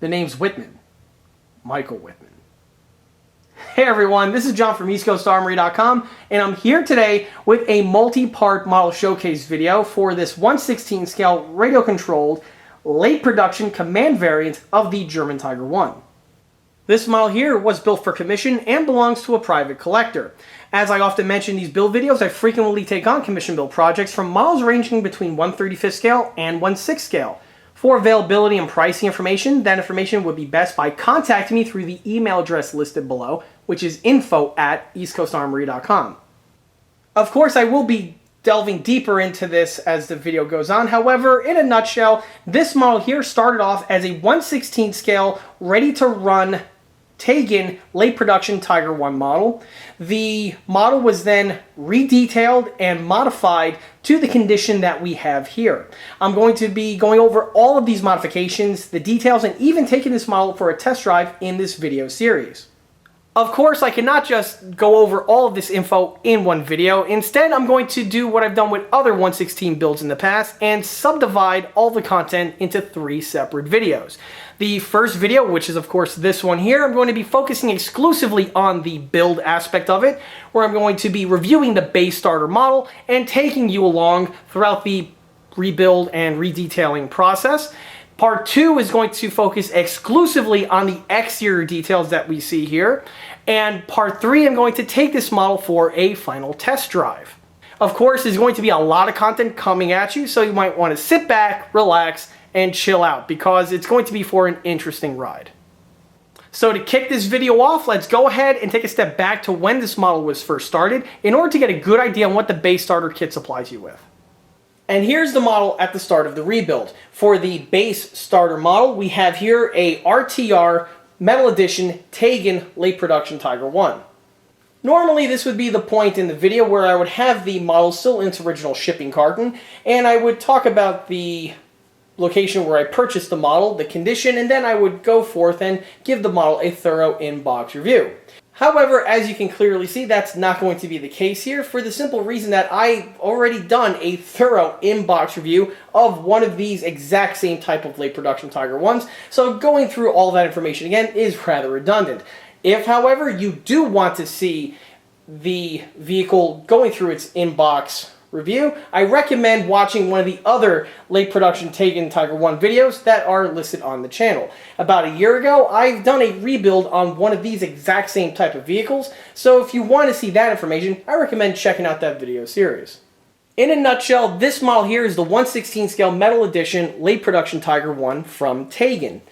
The name's Wittmann. Michael Wittmann. Hey everyone, this is John from EastCoastArmory.com, and I'm here today with a multi-part model showcase video for this 1/16 scale radio-controlled late production command variant of the German Tiger I. This model here was built for commission and belongs to a private collector. As I often mention in these build videos, I frequently take on commission build projects from models ranging between 1/35 scale and 1/6 scale. For availability and pricing information, that information would be best by contacting me through the email address listed below, which is info@eastcoastarmory.com. Of course, I will be delving deeper into this as the video goes on. However, in a nutshell, this model here started off as a 1/16 scale, ready-to-run Taigen late production Tiger I model. The model was then redetailed and modified to the condition that we have here. I'm going to be going over all of these modifications, the details, and even taking this model for a test drive in this video series. Of course, I cannot just go over all of this info in one video. Instead, I'm going to do what I've done with other 1/16 builds in the past and subdivide all the content into 3 separate videos. The first video, which is of course this one here, I'm going to be focusing exclusively on the build aspect of it, where I'm going to be reviewing the base starter model and taking you along throughout the rebuild and redetailing process. Part 2 is going to focus exclusively on the exterior details that we see here. And Part 3, I'm going to take this model for a final test drive. Of course, there's going to be a lot of content coming at you, so you might want to sit back, relax, and chill out, because it's going to be for an interesting ride. So to kick this video off, let's go ahead and take a step back to when this model was first started in order to get a good idea on what the base starter kit supplies you with. And here's the model at the start of the rebuild. For the base starter model, we have here a RTR Metal Edition Taigen late production Tiger I. Normally this would be the point in the video where I would have the model still in its original shipping carton, and I would talk about the location where I purchased the model, the condition, and then I would go forth and give the model a thorough in-box review. However, as you can clearly see, that's not going to be the case here, for the simple reason that I've already done a thorough in-box review of one of these exact same type of late production Tiger I's, so going through all that information again is rather redundant. If, however, you do want to see the vehicle going through its in-box review, I recommend watching one of the other late production Taigen Tiger I videos that are listed on the channel. About a year ago, I've done a rebuild on one of these exact same type of vehicles, so if you want to see that information, I recommend checking out that video series. In a nutshell, this model here is the 1/16 scale Metal Edition late production Tiger I from Taigen.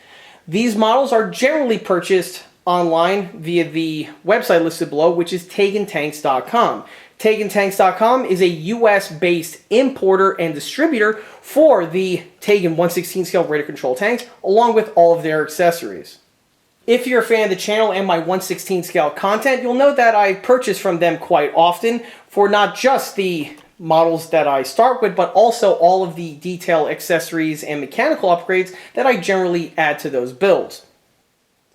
These models are generally purchased online via the website listed below, which is TaigenTanks.com. TaigenTanks.com is a US-based importer and distributor for the Taigen 1/16 scale radio control tanks, along with all of their accessories. If you're a fan of the channel and my 1/16 scale content, you'll know that I purchase from them quite often for not just the models that I start with, but also all of the detail accessories and mechanical upgrades that I generally add to those builds.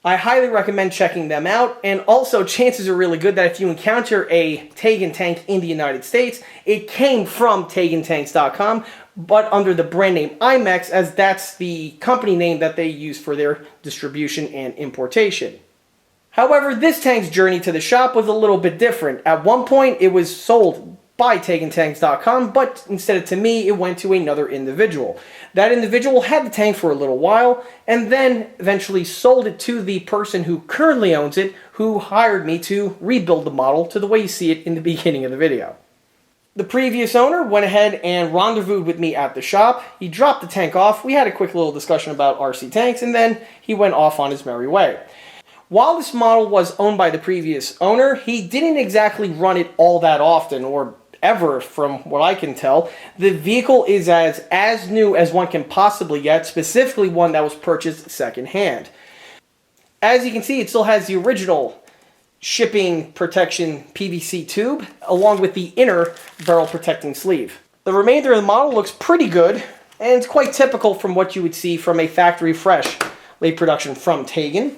I highly recommend checking them out, and also chances are really good that if you encounter a Taigen tank in the United States, it came from TaigenTanks.com, but under the brand name IMEX, as that's the company name that they use for their distribution and importation. However, this tank's journey to the shop was a little bit different. At one point, it was sold by TaigenTanks.com, but instead of to me, it went to another individual. That individual had the tank for a little while, and then eventually sold it to the person who currently owns it, who hired me to rebuild the model to the way you see it in the beginning of the video. The previous owner went ahead and rendezvoused with me at the shop. He dropped the tank off, we had a quick little discussion about RC tanks, and then he went off on his merry way. While this model was owned by the previous owner, he didn't exactly run it all that often, or ever from what I can tell. The vehicle is as new as one can possibly get, specifically one that was purchased secondhand. As you can see, it still has the original shipping protection PVC tube, along with the inner barrel protecting sleeve. The remainder of the model looks pretty good, and it's quite typical from what you would see from a factory fresh late production from Taigen.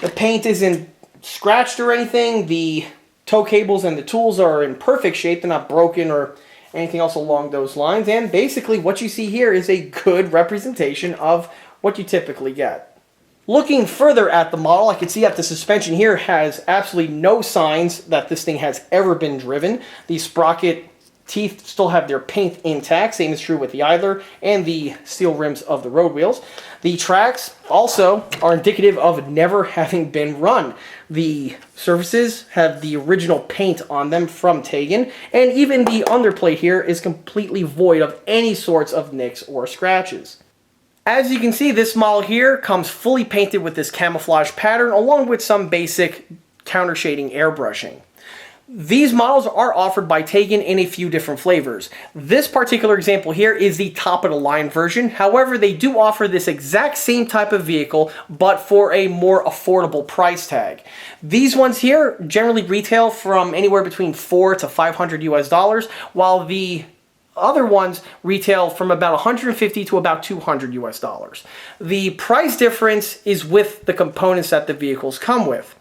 The paint isn't scratched or anything. The tow cables and the tools are in perfect shape. They're not broken or anything else along those lines. And basically what you see here is a good representation of what you typically get. Looking further at the model, I can see that the suspension here has absolutely no signs that this thing has ever been driven. The sprocket teeth still have their paint intact, same is true with the idler and the steel rims of the road wheels. The tracks also are indicative of never having been run. The surfaces have the original paint on them from Taigen, and even the underplate here is completely void of any sorts of nicks or scratches. As you can see, this model here comes fully painted with this camouflage pattern along with some basic counter shading airbrushing. These models are offered by Taigen in a few different flavors. This particular example here is the top of the line version. However, they do offer this exact same type of vehicle, but for a more affordable price tag. These ones here generally retail from anywhere between $400 to $500 US, while the other ones retail from about 150 to about 200 US. The price difference is with the components that the vehicles come with.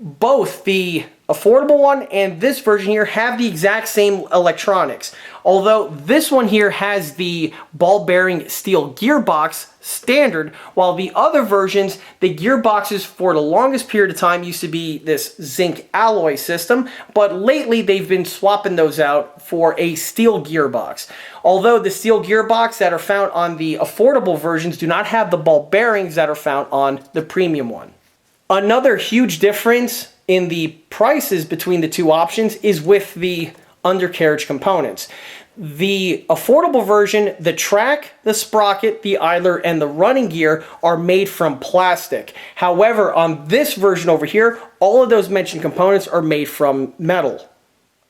Both the affordable one and this version here have the exact same electronics, although this one here has the ball bearing steel gearbox standard, while the other versions, the gearboxes for the longest period of time used to be this zinc alloy system, but lately they've been swapping those out for a steel gearbox. Although the steel gearbox that are found on the affordable versions do not have the ball bearings that are found on the premium one. Another huge difference in the prices between the two options is with the undercarriage components. The affordable version, the track, the sprocket, the idler, and the running gear are made from plastic. However, on this version over here, all of those mentioned components are made from metal.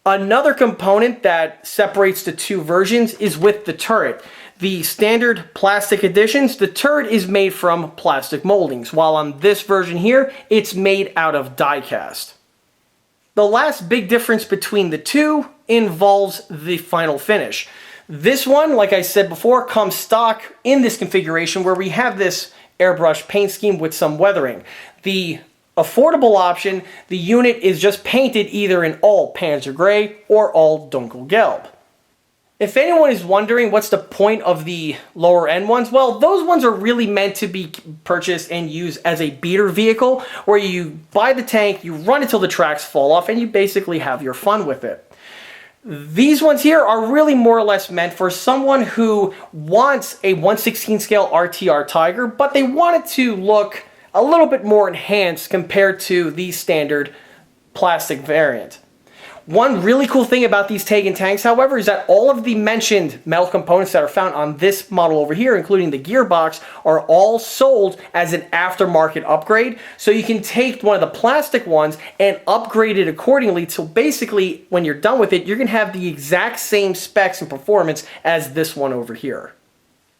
Another component that separates the two versions is with the turret. The standard plastic editions, the turret is made from plastic moldings, while on this version here, it's made out of die cast. The last big difference between the two involves the final finish. This one, like I said before, comes stock in this configuration where we have this airbrush paint scheme with some weathering. The affordable option, the unit is just painted either in all Panzer Gray or all Dunkelgelb. If anyone is wondering what's the point of the lower end ones, well, those ones are really meant to be purchased and used as a beater vehicle where you buy the tank, you run it till the tracks fall off, and you basically have your fun with it. These ones here are really more or less meant for someone who wants a 1/16 scale RTR Tiger, but they want it to look a little bit more enhanced compared to the standard plastic variant. One really cool thing about these Taigen tanks, however, is that all of the mentioned metal components that are found on this model over here, including the gearbox, are all sold as an aftermarket upgrade. So you can take one of the plastic ones and upgrade it accordingly. So basically, when you're done with it, you're going to have the exact same specs and performance as this one over here.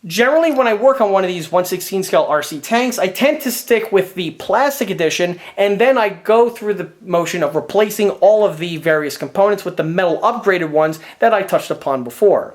Generally, when I work on one of these 1/16 scale RC tanks, I tend to stick with the plastic edition, and then I go through the motion of replacing all of the various components with the metal upgraded ones that I touched upon before.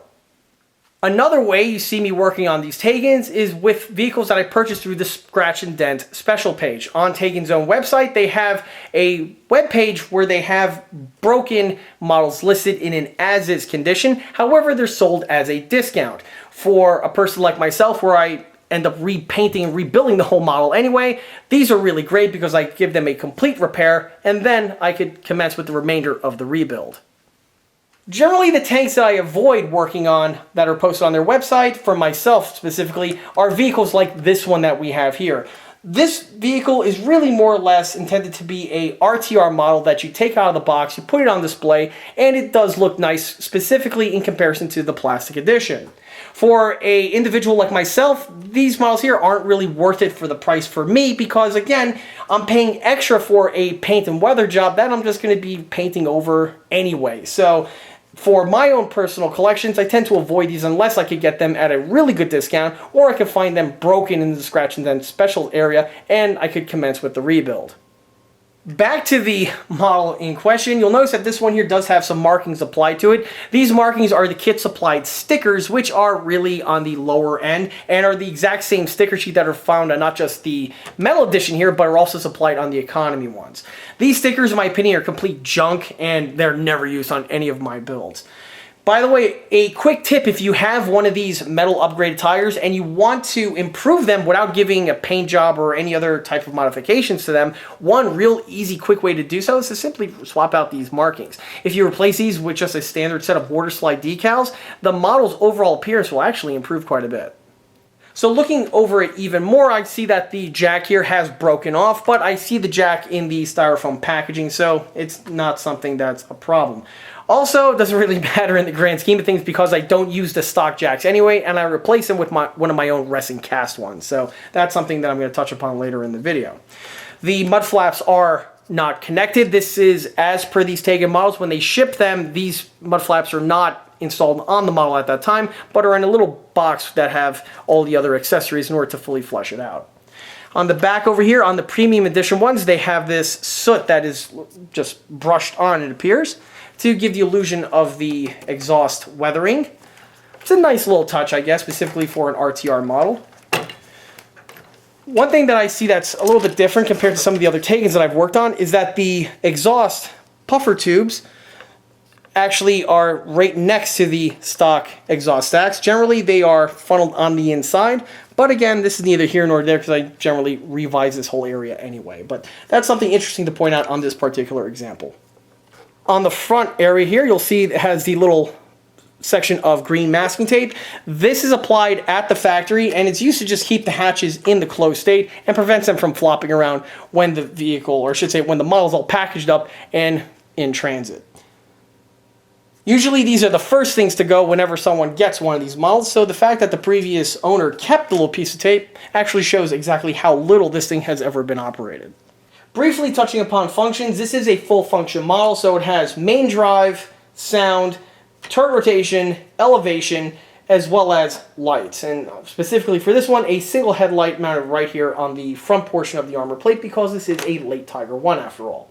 Another way you see me working on these Taigens is with vehicles that I purchased through the Scratch and Dent special page. On Taigen's own website, they have a web page where they have broken models listed in an as-is condition. However, they're sold as a discount. For a person like myself, where I end up repainting and rebuilding the whole model anyway, these are really great because I give them a complete repair, and then I could commence with the remainder of the rebuild. Generally, the tanks that I avoid working on that are posted on their website, for myself specifically, are vehicles like this one that we have here. This vehicle is really more or less intended to be a RTR model that you take out of the box, you put it on display, and it does look nice, specifically in comparison to the plastic edition. For an individual like myself, these models here aren't really worth it for the price for me because, again, I'm paying extra for a paint and weather job that I'm just going to be painting over anyway. So for my own personal collections, I tend to avoid these unless I could get them at a really good discount, or I could find them broken in the Scratch and Dent special area, and I could commence with the rebuild. Back to the model in question, you'll notice that this one here does have some markings applied to it. These markings are the kit supplied stickers, which are really on the lower end and are the exact same sticker sheet that are found on not just the metal edition here, but are also supplied on the economy ones. These stickers, in my opinion, are complete junk and they're never used on any of my builds. By the way, a quick tip: if you have one of these metal upgraded tires and you want to improve them without giving a paint job or any other type of modifications to them, one real easy quick way to do so is to simply swap out these markings. If you replace these with just a standard set of water slide decals, the model's overall appearance will actually improve quite a bit. So looking over it even more, I see that the jack here has broken off, but I see the jack in the styrofoam packaging, so it's not something that's a problem. Also, it doesn't really matter in the grand scheme of things because I don't use the stock jacks anyway, and I replace them with one of my own resin cast ones. So that's something that I'm going to touch upon later in the video. The mud flaps are not connected. This is as per these Taigen models. When they ship them, these mud flaps are not installed on the model at that time, but are in a little box that have all the other accessories in order to fully flesh it out. On the back over here, on the premium edition ones, they have this soot that is just brushed on, it appears, to give the illusion of the exhaust weathering. It's a nice little touch, I guess, specifically for an RTR model. One thing that I see that's a little bit different compared to some of the other Taigens that I've worked on is that the exhaust puffer tubes actually are right next to the stock exhaust stacks. Generally, they are funneled on the inside, but again, this is neither here nor there because I generally revise this whole area anyway. But that's something interesting to point out on this particular example. On the front area here, you'll see it has the little section of green masking tape. This is applied at the factory, and it's used to just keep the hatches in the closed state and prevents them from flopping around when the vehicle, or I should say when the model's all packaged up and in transit. Usually these are the first things to go whenever someone gets one of these models, so the fact that the previous owner kept the little piece of tape actually shows exactly how little this thing has ever been operated. Briefly touching upon functions, this is a full function model, so it has main drive, sound, turret rotation, elevation, as well as lights. And specifically for this one, a single headlight mounted right here on the front portion of the armor plate because this is a late Tiger I after all.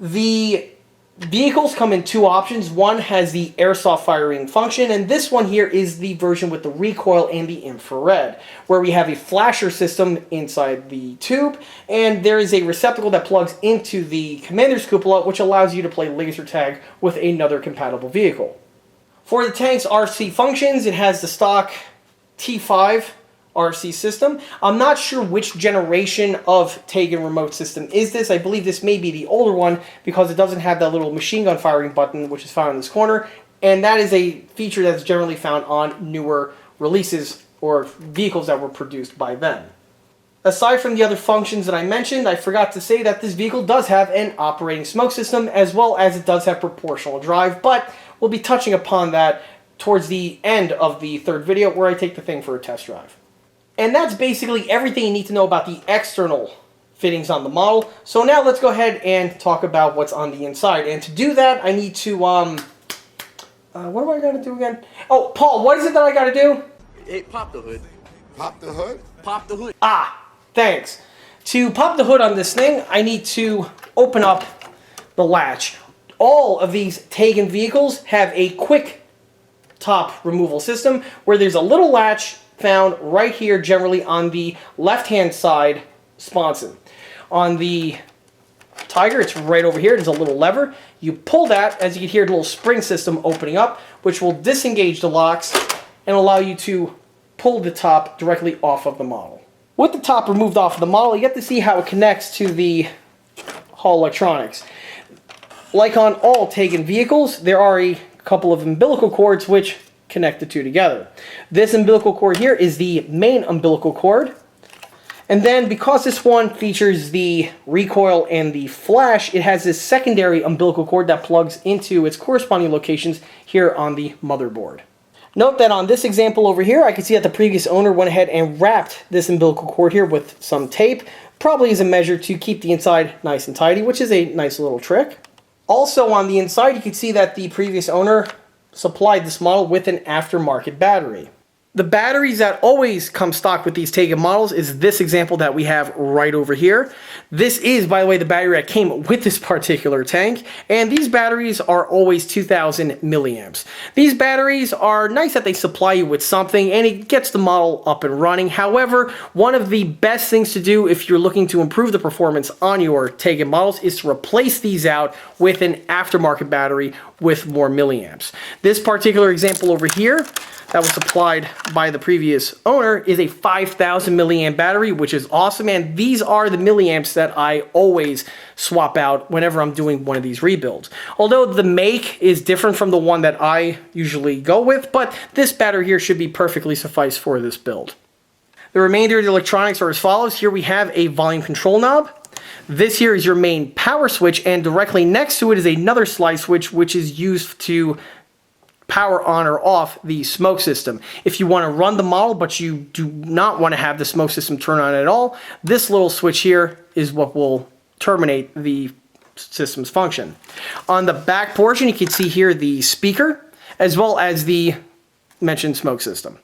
The vehicles come in two options. One has the airsoft firing function, and this one here is the version with the recoil and the infrared, where we have a flasher system inside the tube, and there is a receptacle that plugs into the commander's cupola, which allows you to play laser tag with another compatible vehicle. For the tank's RC functions, it has the stock T5 RC system. I'm not sure which generation of Taigen remote system is this. I believe this may be the older one because it doesn't have that little machine gun firing button which is found in this corner, and that is a feature that's generally found on newer releases or vehicles that were produced by them. Aside from the other functions that I mentioned, I forgot to say that this vehicle does have an operating smoke system as well as it does have proportional drive, but we'll be touching upon that towards the end of the third video where I take the thing for a test drive. And that's basically everything you need to know about the external fittings on the model. So now let's go ahead and talk about what's on the inside. And to do that, I need to, what do I gotta do again? Oh, Paul, what is it that I gotta do? Hey, pop the hood. Pop the hood? Pop the hood. Ah, thanks. To pop the hood on this thing, I need to open up the latch. All of these Taigen vehicles have a quick top removal system where there's a little latch found right here, generally on the left-hand side sponson. On the Tiger, it's right over here. There's a little lever. You pull that, as you can hear, the little spring system opening up, which will disengage the locks and allow you to pull the top directly off of the model. With the top removed off of the model, you get to see how it connects to the hull electronics. Like on all Taigen vehicles, there are a couple of umbilical cords which connect the two together. This umbilical cord here is the main umbilical cord. And then because this one features the recoil and the flash, it has this secondary umbilical cord that plugs into its corresponding locations here on the motherboard. Note that on this example over here, I can see that the previous owner went ahead and wrapped this umbilical cord here with some tape, probably as a measure to keep the inside nice and tidy, which is a nice little trick. Also on the inside, you can see that the previous owner supplied this model with an aftermarket battery. The batteries that always come stock with these Taigen models is this example that we have right over here. This is, by the way, the battery that came with this particular tank, and these batteries are always 2000 milliamps. These batteries are nice that they supply you with something, and it gets the model up and running. However, one of the best things to do if you're looking to improve the performance on your Taigen models is to replace these out with an aftermarket battery with more milliamps. This particular example over here that was supplied by the previous owner is a 5000 milliamp battery, which is awesome, and these are the milliamps that I always swap out whenever I'm doing one of these rebuilds. Although the make is different from the one that I usually go with, but this battery here should be perfectly suffice for this build. The remainder of the electronics are as follows. Here we have a volume control knob. This here is your main power switch, and directly next to it is another slide switch, which is used to power on or off the smoke system. If you want to run the model but you do not want to have the smoke system turn on at all, this little switch here is what will terminate the system's function. On the back portion, you can see here the speaker as well as the mentioned smoke system.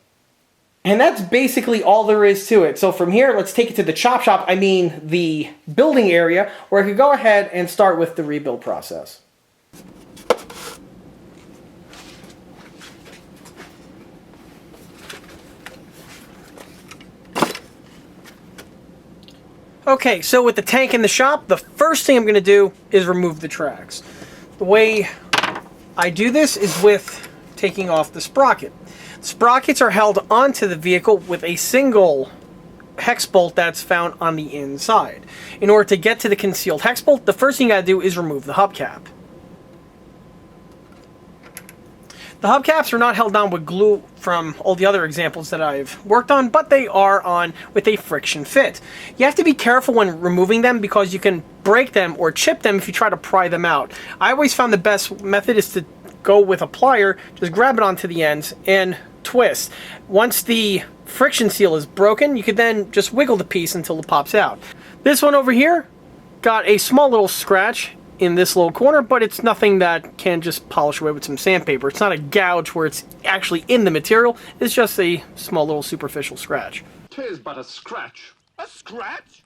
And that's basically all there is to it. So from here, let's take it to the chop shop, I mean the building area, where I could go ahead and start with the rebuild process. Okay, so with the tank in the shop, the first thing I'm going to do is remove the tracks. The way I do this is with taking off the sprocket. Sprockets are held onto the vehicle with a single hex bolt that's found on the inside. In order to get to the concealed hex bolt, the first thing you gotta do is remove the hubcap. The hubcaps are not held on with glue from all the other examples that I've worked on, but they are on with a friction fit. You have to be careful when removing them because you can break them or chip them if you try to pry them out. I always found the best method is to go with a plier, just grab it onto the ends and twist. Once the friction seal is broken, you could then just wiggle the piece until it pops out. This one over here got a small little scratch in this little corner, but it's nothing that can just polish away with some sandpaper. It's not a gouge where it's actually in the material. It's just a small little superficial scratch. 'Tis but a scratch. A scratch?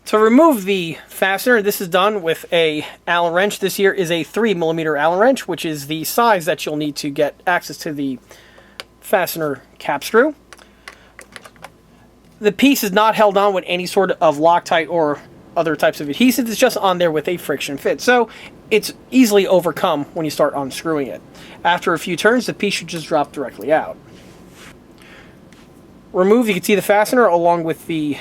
To remove the fastener, this is done with a Allen wrench. This here is a 3mm Allen wrench, which is the size that you'll need to get access to the fastener cap screw. The piece is not held on with any sort of Loctite or other types of adhesives. It's just on there with a friction fit. So it's easily overcome when you start unscrewing it. After a few turns, the piece should just drop directly out. Remove, you can see the fastener along with the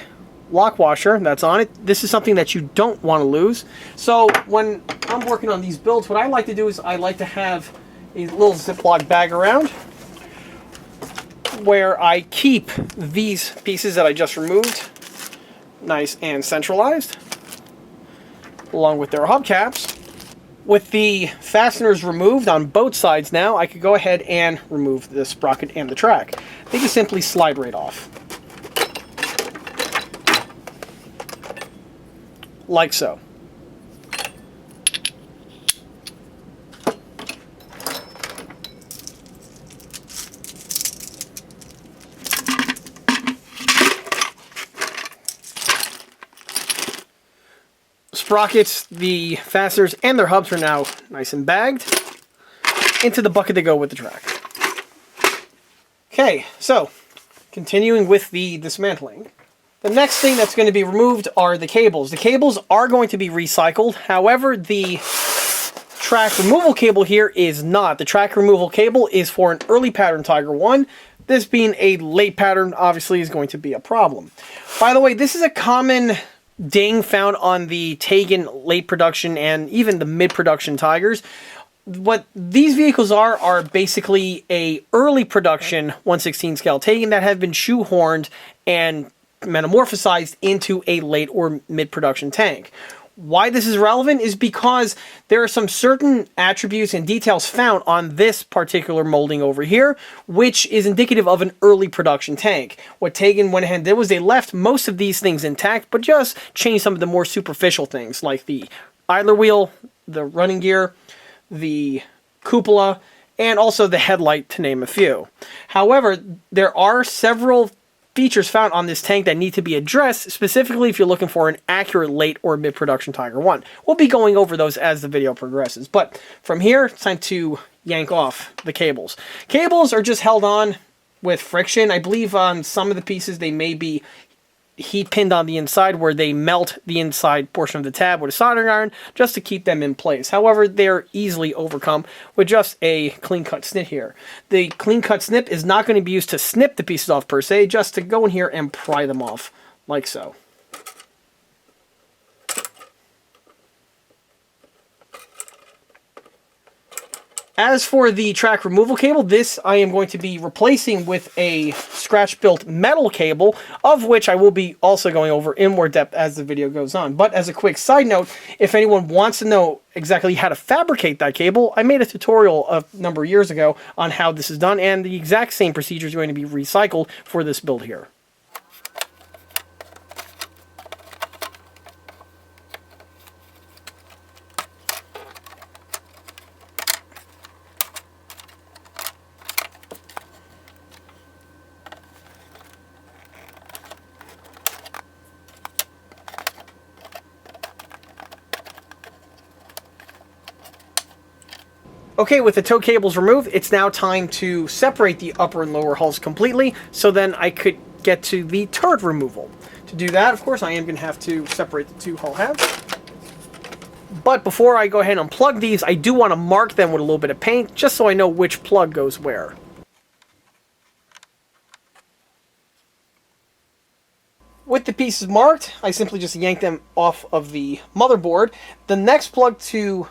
lock washer that's on it. This is something that you don't want to lose. So when I'm working on these builds, what I like to do is I like to have a little Ziploc bag around where I keep these pieces that I just removed nice and centralized, along with their hubcaps. With the fasteners removed on both sides now, I could go ahead and remove the sprocket and the track. They just simply slide right off. Like so. Sprockets, the fasteners, and their hubs are now nice and bagged into the bucket to go with the track. Okay, so continuing with the dismantling. The next thing that's going to be removed are the cables. The cables are going to be recycled. However, the track removal cable here is not. The track removal cable is for an early pattern Tiger I. This being a late pattern obviously is going to be a problem. By the way, this is a common ding found on the Taigen late production and even the mid-production Tigers. What these vehicles are basically a early production 1/16 scale Taigen that have been shoehorned and metamorphosized into a late or mid-production tank. Why this is relevant is because there are some certain attributes and details found on this particular molding over here, which is indicative of an early production tank. What Taigen went ahead and did was they left most of these things intact, but just changed some of the more superficial things, like the idler wheel the running gear, the cupola, and also the headlight, to name a few. However, there are several features found on this tank that need to be addressed, specifically if you're looking for an accurate late or mid-production Tiger I. We'll be going over those as the video progresses, but from here, it's time to yank off the cables. Cables are just held on with friction. I believe on some of the pieces they may be heat pinned on the inside where they melt the inside portion of the tab with a soldering iron just to keep them in place. However, they're easily overcome with just a clean cut snip here. The clean cut snip is not going to be used to snip the pieces off per se, just to go in here and pry them off like so. As for the track removal cable, this I am going to be replacing with a scratch-built metal cable, of which I will be also going over in more depth as the video goes on. But as a quick side note, if anyone wants to know exactly how to fabricate that cable, I made a tutorial a number of years ago on how this is done, and the exact same procedure is going to be recycled for this build here. Okay, with the tow cables removed, it's now time to separate the upper and lower hulls completely, so then I could get to the turd removal. To do that, of course, I am going to have to separate the two hull halves. But before I go ahead and unplug these, I do want to mark them with a little bit of paint, just so I know which plug goes where. With the pieces marked, I simply just yank them off of the motherboard. The next plug to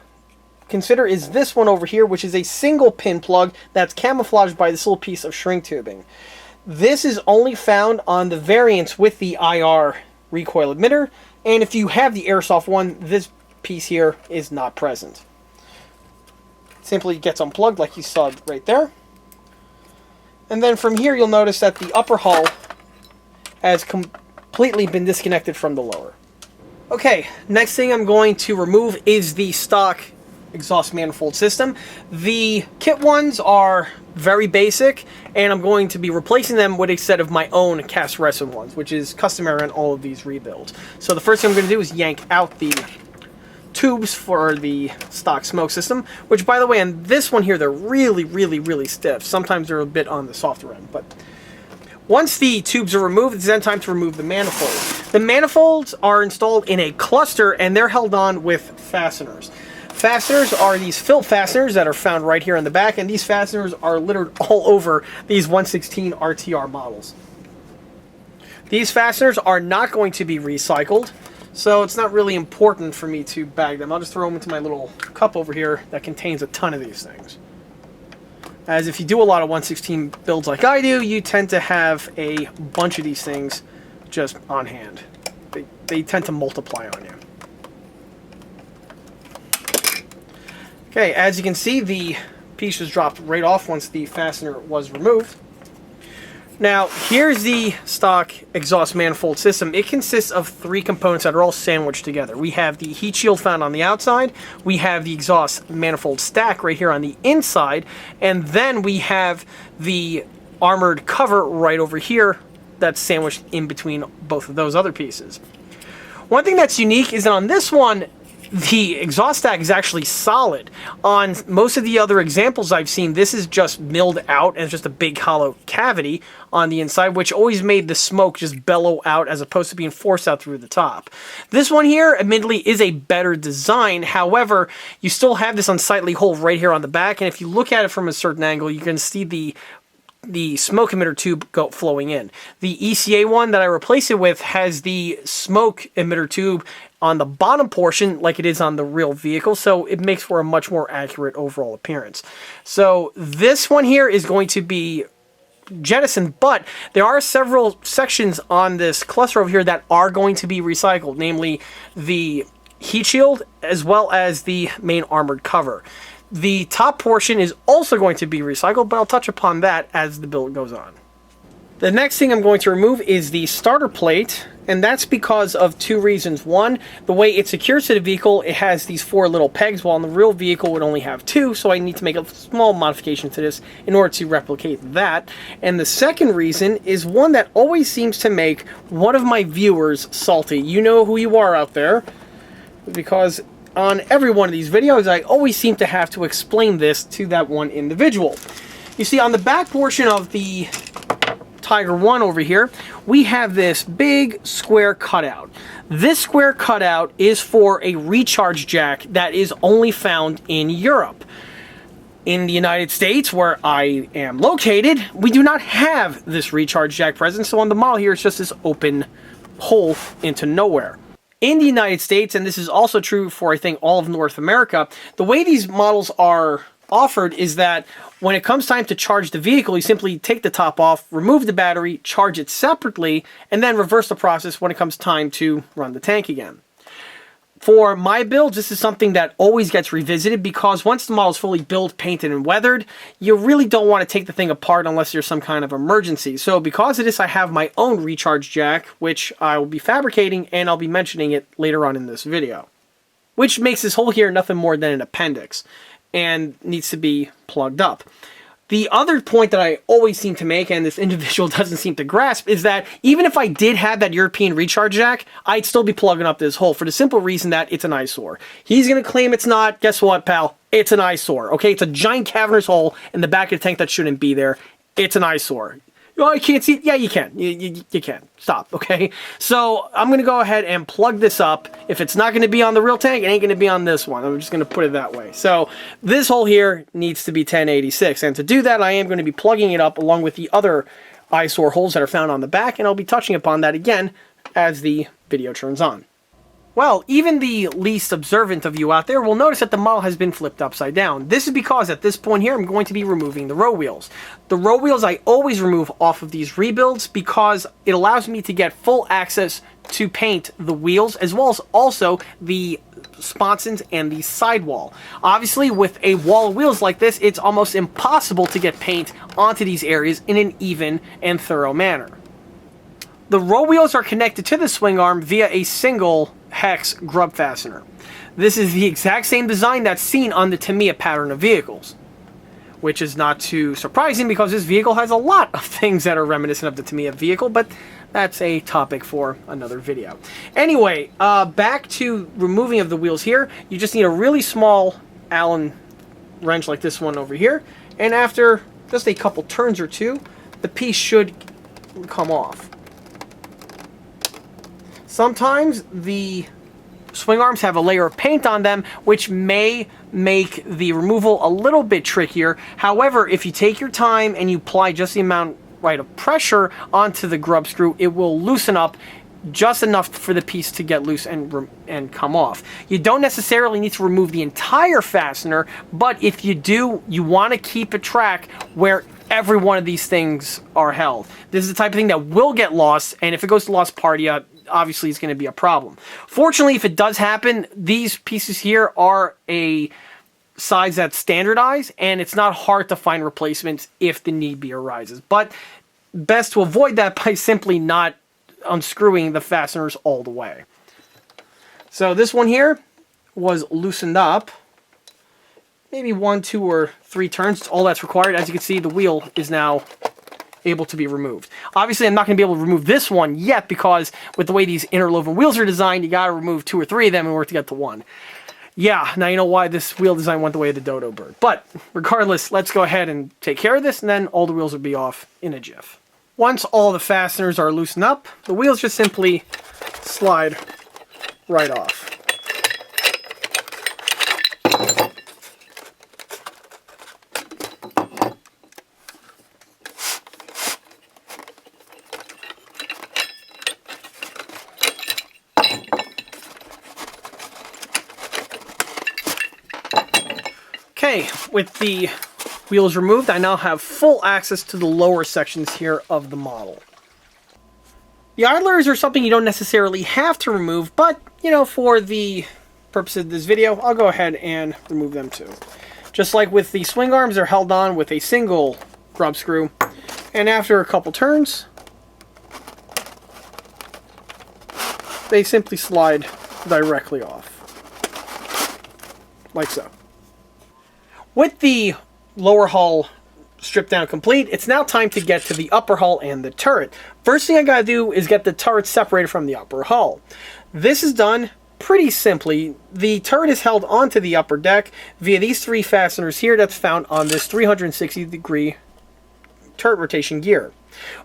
consider is this one over here, which is a single pin plug that's camouflaged by this little piece of shrink tubing. This is only found on the variants with the IR recoil emitter, and if you have the airsoft one, this piece here is not present. Simply gets unplugged like you saw right there. And then from here you'll notice that the upper hull has completely been disconnected from the lower. Okay, next thing I'm going to remove is the stock exhaust manifold system. The kit ones are very basic, and I'm going to be replacing them with a set of my own cast resin ones, which is customary on all of these rebuilds. So the first thing I'm going to do is yank out the tubes for the stock smoke system, which, by the way, on this one here, they're really stiff. Sometimes they're a bit on the softer end, but once the tubes are removed, it's then time to remove the manifold. The manifolds are installed in a cluster, and they're held on with fasteners. Fasteners are these fill fasteners that are found right here in the back, and these fasteners are littered all over these 116 RTR models. These fasteners are not going to be recycled, so it's not really important for me to bag them. I'll just throw them into my little cup over here that contains a ton of these things. As if you do a lot of 116 builds like I do, you tend to have a bunch of these things just on hand. They tend to multiply on you. Okay, as you can see, the piece was dropped right off once the fastener was removed. Now, here's the stock exhaust manifold system. It consists of three components that are all sandwiched together. We have the heat shield found on the outside, we have the exhaust manifold stack right here on the inside, and then we have the armored cover right over here that's sandwiched in between both of those other pieces. One thing that's unique is that on this one, the exhaust stack is actually solid. On most of the other examples I've seen, this is just milled out and it's just a big hollow cavity on the inside, which always made the smoke just bellow out as opposed to being forced out through the top. This one here, admittedly, is a better design. However, you still have this unsightly hole right here on the back, and if you look at it from a certain angle, you can see the smoke emitter tube flowing in. The ECA one that I replaced it with has the smoke emitter tube on the bottom portion like it is on the real vehicle, so it makes for a much more accurate overall appearance. So this one here is going to be jettisoned, but there are several sections on this cluster over here that are going to be recycled, namely the heat shield as well as the main armored cover. The top portion is also going to be recycled, but I'll touch upon that as the build goes on. The next thing I'm going to remove is the starter plate, and that's because of two reasons. One, the way it secures to the vehicle, it has these 4 little pegs, while in the real vehicle would only have 2, so I need to make a small modification to this in order to replicate that. And the second reason is one that always seems to make one of my viewers salty. You know who you are out there, because on every one of these videos, I always seem to have to explain this to that one individual. You see, on the back portion of the Tiger I over here, we have this big square cutout. This square cutout is for a recharge jack that is only found in Europe. In the United States, where I am located, we do not have this recharge jack present, so on the model here, it's just this open hole into nowhere. In the United States, and this is also true for, I think, all of North America, the way these models are offered is that when it comes time to charge the vehicle, you simply take the top off, remove the battery, charge it separately, and then reverse the process when it comes time to run the tank again. For my builds, this is something that always gets revisited because once the model is fully built, painted, and weathered, you really don't want to take the thing apart unless there's some kind of emergency. So because of this, I have my own recharge jack, which I will be fabricating, and I'll be mentioning it later on in this video. Which makes this hole here nothing more than an appendix, and needs to be plugged up. The other point that I always seem to make, and this individual doesn't seem to grasp, is that even if I did have that European recharge jack, I'd still be plugging up this hole for the simple reason that it's an eyesore. He's going to claim it's not. Guess what, pal? It's an eyesore, okay? It's a giant cavernous hole in the back of the tank that shouldn't be there. It's an eyesore. Oh, I can't see it. Yeah, you can. You can. Stop, okay? So I'm going to go ahead and plug this up. If it's not going to be on the real tank, it ain't going to be on this one. I'm just going to put it that way. So this hole here needs to be 1086. And to do that, I am going to be plugging it up along with the other eyesore holes that are found on the back. And I'll be touching upon that again as the video turns on. Well, even the least observant of you out there will notice that the model has been flipped upside down. This is because at this point here, I'm going to be removing the row wheels. The row wheels I always remove off of these rebuilds because it allows me to get full access to paint the wheels as well as also the sponsons and the sidewall. Obviously, with a wall of wheels like this, it's almost impossible to get paint onto these areas in an even and thorough manner. The row wheels are connected to the swing arm via a single hex grub fastener. This is the exact same design that's seen on the Tamiya pattern of vehicles, which is not too surprising because this vehicle has a lot of things that are reminiscent of the Tamiya vehicle, but that's a topic for another video. Anyway, back to removing of the wheels here. You just need a really small Allen wrench like this one over here, and after just a couple turns or two, the piece should come off. Sometimes the swing arms have a layer of paint on them, which may make the removal a little bit trickier. However, if you take your time and you apply just the amount of pressure onto the grub screw, it will loosen up just enough for the piece to get loose and come off. You don't necessarily need to remove the entire fastener, but if you do, you want to keep a track where every one of these things are held. This is the type of thing that will get lost, and if it goes to lost party, obviously it's going to be a problem. Fortunately, if it does happen, these pieces here are a size that's standardized, and it's not hard to find replacements if the need be arises. But best to avoid that by simply not unscrewing the fasteners all the way. So this one here was loosened up. Maybe 1, 2, or 3 turns. It's all that's required. As you can see, the wheel is now able to be removed. Obviously, I'm not going to be able to remove this one yet because with the way these interwoven wheels are designed, you got to remove 2 or 3 of them in order to get to one. Yeah, now you know why this wheel design went the way of the dodo bird. But regardless, let's go ahead and take care of this, and then all the wheels will be off in a jiff. Once all the fasteners are loosened up, the wheels just simply slide right off. Okay, with the wheels removed, I now have full access to the lower sections here of the model. The idlers are something you don't necessarily have to remove, but, you know, for the purposes of this video, I'll go ahead and remove them too. Just like with the swing arms, they're held on with a single grub screw, And after a couple turns, they simply slide directly off. Like so. With the lower hull stripped down complete, it's now time to get to the upper hull and the turret. First thing I gotta do is get the turret separated from the upper hull. This is done pretty simply. The turret is held onto the upper deck via these three fasteners here that's found on this 360-degree turret rotation gear.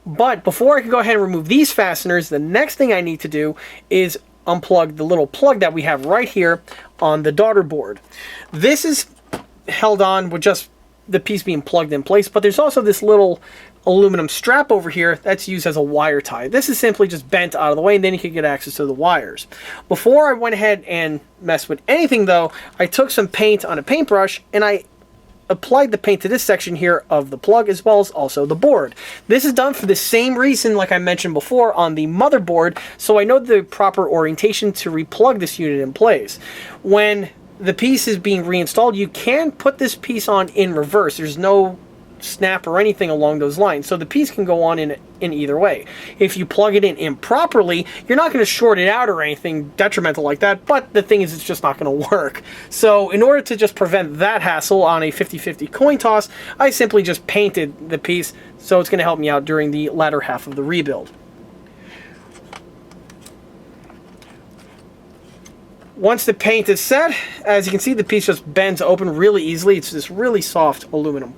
But before I can go ahead and remove these fasteners, the next thing I need to do is unplug the little plug that we have right here on the daughter board. This is held on with just the piece being plugged in place, but there's also this little aluminum strap over here that's used as a wire tie. This is simply just bent out of the way, and then you can get access to the wires. Before I went ahead and messed with anything though, I took some paint on a paintbrush and I applied the paint to this section here of the plug as well as also the board. This is done for the same reason like I mentioned before on the motherboard, so I know the proper orientation to replug this unit in place. When the piece is being reinstalled, you can put this piece on in reverse. There's no snap or anything along those lines, so the piece can go on in either way. If you plug it in improperly, you're not going to short it out or anything detrimental like that, but the thing is, it's just not going to work. So in order to just prevent that hassle on a 50-50 coin toss, I simply just painted the piece, so it's going to help me out during the latter half of the rebuild. Once the paint is set, as you can see, the piece just bends open really easily. It's this really soft aluminum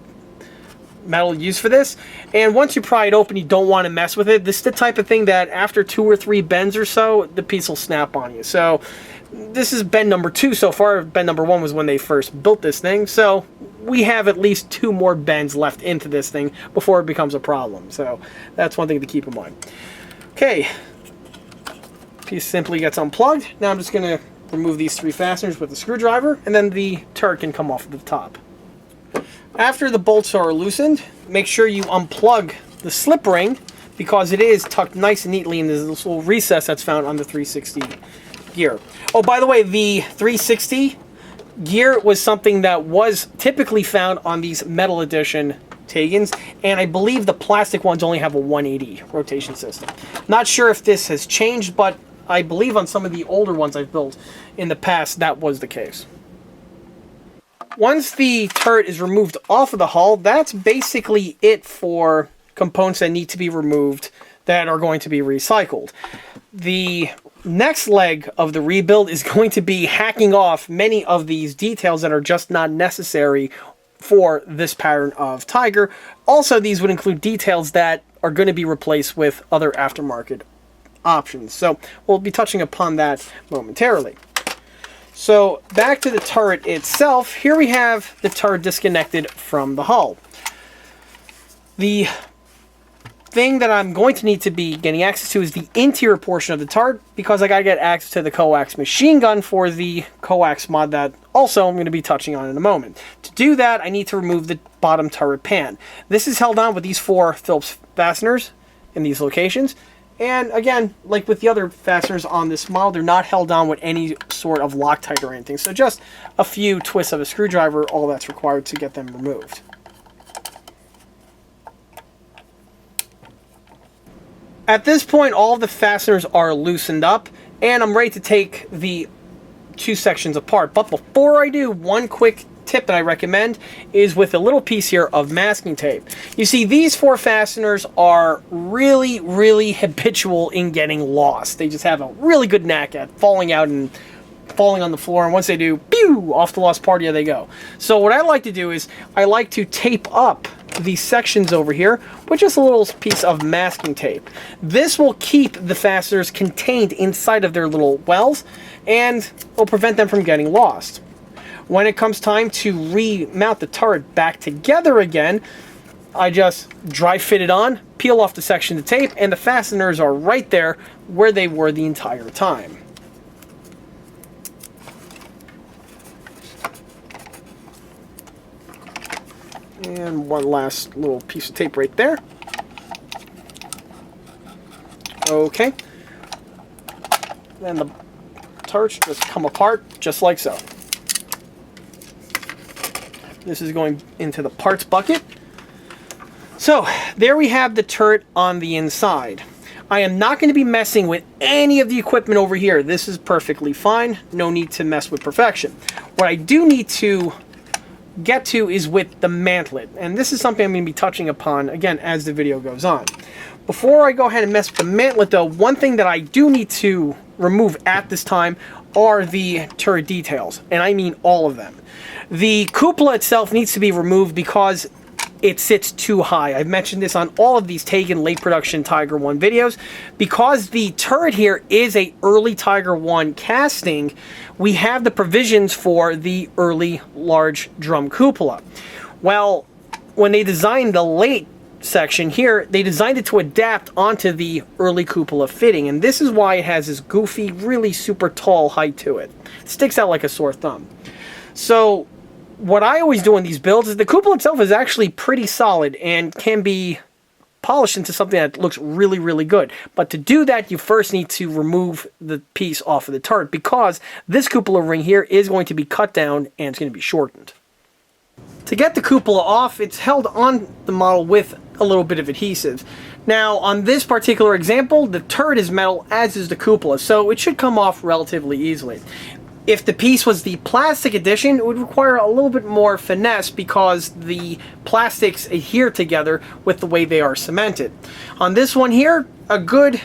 metal used for this, and once you pry it open, you don't want to mess with it. This is the type of thing that after 2 or 3 bends or so, the piece will snap on you. So this is bend number 2 so far. Bend number 1 was when they first built this thing, so we have at least 2 more bends left into this thing before it becomes a problem. So that's one thing to keep in mind. Okay, piece simply gets unplugged. Now I'm just going to remove these 3 fasteners with a screwdriver, and then the turret can come off at the top. After the bolts are loosened, make sure you unplug the slip ring because it is tucked nice and neatly in this little recess that's found on the 360 gear. Oh, by the way, the 360 gear was something that was typically found on these metal edition Taigens, and I believe the plastic ones only have a 180 rotation system. Not sure if this has changed, but I believe on some of the older ones I've built in the past, that was the case. Once the turret is removed off of the hull, that's basically it for components that need to be removed that are going to be recycled. The next leg of the rebuild is going to be hacking off many of these details that are just not necessary for this pattern of Tiger. Also, these would include details that are going to be replaced with other aftermarket options. So we'll be touching upon that momentarily. So back to the turret itself. Here we have the turret disconnected from the hull. The thing that I'm going to need to be getting access to is the interior portion of the turret, because I gotta get access to the coax machine gun for the coax mod that also I'm going to be touching on in a moment. To do that, I need to remove the bottom turret pan. This is held on with these 4 Phillips fasteners in these locations. And again, like with the other fasteners on this model, they're not held on with any sort of Loctite or anything. So just a few twists of a screwdriver, all that's required to get them removed. At this point, all of the fasteners are loosened up, and I'm ready to take the 2 sections apart. But before I do, one quick tip that I recommend is with a little piece here of masking tape. You see, these 4 fasteners are really, really habitual in getting lost. They just have a really good knack at falling out and falling on the floor, and once they do, pew, off the lost party they go. So what I like to do is I like to tape up these sections over here with just a little piece of masking tape. This will keep the fasteners contained inside of their little wells and will prevent them from getting lost. When it comes time to remount the turret back together again, I just dry fit it on, peel off the section of tape, and the fasteners are right there where they were the entire time. And one last little piece of tape right there. Okay. Then the turrets just come apart just like so. This is going into the parts bucket. So there we have the turret on the inside. I am not going to be messing with any of the equipment over here. This is perfectly fine. No need to mess with perfection. What I do need to get to is with the mantlet. And this is something I'm going to be touching upon, again, as the video goes on. Before I go ahead and mess with the mantlet, though, one thing that I do need to remove at this time are the turret details. And I mean all of them. The cupola itself needs to be removed because it sits too high. I've mentioned this on all of these Taigen late production Tiger I videos. Because the turret here is a early Tiger I casting, we have the provisions for the early large drum cupola. Well, when they designed the late section here, they designed it to adapt onto the early cupola fitting, and this is why it has this goofy, really super tall height to it. It sticks out like a sore thumb. So what I always do in these builds is the cupola itself is actually pretty solid and can be polished into something that looks really, really good. But to do that, you first need to remove the piece off of the turret because this cupola ring here is going to be cut down and it's going to be shortened. To get the cupola off, it's held on the model with a little bit of adhesive. Now, on this particular example, the turret is metal, as is the cupola, so it should come off relatively easily. If the piece was the plastic edition, it would require a little bit more finesse because the plastics adhere together with the way they are cemented. On this one here, a good,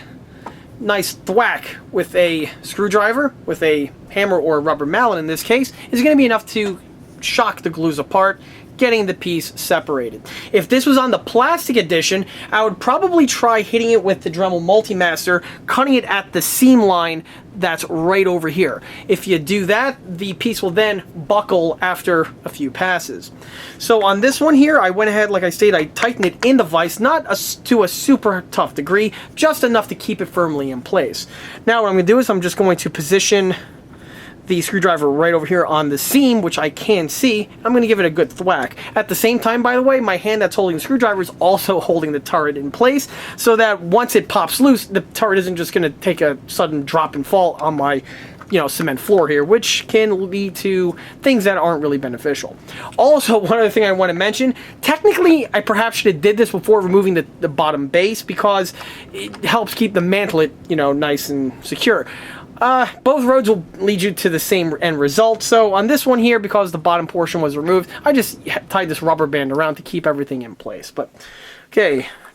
nice thwack with a screwdriver, with a hammer or a rubber mallet in this case, is going to be enough to shock the glues apart, getting the piece separated. If this was on the plastic edition, I would probably try hitting it with the Dremel Multimaster, cutting it at the seam line that's right over here. If you do that, the piece will then buckle after a few passes. So on this one here, I went ahead, like I stated, I tightened it in the vise, not to a super tough degree, just enough to keep it firmly in place. Now what I'm going to do is I'm just going to position the screwdriver right over here on the seam, which I can see. I'm going to give it a good thwack. At the same time, by the way, my hand that's holding the screwdriver is also holding the turret in place so that once it pops loose, the turret isn't just going to take a sudden drop and fall on my cement floor here, which can lead to things that aren't really beneficial. Also, one other thing I want to mention, technically, I perhaps should have did this before removing the bottom base because it helps keep the mantlet, nice and secure. Both roads will lead you to the same end result. So on this one here, because the bottom portion was removed, I just tied this rubber band around to keep everything in place. But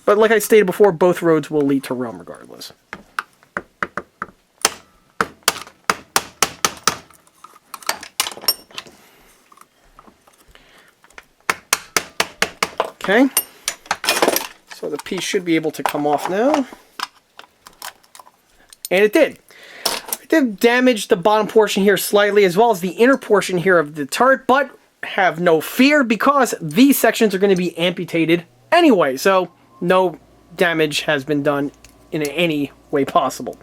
like I stated before, both roads will lead to Rome regardless. Okay, so the piece should be able to come off now. And it did. It did damage the bottom portion here slightly, as well as the inner portion here of the turret, but have no fear because these sections are going to be amputated anyway, so no damage has been done in any way possible.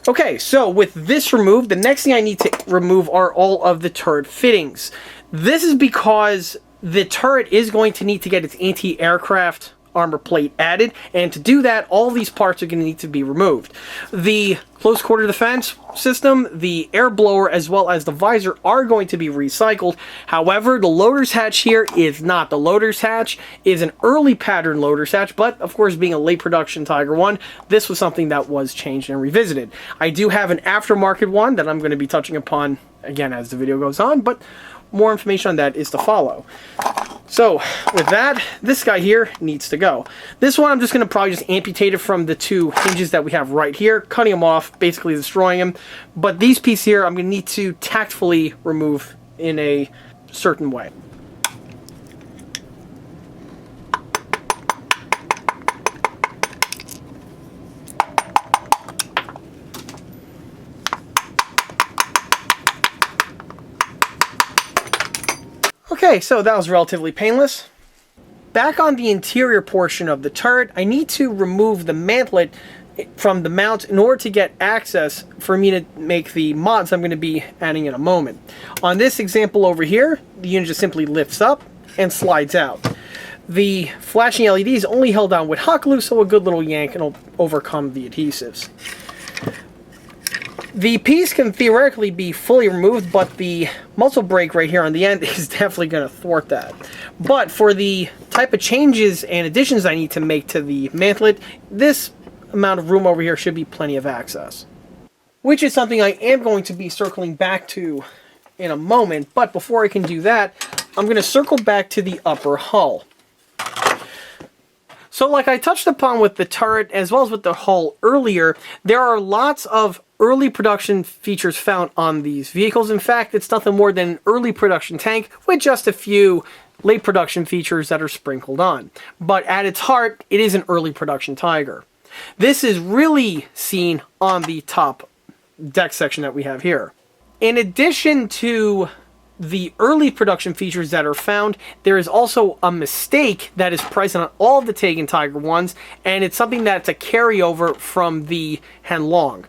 Okay, so with this removed, the next thing I need to remove are all of the turret fittings. This is because the turret is going to need to get its anti-aircraft armor plate added, and to do that, all these parts are going to need to be removed. The close quarter defense system, the air blower, as well as the visor are going to be recycled. However, the Lotus Hatch here is not. The Lotus Hatch is an early pattern Lotus Hatch, but of course, being a late production Tiger I, this was something that was changed and revisited. I do have an aftermarket one that I'm going to be touching upon again as the video goes on, but more information on that is to follow. So, with that, this guy here needs to go. This one I'm just going to probably just amputate it from the two hinges that we have right here, cutting them off, basically destroying them. But these pieces here I'm going to need to tactfully remove in a certain way. Okay, so that was relatively painless. Back on the interior portion of the turret, I need to remove the mantlet from the mount in order to get access for me to make the mods I'm going to be adding in a moment. On this example over here, the unit just simply lifts up and slides out. The flashing LED is only held down with hot glue, so a good little yank and it'll overcome the adhesives. The piece can theoretically be fully removed, but the muzzle brake right here on the end is definitely going to thwart that. But for the type of changes and additions I need to make to the mantlet, this amount of room over here should be plenty of access. Which is something I am going to be circling back to in a moment, but before I can do that, I'm going to circle back to the upper hull. So like I touched upon with the turret as well as with the hull earlier, there are lots of early production features found on these vehicles. In fact, it's nothing more than an early production tank with just a few late production features that are sprinkled on. But at its heart, it is an early production Tiger. This is really seen on the top deck section that we have here. In addition to the early production features that are found, there is also a mistake that is present on all of the Taigen Tiger Is, and it's something that's a carryover from the Henlong.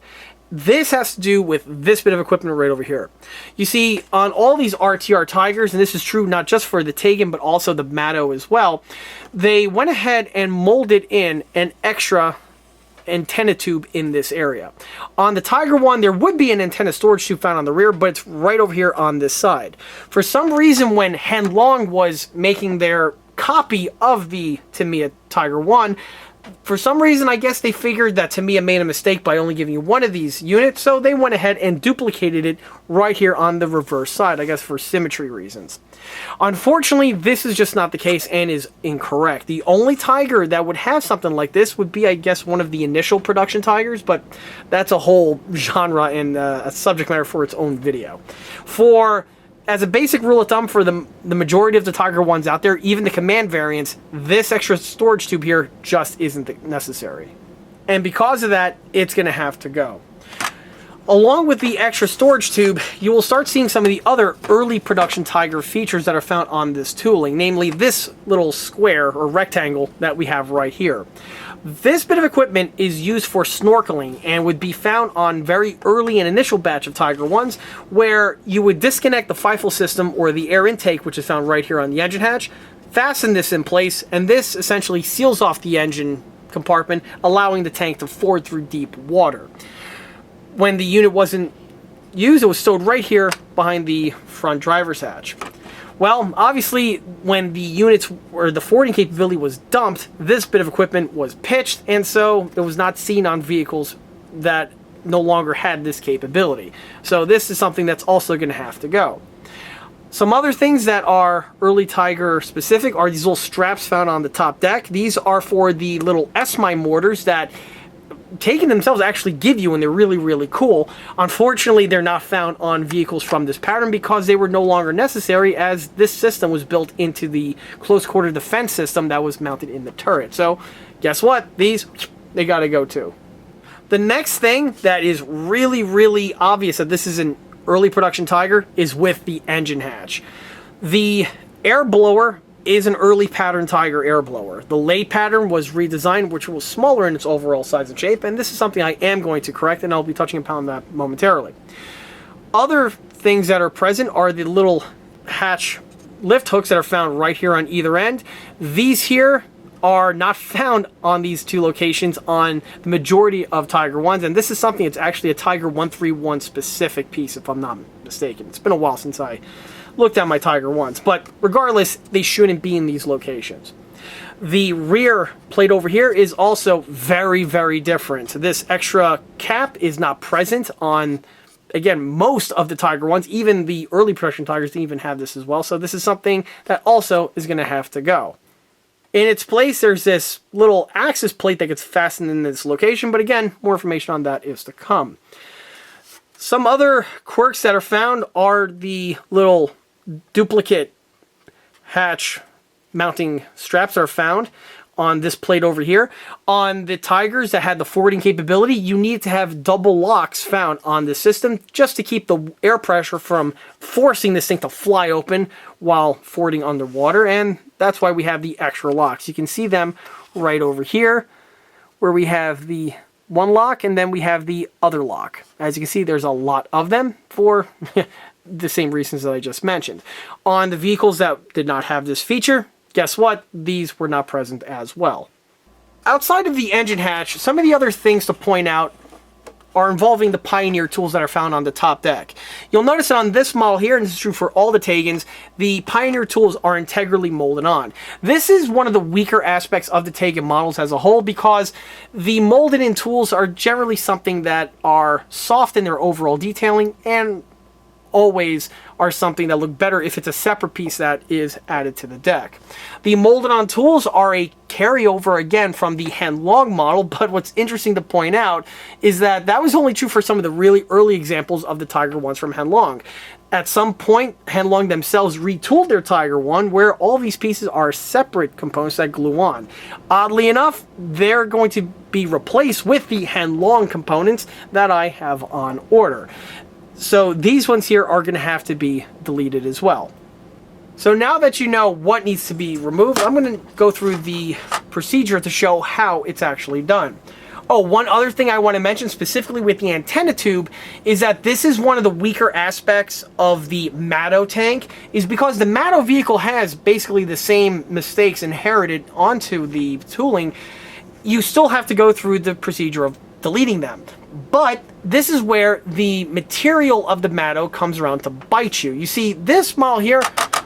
This has to do with this bit of equipment right over here. You see, on all these RTR Tigers, and this is true not just for the Taigen, but also the Matto as well, they went ahead and molded in an extra antenna tube in this area. On the Tiger I, there would be an antenna storage tube found on the rear, but it's right over here on this side. For some reason, when Henlong was making their copy of the Tamiya Tiger I, for some reason, I guess they figured that Tamiya made a mistake by only giving you one of these units, so they went ahead and duplicated it right here on the reverse side, I guess for symmetry reasons. Unfortunately, this is just not the case and is incorrect. The only Tiger that would have something like this would be, I guess, one of the initial production Tigers, but that's a whole genre and a subject matter for its own video. As a basic rule of thumb for the majority of the Tiger Is out there, even the command variants, this extra storage tube here just isn't necessary. And because of that, it's going to have to go. Along with the extra storage tube, you will start seeing some of the other early production Tiger features that are found on this tooling, namely this little square or rectangle that we have right here. This bit of equipment is used for snorkeling and would be found on very early and initial batch of Tiger Is, where you would disconnect the FIFO system or the air intake, which is found right here on the engine hatch, fasten this in place, and this essentially seals off the engine compartment, allowing the tank to ford through deep water. When the unit wasn't used, it was stowed right here behind the front driver's hatch. Well, obviously, when the units or the fording capability was dumped, this bit of equipment was pitched, and so it was not seen on vehicles that no longer had this capability. So this is something that's also going to have to go. Some other things that are early Tiger specific are these little straps found on the top deck. These are for the little S-mine mortars that Taigen themselves actually give you, and they're really, really cool. Unfortunately, they're not found on vehicles from this pattern because they were no longer necessary, as this system was built into the close quarter defense system that was mounted in the turret. So guess what? These, they gotta go too. The next thing that is really, really obvious that this is an early production Tiger is with the engine hatch. The air blower is an early pattern Tiger air blower. The late pattern was redesigned, which was smaller in its overall size and shape, and this is something I am going to correct, and I'll be touching upon that momentarily. Other things that are present are the little hatch lift hooks that are found right here on either end. These here are not found on these two locations on the majority of Tiger Is, and this is something that's actually a Tiger 131 specific piece, if I'm not mistaken. It's been a while since I looked at my Tiger Is, but regardless, they shouldn't be in these locations. The rear plate over here is also very, very different. This extra cap is not present on, again, most of the Tiger Is. Even the early production Tigers didn't even have this as well, so this is something that also is going to have to go. In its place, there's this little axis plate that gets fastened in this location, but again, more information on that is to come. Some other quirks that are found are the little duplicate hatch mounting straps are found on this plate over here. On the Tigers that had the fording capability, you need to have double locks found on the system just to keep the air pressure from forcing this thing to fly open while fording underwater, and that's why we have the extra locks. You can see them right over here where we have the one lock and then we have the other lock. As you can see, there's a lot of them for the same reasons that I just mentioned. On the vehicles that did not have this feature, guess what? These were not present as well. Outside of the engine hatch, some of the other things to point out are involving the Pioneer tools that are found on the top deck. You'll notice that on this model here, and this is true for all the Taigens, the Pioneer tools are integrally molded on. This is one of the weaker aspects of the Taigen models as a whole, because the molded in tools are generally something that are soft in their overall detailing and always are something that look better if it's a separate piece that is added to the deck. The molded on tools are a carryover again from the Henlong model, but what's interesting to point out is that that was only true for some of the really early examples of the Tiger ones from Henlong. At some point, Henlong themselves retooled their Tiger I, where all these pieces are separate components that glue on. Oddly enough, they're going to be replaced with the Henlong components that I have on order. So these ones here are going to have to be deleted as well. So now that you know what needs to be removed, I'm going to go through the procedure to show how it's actually done. Oh, one other thing I want to mention specifically with the antenna tube is that this is one of the weaker aspects of the Matto tank, is because the Matto vehicle has basically the same mistakes inherited onto the tooling. You still have to go through the procedure of deleting them. But this is where the material of the Matto comes around to bite you. You see, this model here,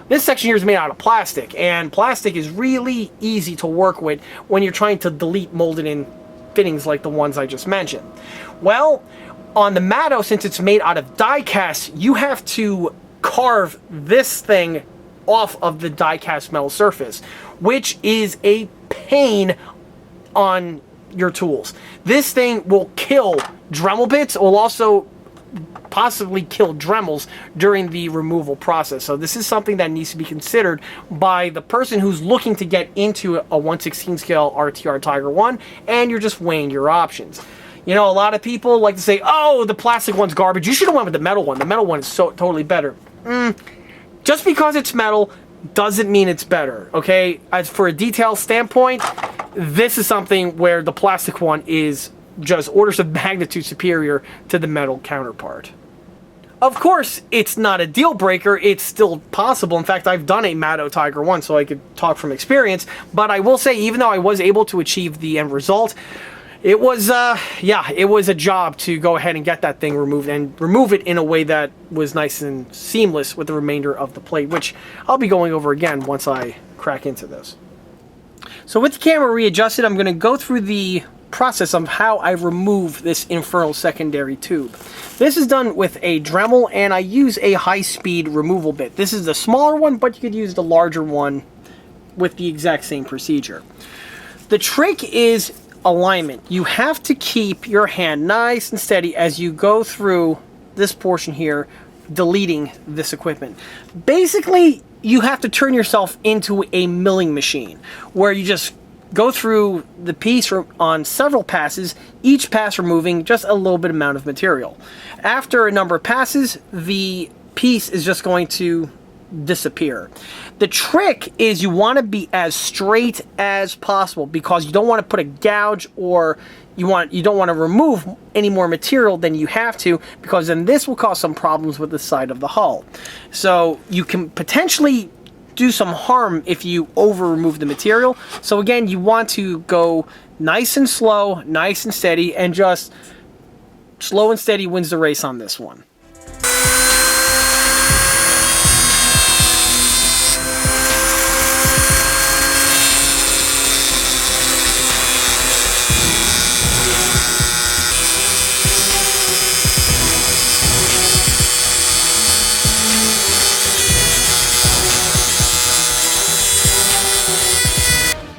this section here is made out of plastic, and plastic is really easy to work with when you're trying to delete molded in fittings like the ones I just mentioned. Well, on the Matto, since it's made out of die cast, you have to carve this thing off of the die cast metal surface, which is a pain on your tools. This thing will kill Dremel bits. It will also possibly kill Dremels during the removal process. So this is something that needs to be considered by the person who's looking to get into a 1/16 scale RTR Tiger I, and you're just weighing your options. You know, a lot of people like to say, oh, the plastic one's garbage. You should have went with the metal one. The metal one is so totally better. Just because it's metal doesn't mean it's better, okay? As for a detail standpoint, this is something where the plastic one is just orders of magnitude superior to the metal counterpart. Of course, it's not a deal breaker. It's still possible. In fact, I've done a Matto Tiger I, so I could talk from experience. But I will say, even though I was able to achieve the end result, it was, it was a job to go ahead and get that thing removed, and remove it in a way that was nice and seamless with the remainder of the plate, which I'll be going over again once I crack into this. So with the camera readjusted, I'm going to go through the process of how I remove this infernal secondary tube. This is done with a Dremel, and I use a high-speed removal bit. This is the smaller one, but you could use the larger one with the exact same procedure. The trick is alignment. You have to keep your hand nice and steady as you go through this portion here, deleting this equipment. Basically, you have to turn yourself into a milling machine, where you just go through the piece on several passes, each pass removing just a little bit amount of material. After a number of passes, the piece is just going to disappear. The trick is you want to be as straight as possible, because you don't want to put a gouge, or you don't want to remove any more material than you have to, because then this will cause some problems with the side of the hull. So you can potentially do some harm if you over remove the material. So again, you want to go nice and slow, nice and steady, and just slow and steady wins the race on this one.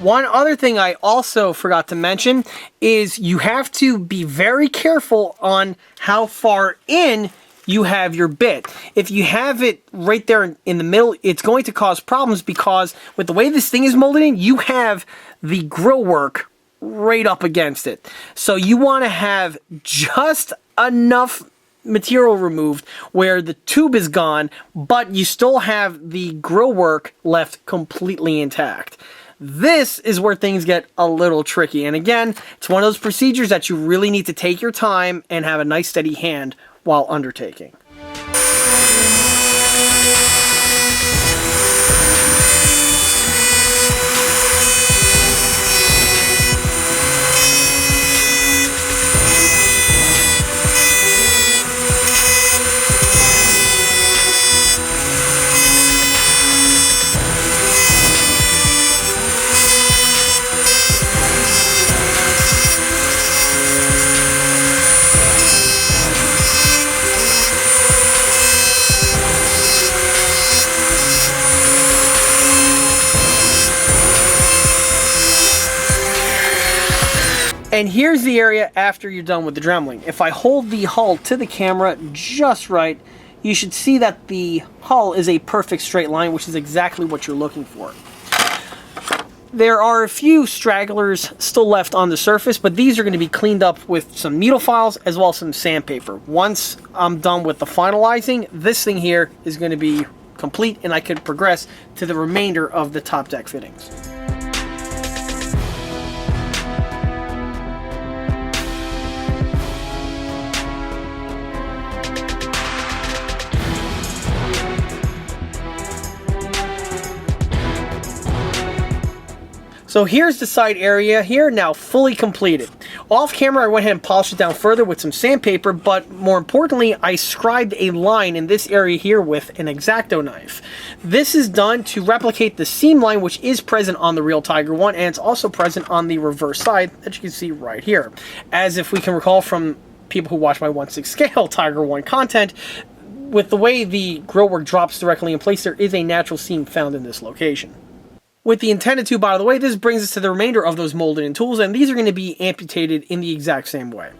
One other thing I also forgot to mention is you have to be very careful on how far in you have your bit. If you have it right there in the middle, it's going to cause problems, because with the way this thing is molded in, you have the grill work right up against it. So you want to have just enough material removed where the tube is gone, but you still have the grill work left completely intact. This is where things get a little tricky. And again, it's one of those procedures that you really need to take your time and have a nice steady hand while undertaking. And here's the area after you're done with the dremeling. If I hold the hull to the camera just right, you should see that the hull is a perfect straight line, which is exactly what you're looking for. There are a few stragglers still left on the surface, but these are going to be cleaned up with some needle files as well as some sandpaper. Once I'm done with the finalizing, this thing here is going to be complete and I could progress to the remainder of the top deck fittings. So here's the side area here, now fully completed. Off camera, I went ahead and polished it down further with some sandpaper, but more importantly, I scribed a line in this area here with an X-Acto knife. This is done to replicate the seam line, which is present on the real Tiger I, and it's also present on the reverse side that you can see right here. As if we can recall from people who watch my 1/6 scale Tiger I content, with the way the grillwork drops directly in place, there is a natural seam found in this location. With the intended tube out of the way, this brings us to the remainder of those molded in tools, and these are going to be amputated in the exact same way.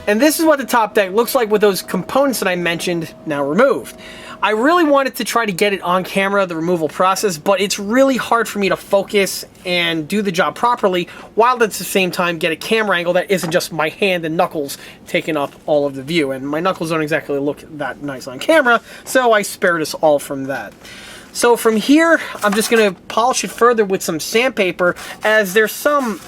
And this is what the top deck looks like with those components that I mentioned now removed. I really wanted to try to get it on camera, the removal process, but it's really hard for me to focus and do the job properly, while at the same time get a camera angle that isn't just my hand and knuckles taking up all of the view. And my knuckles don't exactly look that nice on camera, so I spared us all from that. So from here, I'm just going to polish it further with some sandpaper, as there's some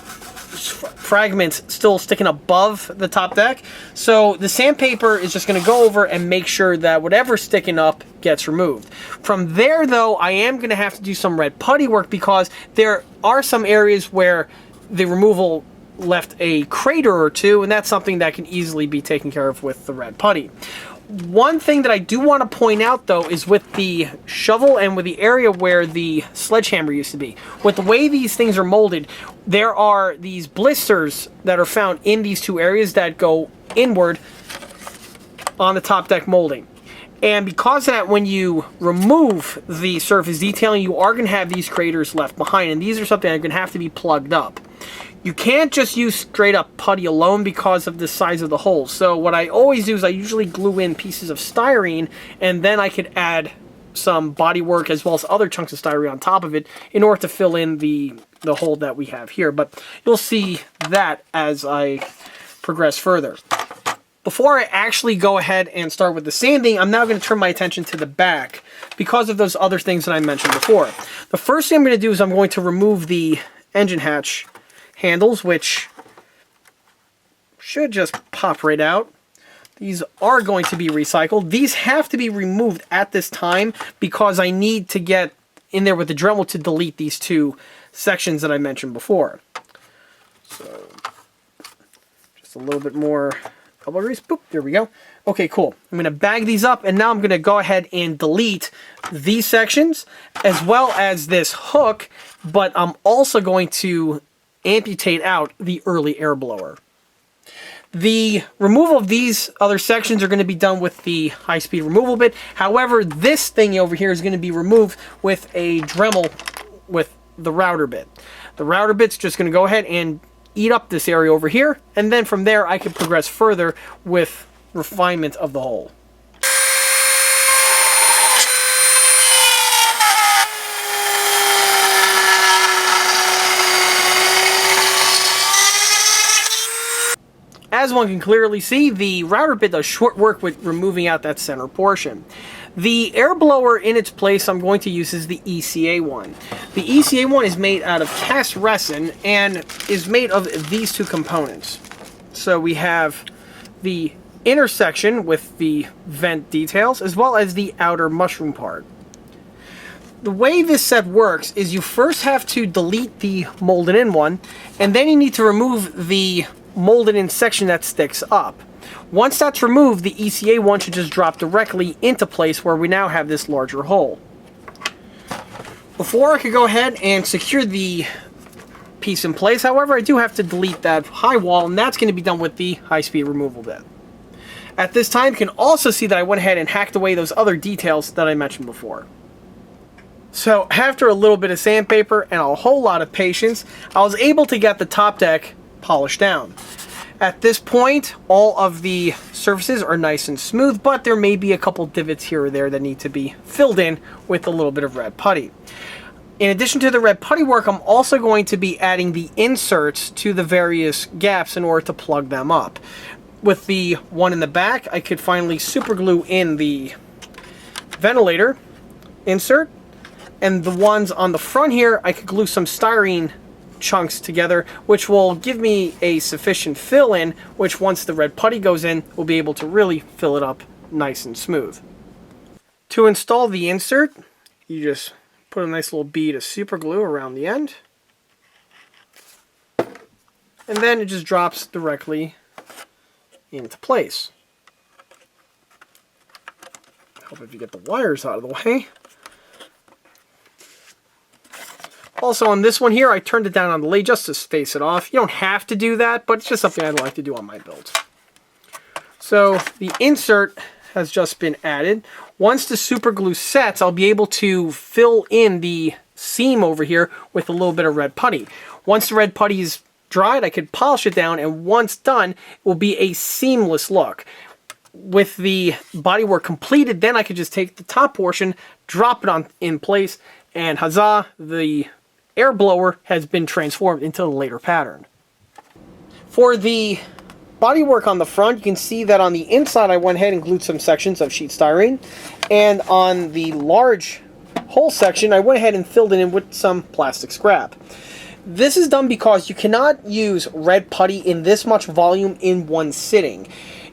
fragments still sticking above the top deck. So the sandpaper is just going to go over and make sure that whatever's sticking up gets removed. From there, though, I am going to have to do some red putty work, because there are some areas where the removal left a crater or two, and that's something that can easily be taken care of with the red putty. One thing that I do want to point out, though, is with the shovel and with the area where the sledgehammer used to be. With the way these things are molded, there are these blisters that are found in these two areas that go inward on the top deck molding. And because of that, when you remove the surface detailing, you are going to have these craters left behind, and these are something that are going to have to be plugged up. You can't just use straight up putty alone because of the size of the holes. So what I always do is I usually glue in pieces of styrene, and then I could add some bodywork as well as other chunks of styrene on top of it in order to fill in the hole that we have here. But you'll see that as I progress further. Before I actually go ahead and start with the sanding, I'm now going to turn my attention to the back because of those other things that I mentioned before. The first thing I'm going to do is I'm going to remove the engine hatch handles, which should just pop right out. These are going to be recycled. These have to be removed at this time because I need to get in there with the Dremel to delete these two sections that I mentioned before. So just a little bit more elbow grease. Boop, there we go. Okay, cool. I'm going to bag these up, and now I'm going to go ahead and delete these sections as well as this hook, but I'm also going to amputate out the early air blower. The removal of these other sections are going to be done with the high-speed removal bit. However, this thing over here is going to be removed with a Dremel with the router bit. The router bit's just going to go ahead and eat up this area over here, and then from there I can progress further with refinement of the hole. As one can clearly see, the router bit does short work with removing out that center portion. The air blower in its place I'm going to use is the ECA one. The ECA one is made out of cast resin and is made of these two components. So we have the inner section with the vent details as well as the outer mushroom part. The way this set works is you first have to delete the molded in one, and then you need to remove the molded in section that sticks up. Once that's removed, the ECA one should just drop directly into place where we now have this larger hole. Before I could go ahead and secure the piece in place, however, I do have to delete that high wall, and that's going to be done with the high-speed removal bit. At this time, you can also see that I went ahead and hacked away those other details that I mentioned before. So, after a little bit of sandpaper and a whole lot of patience, I was able to get the top deck polished down. At this point, all of the surfaces are nice and smooth, but there may be a couple divots here or there that need to be filled in with a little bit of red putty. In addition to the red putty work, I'm also going to be adding the inserts to the various gaps in order to plug them up. With the one in the back, I could finally super glue in the ventilator insert, and the ones on the front here, I could glue some styrene chunks together, which will give me a sufficient fill in, which once the red putty goes in, we'll be able to really fill it up nice and smooth. To install the insert, you just put a nice little bead of super glue around the end, and then it just drops directly into place. Hope if you get the wires out of the way. Also on this one here, I turned it down on the lathe just to space it off. You don't have to do that, but it's just something I'd like to do on my builds. So the insert has just been added. Once the super glue sets, I'll be able to fill in the seam over here with a little bit of red putty. Once the red putty is dried, I could polish it down, and once done, it will be a seamless look. With the bodywork completed, then I could just take the top portion, drop it in place, and huzzah, the air blower has been transformed into the later pattern. For the bodywork on the front, you can see that on the inside I went ahead and glued some sections of sheet styrene, and on the large hole section I went ahead and filled it in with some plastic scrap. This is done because you cannot use red putty in this much volume in one sitting.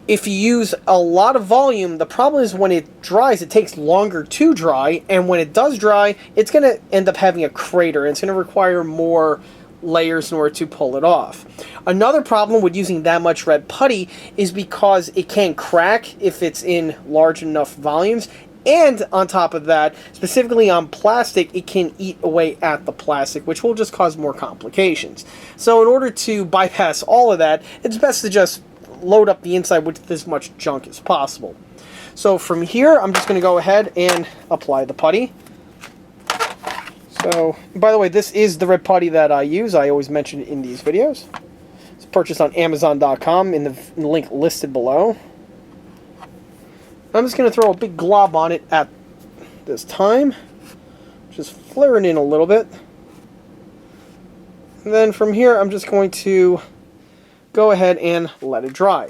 If you use a lot of volume, the problem is when it dries, it takes longer to dry, and when it does dry, it's going to end up having a crater, and it's going to require more layers in order to pull it off. Another problem with using that much red putty is because it can crack if it's in large enough volumes, and on top of that, specifically on plastic, it can eat away at the plastic, which will just cause more complications. So in order to bypass all of that, it's best to just load up the inside with as much junk as possible. So from here, I'm just going to go ahead and apply the putty. So, by the way, this is the red putty that I use. I always mention it in these videos. It's purchased on Amazon.com in the link listed below. I'm just going to throw a big glob on it at this time. Just flare it in a little bit. And then from here, I'm just going to go ahead and let it dry.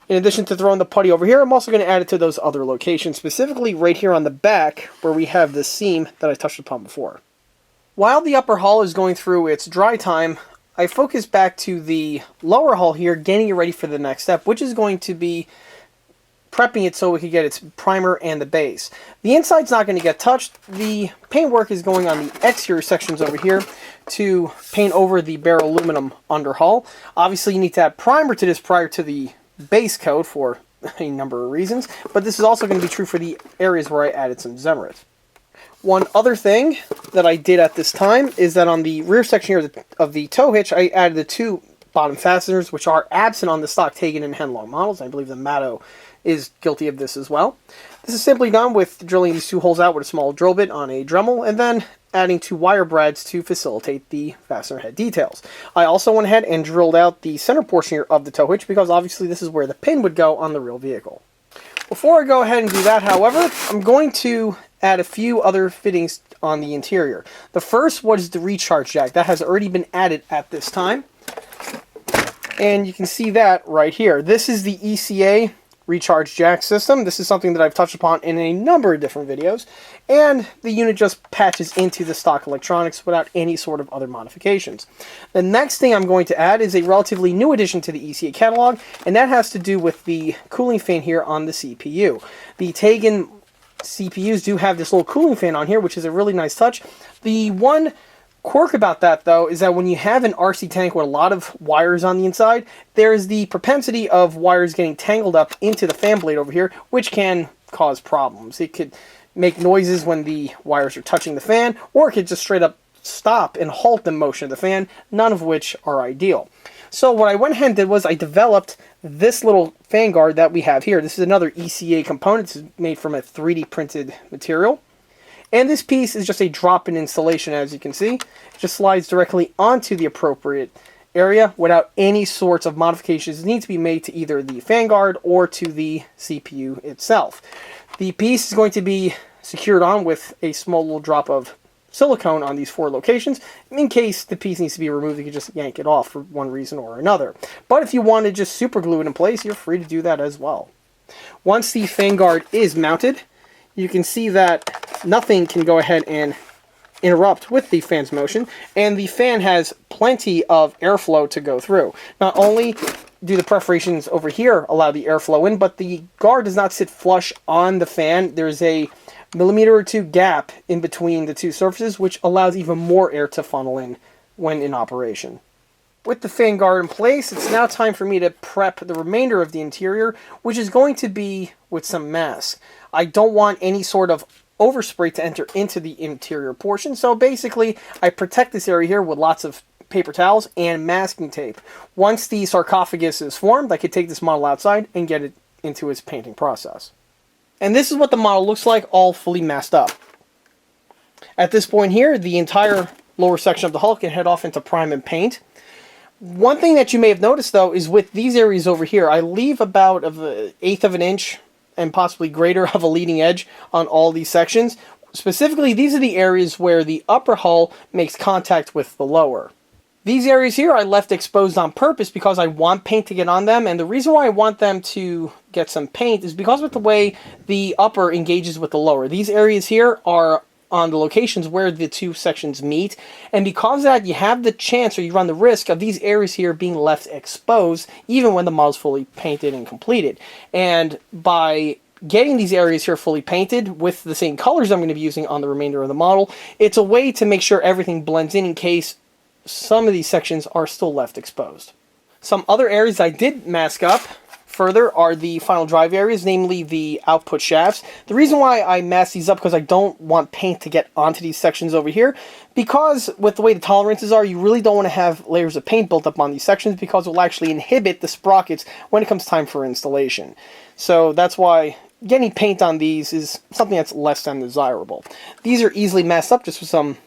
In addition to throwing the putty over here, I'm also going to add it to those other locations, specifically right here on the back where we have the seam that I touched upon before. While the upper hull is going through its dry time, I focus back to the lower hull here, getting it ready for the next step, which is going to be prepping it so we can get its primer and the base. The inside's not going to get touched. The paint work is going on the exterior sections over here to paint over the bare aluminum underhull. Obviously you need to add primer to this prior to the base coat for a number of reasons, but this is also going to be true for the areas where I added some Zemerit. One other thing that I did at this time is that on the rear section here of the tow hitch, I added the two bottom fasteners, which are absent on the stock Taigen and Henlong models. I believe the Matto is guilty of this as well. This is simply done with drilling these two holes out with a small drill bit on a Dremel, and then adding two wire brads to facilitate the fastener head details. I also went ahead and drilled out the center portion here of the tow hitch because obviously this is where the pin would go on the real vehicle. Before I go ahead and do that, however, I'm going to add a few other fittings on the interior. The first was the recharge jack. That has already been added at this time. And you can see that right here. This is the ECA recharge jack system. This is something that I've touched upon in a number of different videos, and the unit just patches into the stock electronics without any sort of other modifications. The next thing I'm going to add is a relatively new addition to the ECA catalog, and that has to do with the cooling fan here on the CPU. The Taigen CPUs do have this little cooling fan on here, which is a really nice touch. The one quirk about that, though, is that when you have an RC tank with a lot of wires on the inside, there's the propensity of wires getting tangled up into the fan blade over here, which can cause problems. It could make noises when the wires are touching the fan, or it could just straight up stop and halt the motion of the fan, none of which are ideal. So what I went ahead and did was I developed this little fan guard that we have here. This is another ECA component. It's made from a 3D printed material. And this piece is just a drop-in installation, as you can see. It just slides directly onto the appropriate area without any sorts of modifications that need to be made to either the fan guard or to the CPU itself. The piece is going to be secured on with a small little drop of silicone on these 4 locations. In case the piece needs to be removed, you can just yank it off for one reason or another. But if you want to just super glue it in place, you're free to do that as well. Once the fan guard is mounted, you can see that nothing can go ahead and interrupt with the fan's motion, and the fan has plenty of airflow to go through. Not only do the perforations over here allow the airflow in, but the guard does not sit flush on the fan. There's a millimeter or 2 gap in between the 2 surfaces, which allows even more air to funnel in when in operation. With the fan guard in place, it's now time for me to prep the remainder of the interior, which is going to be with some mask. I don't want any sort of overspray to enter into the interior portion, so basically I protect this area here with lots of paper towels and masking tape. Once the sarcophagus is formed, I could take this model outside and get it into its painting process. And this is what the model looks like, all fully masked up. At this point here, the entire lower section of the hull can head off into prime and paint. One thing that you may have noticed, though, is with these areas over here, I leave about an 1/8 of an inch and possibly greater of a leading edge on all these sections. Specifically, these are the areas where the upper hull makes contact with the lower. These areas here I left exposed on purpose because I want paint to get on them, and the reason why I want them to get some paint is because of the way the upper engages with the lower. These areas here are on the locations where the 2 sections meet, and because of that, you have the chance, or you run the risk, of these areas here being left exposed even when the model's fully painted and completed. And by getting these areas here fully painted with the same colors I'm going to be using on the remainder of the model, it's a way to make sure everything blends in case some of these sections are still left exposed. Some other areas I did mask up further are the final drive areas, namely the output shafts. The reason why I mask these up because I don't want paint to get onto these sections over here, because with the way the tolerances are, you really don't want to have layers of paint built up on these sections because it will actually inhibit the sprockets when it comes time for installation. So that's why getting paint on these is something that's less than desirable. These are easily masked up just with some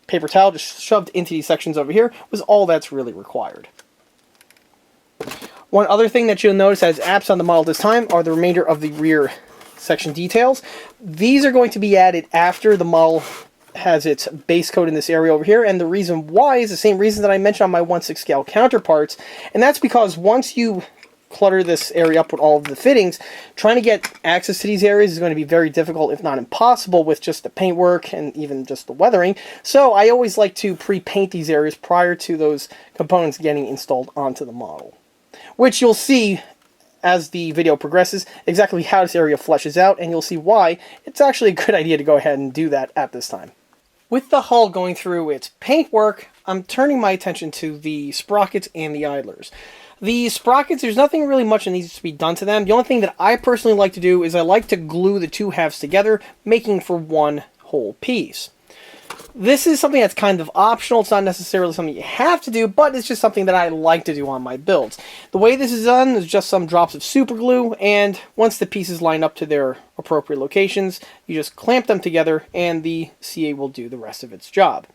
paper towel just shoved into these sections over here was all that's really required. One other thing that you'll notice as apps on the model this time are the remainder of the rear section details. These are going to be added after the model has its base coat in this area over here, and the reason why is the same reason that I mentioned on my 1/6 scale counterparts, and that's because once you clutter this area up with all of the fittings, trying to get access to these areas is going to be very difficult, if not impossible, with just the paintwork and even just the weathering. So I always like to pre-paint these areas prior to those components getting installed onto the model, which you'll see as the video progresses exactly how this area fleshes out, and you'll see why it's actually a good idea to go ahead and do that at this time. With the hull going through its paintwork, I'm turning my attention to the sprockets and the idlers. The sprockets, there's nothing really much that needs to be done to them. The only thing that I personally like to do is I like to glue the 2 halves together, making for one whole piece. This is something that's kind of optional. It's not necessarily something you have to do, but it's just something that I like to do on my builds. The way this is done is just some drops of super glue, and once the pieces line up to their appropriate locations, you just clamp them together and the CA will do the rest of its job.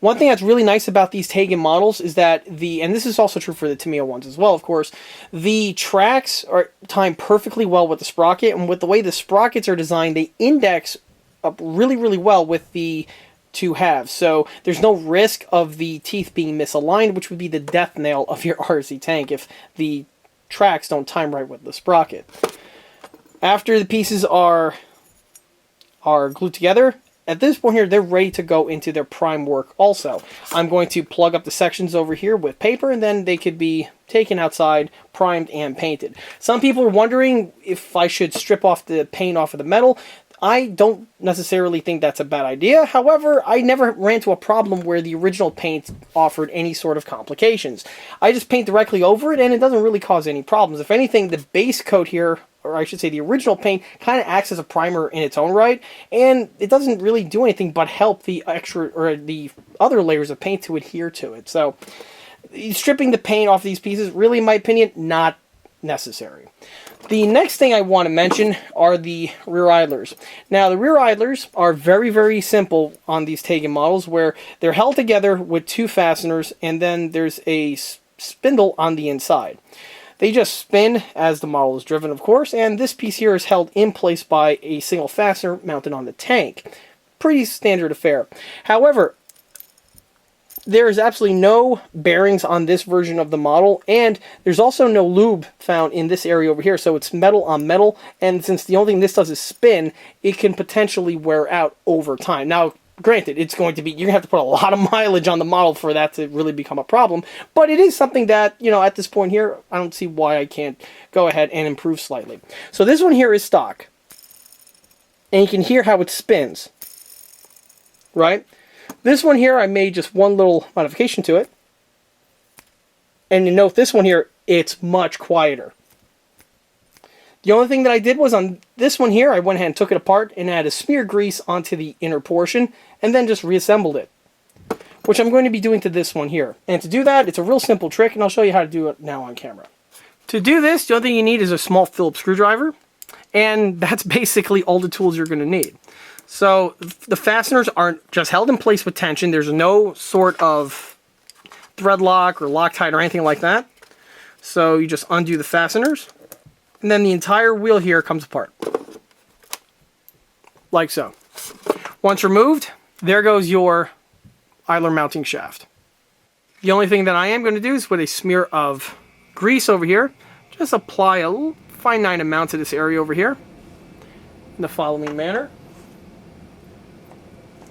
One thing that's really nice about these Taigen models is that and this is also true for the Tamiya ones as well, of course, the tracks are timed perfectly well with the sprocket, and with the way the sprockets are designed, they index up really, really well with the 2 halves, so there's no risk of the teeth being misaligned, which would be the death nail of your RC tank if the tracks don't time right with the sprocket. After the pieces are glued together, at this point here, they're ready to go into their prime work also. I'm going to plug up the sections over here with paper, and then they could be taken outside, primed, and painted. Some people are wondering if I should strip off the paint off of the metal. I don't necessarily think that's a bad idea. However, I never ran into a problem where the original paint offered any sort of complications. I just paint directly over it, and it doesn't really cause any problems. If anything, the base coat here, or I should say the original paint, kind of acts as a primer in its own right, and it doesn't really do anything but help the extra, or the other layers of paint to adhere to it. So, stripping the paint off these pieces, really, in my opinion, not necessary. The next thing I want to mention are the rear idlers. Now, the rear idlers are very, very simple on these Taigen models, where they're held together with two fasteners, and then there's a spindle on the inside. They just spin as the model is driven, of course, and this piece here is held in place by a single fastener mounted on the tank. Pretty standard affair. However, there is absolutely no bearings on this version of the model, and there's also no lube found in this area over here, so it's metal on metal, and since the only thing this does is spin, it can potentially wear out over time. Now, granted, it's going to be, you're going to have to put a lot of mileage on the model for that to really become a problem, but it is something that, you know, at this point here, I don't see why I can't go ahead and improve slightly. So this one here is stock, and you can hear how it spins, right? This one here, I made just one little modification to it. And you note this one here, it's much quieter. The only thing that I did was on this one here, I went ahead and took it apart and added smear grease onto the inner portion and then just reassembled it, which I'm going to be doing to this one here. And to do that, it's a real simple trick, and I'll show you how to do it now on camera. To do this, the only thing you need is a small Phillips screwdriver, and that's basically all the tools you're going to need. So the fasteners aren't just held in place with tension. There's no sort of thread lock or Loctite or anything like that. So you just undo the fasteners, and then the entire wheel here comes apart. Like so. Once removed, there goes your idler mounting shaft. The only thing that I am going to do is with a smear of grease over here, just apply a finite amount to this area over here in the following manner.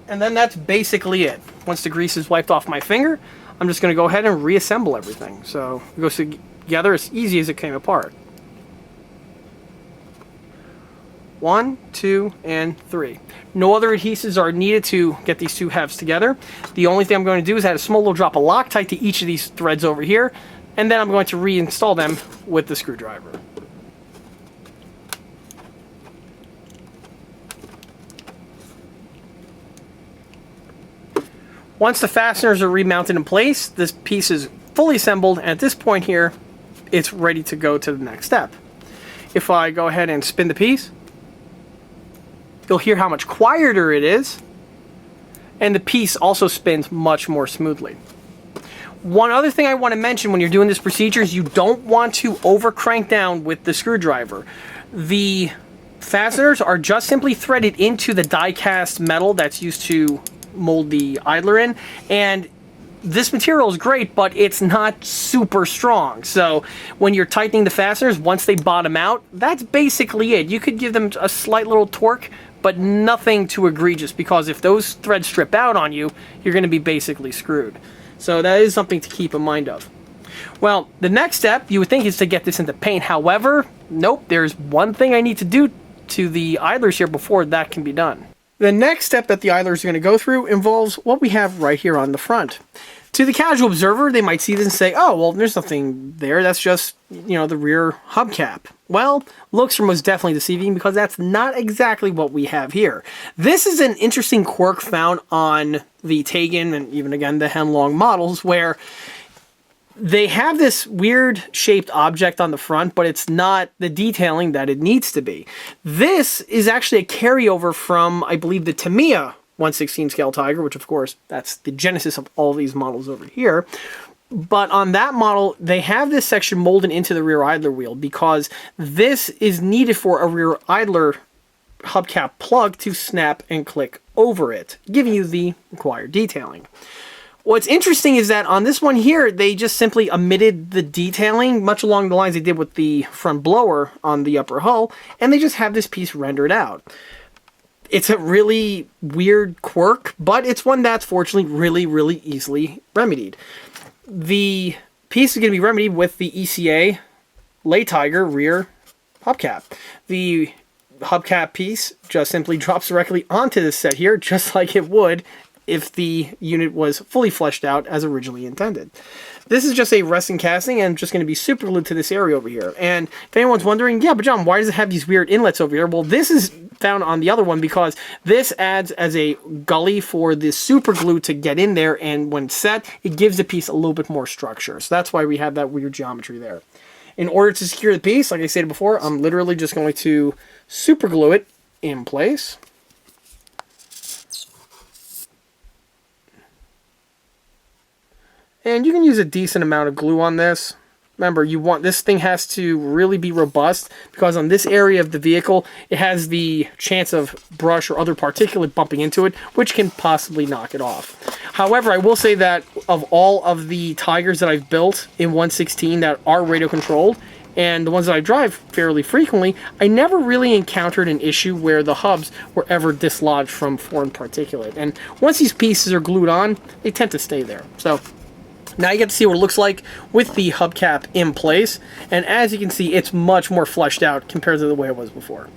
And then that's basically it. Once the grease is wiped off my finger, I'm just going to go ahead and reassemble everything. So it goes together as easy as it came apart. 1, 2, and 3. No other adhesives are needed to get these two halves together. The only thing I'm going to do is add a small little drop of Loctite to each of these threads over here, and then I'm going to reinstall them with the screwdriver. Once the fasteners are remounted in place, this piece is fully assembled, and at this point here, it's ready to go to the next step. If I go ahead and spin the piece, you'll hear how much quieter it is, and the piece also spins much more smoothly. One other thing I want to mention when you're doing this procedure is you don't want to over crank down with the screwdriver. The fasteners are just simply threaded into the die cast metal that's used to mold the idler in, and this material is great, but it's not super strong. So when you're tightening the fasteners, once they bottom out, that's basically it. You could give them a slight little torque, but nothing too egregious, because if those threads strip out on you, you're going to be basically screwed. So that is something to keep in mind of. Well, the next step you would think is to get this into paint. However, nope, there's one thing I need to do to the idlers here before that can be done. The next step that the idlers are going to go through involves what we have right here on the front. To the casual observer, they might see this and say, oh, well, there's nothing there. That's just, you know, the rear hubcap. Well, looks are most definitely deceiving, because that's not exactly what we have here. This is an interesting quirk found on the Taigen and even, again, the Hemlong models, where they have this weird shaped object on the front, but it's not the detailing that it needs to be. This is actually a carryover from, I believe, the Tamiya 1/16 scale Tiger, which of course, that's the genesis of all these models over here. But on that model, they have this section molded into the rear idler wheel, because this is needed for a rear idler hubcap plug to snap and click over it, giving you the required detailing. What's interesting is that on this one here, they just simply omitted the detailing, much along the lines they did with the front blower on the upper hull, and they just have this piece rendered out. It's a really weird quirk, but it's one that's fortunately really easily remedied. The piece is going to be remedied with the ECA Lay Tiger rear hubcap. The hubcap piece just simply drops directly onto this set here, just like it would if the unit was fully fleshed out as originally intended. This is just a resin casting and just going to be super glued to this area over here. And if anyone's wondering, yeah, but John, why does it have these weird inlets over here? Well, this is found on the other one because this adds as a gully for the super glue to get in there, and when set, it gives the piece a little bit more structure. So that's why we have that weird geometry there. In order to secure the piece, like I said before, I'm literally just going to super glue it in place. And you can use a decent amount of glue on this. Remember, this thing has to really be robust because on this area of the vehicle, it has the chance of brush or other particulate bumping into it, which can possibly knock it off. However, I will say that of all of the Tigers that I've built in 1/16 that are radio controlled, and the ones that I drive fairly frequently, I never really encountered an issue where the hubs were ever dislodged from foreign particulate. And once these pieces are glued on, they tend to stay there. So now you get to see what it looks like with the hubcap in place, and as you can see, it's much more fleshed out compared to the way it was before.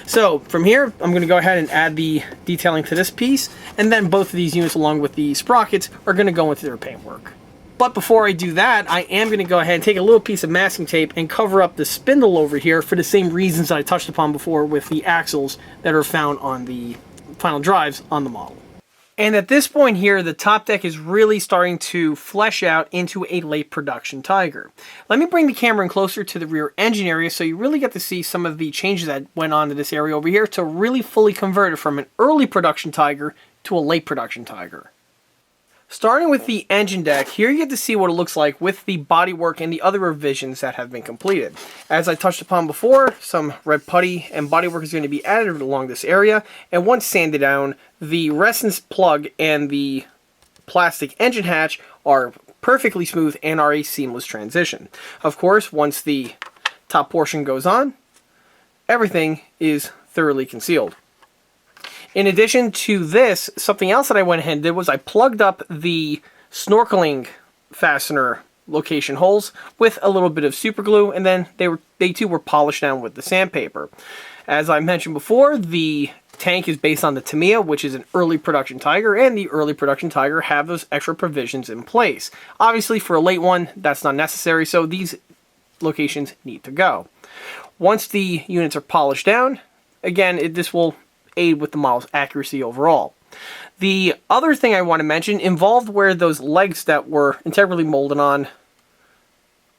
So from here, I'm going to go ahead and add the detailing to this piece, and then both of these units along with the sprockets are going to go into their paintwork. But before I do that, I am going to go ahead and take a little piece of masking tape and cover up the spindle over here for the same reasons I touched upon before with the axles that are found on the final drives on the model. And at this point here, the top deck is really starting to flesh out into a late production Tiger. Let me bring the camera in closer to the rear engine area so you really get to see some of the changes that went on to this area over here to really fully convert it from an early production Tiger to a late production Tiger. Starting with the engine deck, here you get to see what it looks like with the bodywork and the other revisions that have been completed. As I touched upon before, some red putty and bodywork is going to be added along this area, and once sanded down, the resin plug and the plastic engine hatch are perfectly smooth and are a seamless transition. Of course, once the top portion goes on, everything is thoroughly concealed. In addition to this, something else that I went ahead and did was I plugged up the snorkeling fastener location holes with a little bit of super glue, and then they too were polished down with the sandpaper. As I mentioned before, the tank is based on the Tamiya, which is an early production Tiger, and the early production Tiger have those extra provisions in place. Obviously, for a late one, that's not necessary, so these locations need to go. Once the units are polished down, again, this will aid with the model's accuracy overall. The other thing I want to mention involved where those legs that were integrally molded on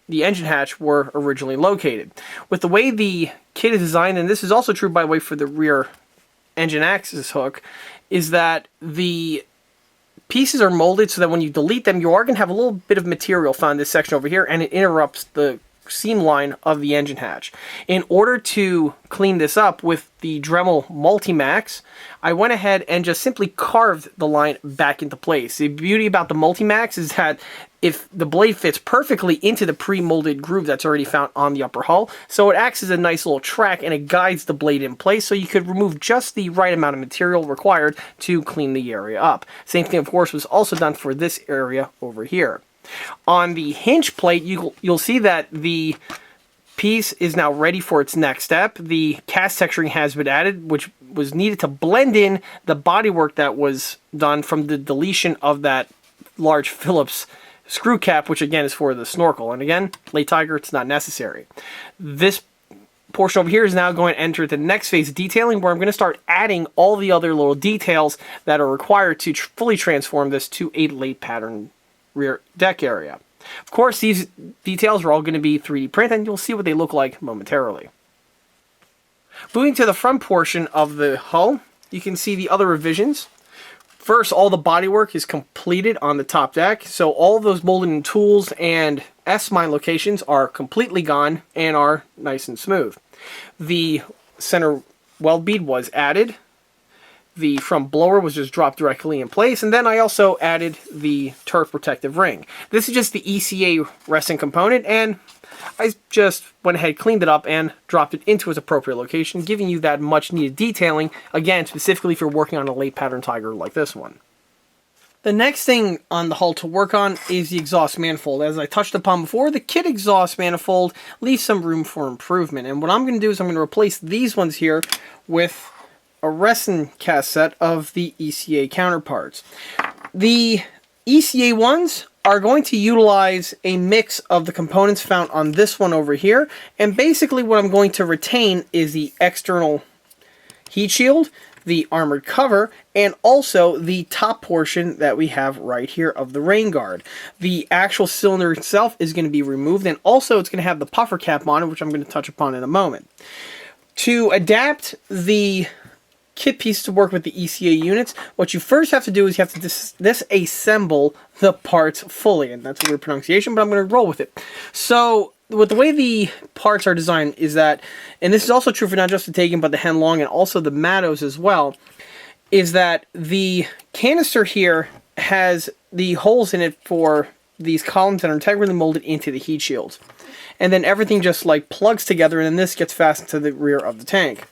the engine hatch were originally located. With the way the kit is designed, and this is also true by the way for the rear engine axis hook, is that the pieces are molded so that when you delete them, you are going to have a little bit of material found in this section over here, and it interrupts the seam line of the engine hatch. In order to clean this up with the Dremel Multimax, I went ahead and just simply carved the line back into place. The beauty about the Multimax is that if the blade fits perfectly into the pre-molded groove that's already found on the upper hull, so it acts as a nice little track and it guides the blade in place so you could remove just the right amount of material required to clean the area up. Same thing, of course, was also done for this area over here. On the hinge plate, you'll see that the piece is now ready for its next step. The cast texturing has been added, which was needed to blend in the bodywork that was done from the deletion of that large Phillips screw cap, which again is for the snorkel. And again, late Tiger, it's not necessary. This portion over here is now going to enter the next phase of detailing, where I'm going to start adding all the other little details that are required to fully transform this to a late pattern rear deck area. Of course, these details are all going to be 3D printed, and you'll see what they look like momentarily. Moving to the front portion of the hull, you can see the other revisions. First, all the bodywork is completed on the top deck, so all of those molding tools and S-mine locations are completely gone and are nice and smooth. The center weld bead was added. the front blower was just dropped directly in place, and then I also added the turf protective ring. This is just the ECA resting component, and I just went ahead, cleaned it up, and dropped it into its appropriate location, giving you that much needed detailing, again, specifically if you're working on a late pattern Tiger like this one. The next thing on the hull to work on is the exhaust manifold. As I touched upon before, the kit exhaust manifold leaves some room for improvement. And what I'm going to do is I'm going to replace these ones here with a resin cast set of the ECA counterparts. The ECA ones are going to utilize a mix of the components found on this one over here. And basically what I'm going to retain is the external heat shield, the armored cover, and also the top portion that we have right here of the rain guard. The actual cylinder itself is going to be removed, and also it's going to have the puffer cap on it, which I'm going to touch upon in a moment. To adapt the kit piece to work with the ECA units, what you first have to do is you have to disassemble the parts fully, and that's a weird pronunciation, but I'm going to roll with it. So with the way the parts are designed is that, and this is also true for not just the Taigen, but the Henlong and also the Mattos as well, is that the canister here has the holes in it for these columns that are integrally molded into the heat shields. And then everything just like plugs together, and then this gets fastened to the rear of the tank.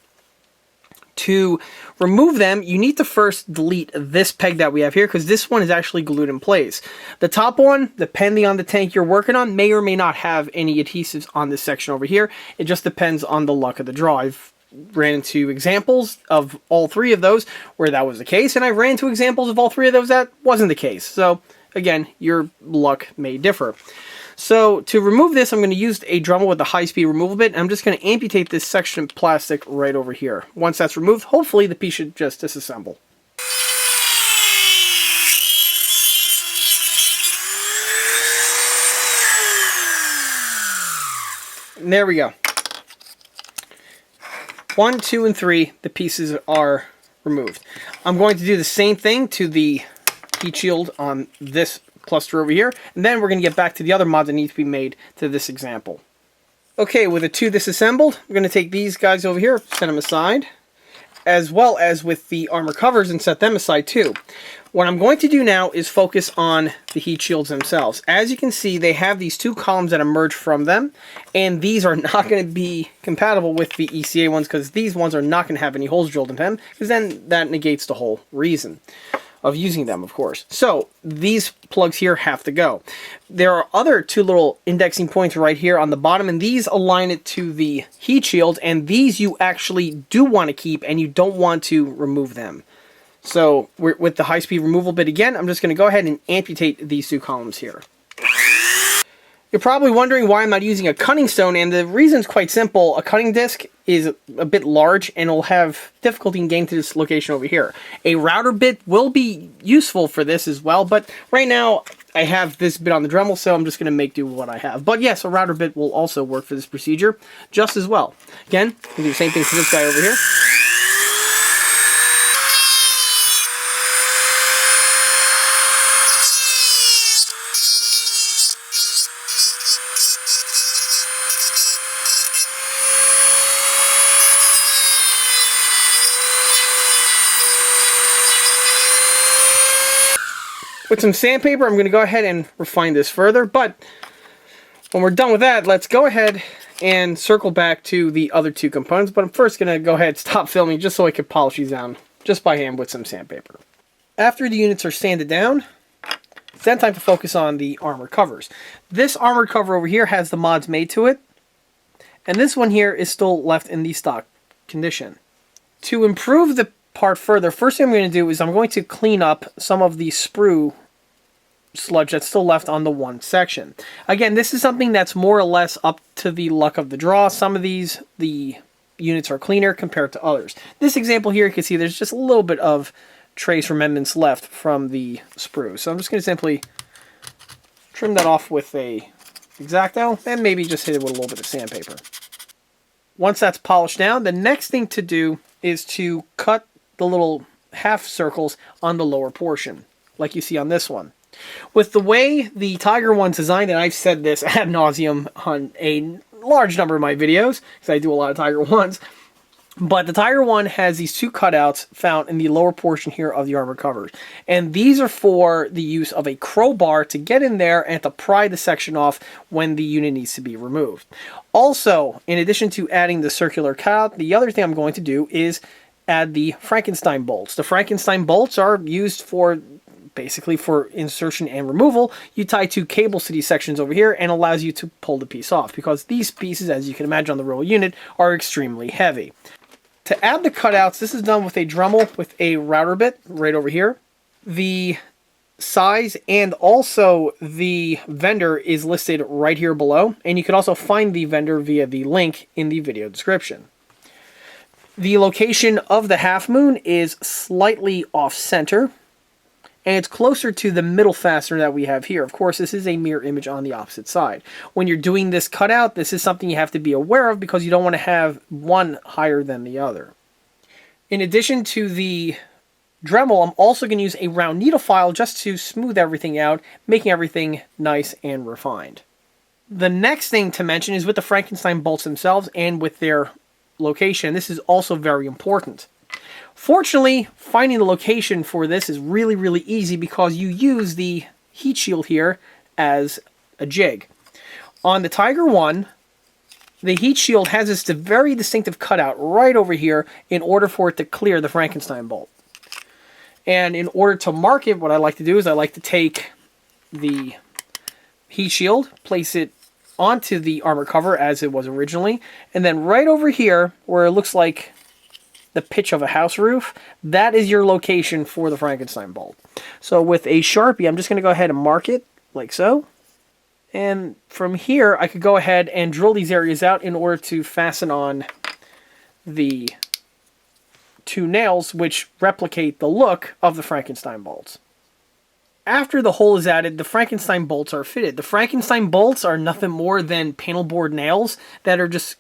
To remove them, you need to first delete this peg that we have here, because this one is actually glued in place. The top one, depending on the tank you're working on, may or may not have any adhesives on this section over here. It just depends on the luck of the draw. I've ran into examples of all three of those where that was the case, and I ran into examples of all three of those that wasn't the case. So again, your luck may differ. So to remove this, I'm going to use a Dremel with a high-speed removal bit, and I'm just going to amputate this section of plastic right over here. Once that's removed, hopefully the piece should just disassemble. And there we go. 1, 2, and 3, the pieces are removed. I'm going to do the same thing to the heat shield on this cluster over here, and then we're going to get back to the other mods that need to be made to this example. Okay, with the two disassembled, we're going to take these guys over here, set them aside, as well as with the armor covers, and set them aside too. What I'm going to do now is focus on the heat shields themselves. As you can see, they have these two columns that emerge from them, and these are not going to be compatible with the ECA ones, because these ones are not going to have any holes drilled in them, because then that negates the whole reason of using them, of course. So these plugs here have to go. There are other two little indexing points right here on the bottom, and these align it to the heat shield, and these you actually do want to keep, and you don't want to remove them. So with the high-speed removal bit again, I'm just going to go ahead and amputate these two columns here. You're probably wondering why I'm not using a cutting stone, and the reason is quite simple. A cutting disc is a bit large and will have difficulty in getting to this location over here. A router bit will be useful for this as well, but right now I have this bit on the Dremel, so I'm just going to make do with what I have. But yes, a router bit will also work for this procedure just as well. Again, we'll do the same thing for this guy over here. With some sandpaper, I'm going to go ahead and refine this further, but when we're done with that, let's go ahead and circle back to the other two components. But I'm first going to go ahead and stop filming just so I can polish these down just by hand with some sandpaper. After the units are sanded down, it's then time to focus on the armor covers. This armored cover over here has the mods made to it, and this one here is still left in the stock condition. To improve the part further, first thing I'm going to do is I'm going to clean up some of the sprue sludge that's still left on the one section. Again, this is something that's more or less up to the luck of the draw. Some of these, the units are cleaner compared to others. This example here, you can see there's just a little bit of trace remnants left from the sprue. So I'm just going to simply trim that off with a X-Acto and maybe just hit it with a little bit of sandpaper. Once that's polished down, the next thing to do is to cut the little half circles on the lower portion, like you see on this one. With the way the Tiger one's designed, and I've said this ad nauseum on a large number of my videos, because I do a lot of Tiger ones, But the Tiger I has these two cutouts found in the lower portion here of the armor covers. And these are for the use of a crowbar to get in there and to pry the section off when the unit needs to be removed. Also, in addition to adding the circular cutout, the other thing I'm going to do is add the Frankenstein bolts. The Frankenstein bolts are used for basically for insertion and removal. You tie two cables to these sections over here and allows you to pull the piece off, because these pieces, as you can imagine on the real unit, are extremely heavy. To add the cutouts, this is done with a Dremel with a router bit right over here. The size and also the vendor is listed right here below, and you can also find the vendor via the link in the video description. The location of the half moon is slightly off center, and it's closer to the middle fastener that we have here. Of course, this is a mirror image on the opposite side. When you're doing this cutout, this is something you have to be aware of, because you don't want to have one higher than the other. In addition to the Dremel, I'm also going to use a round needle file just to smooth everything out, making everything nice and refined. The next thing to mention is with the Frankenstein bolts themselves and with their location. This is also very important. Fortunately, finding the location for this is really, really easy, because you use the heat shield here as a jig. On the Tiger I, the heat shield has this very distinctive cutout right over here in order for it to clear the Frankenstein bolt. And in order to mark it, what I like to do is I like to take the heat shield, place it onto the armor cover as it was originally, and then right over here where it looks like the pitch of a house roof, that is your location for the Frankenstein bolt. So with a Sharpie, I'm just going to go ahead and mark it like so. And from here, I could go ahead and drill these areas out in order to fasten on the two nails, which replicate the look of the Frankenstein bolts. After the hole is added, the Frankenstein bolts are fitted. The Frankenstein bolts are nothing more than panel board nails that are just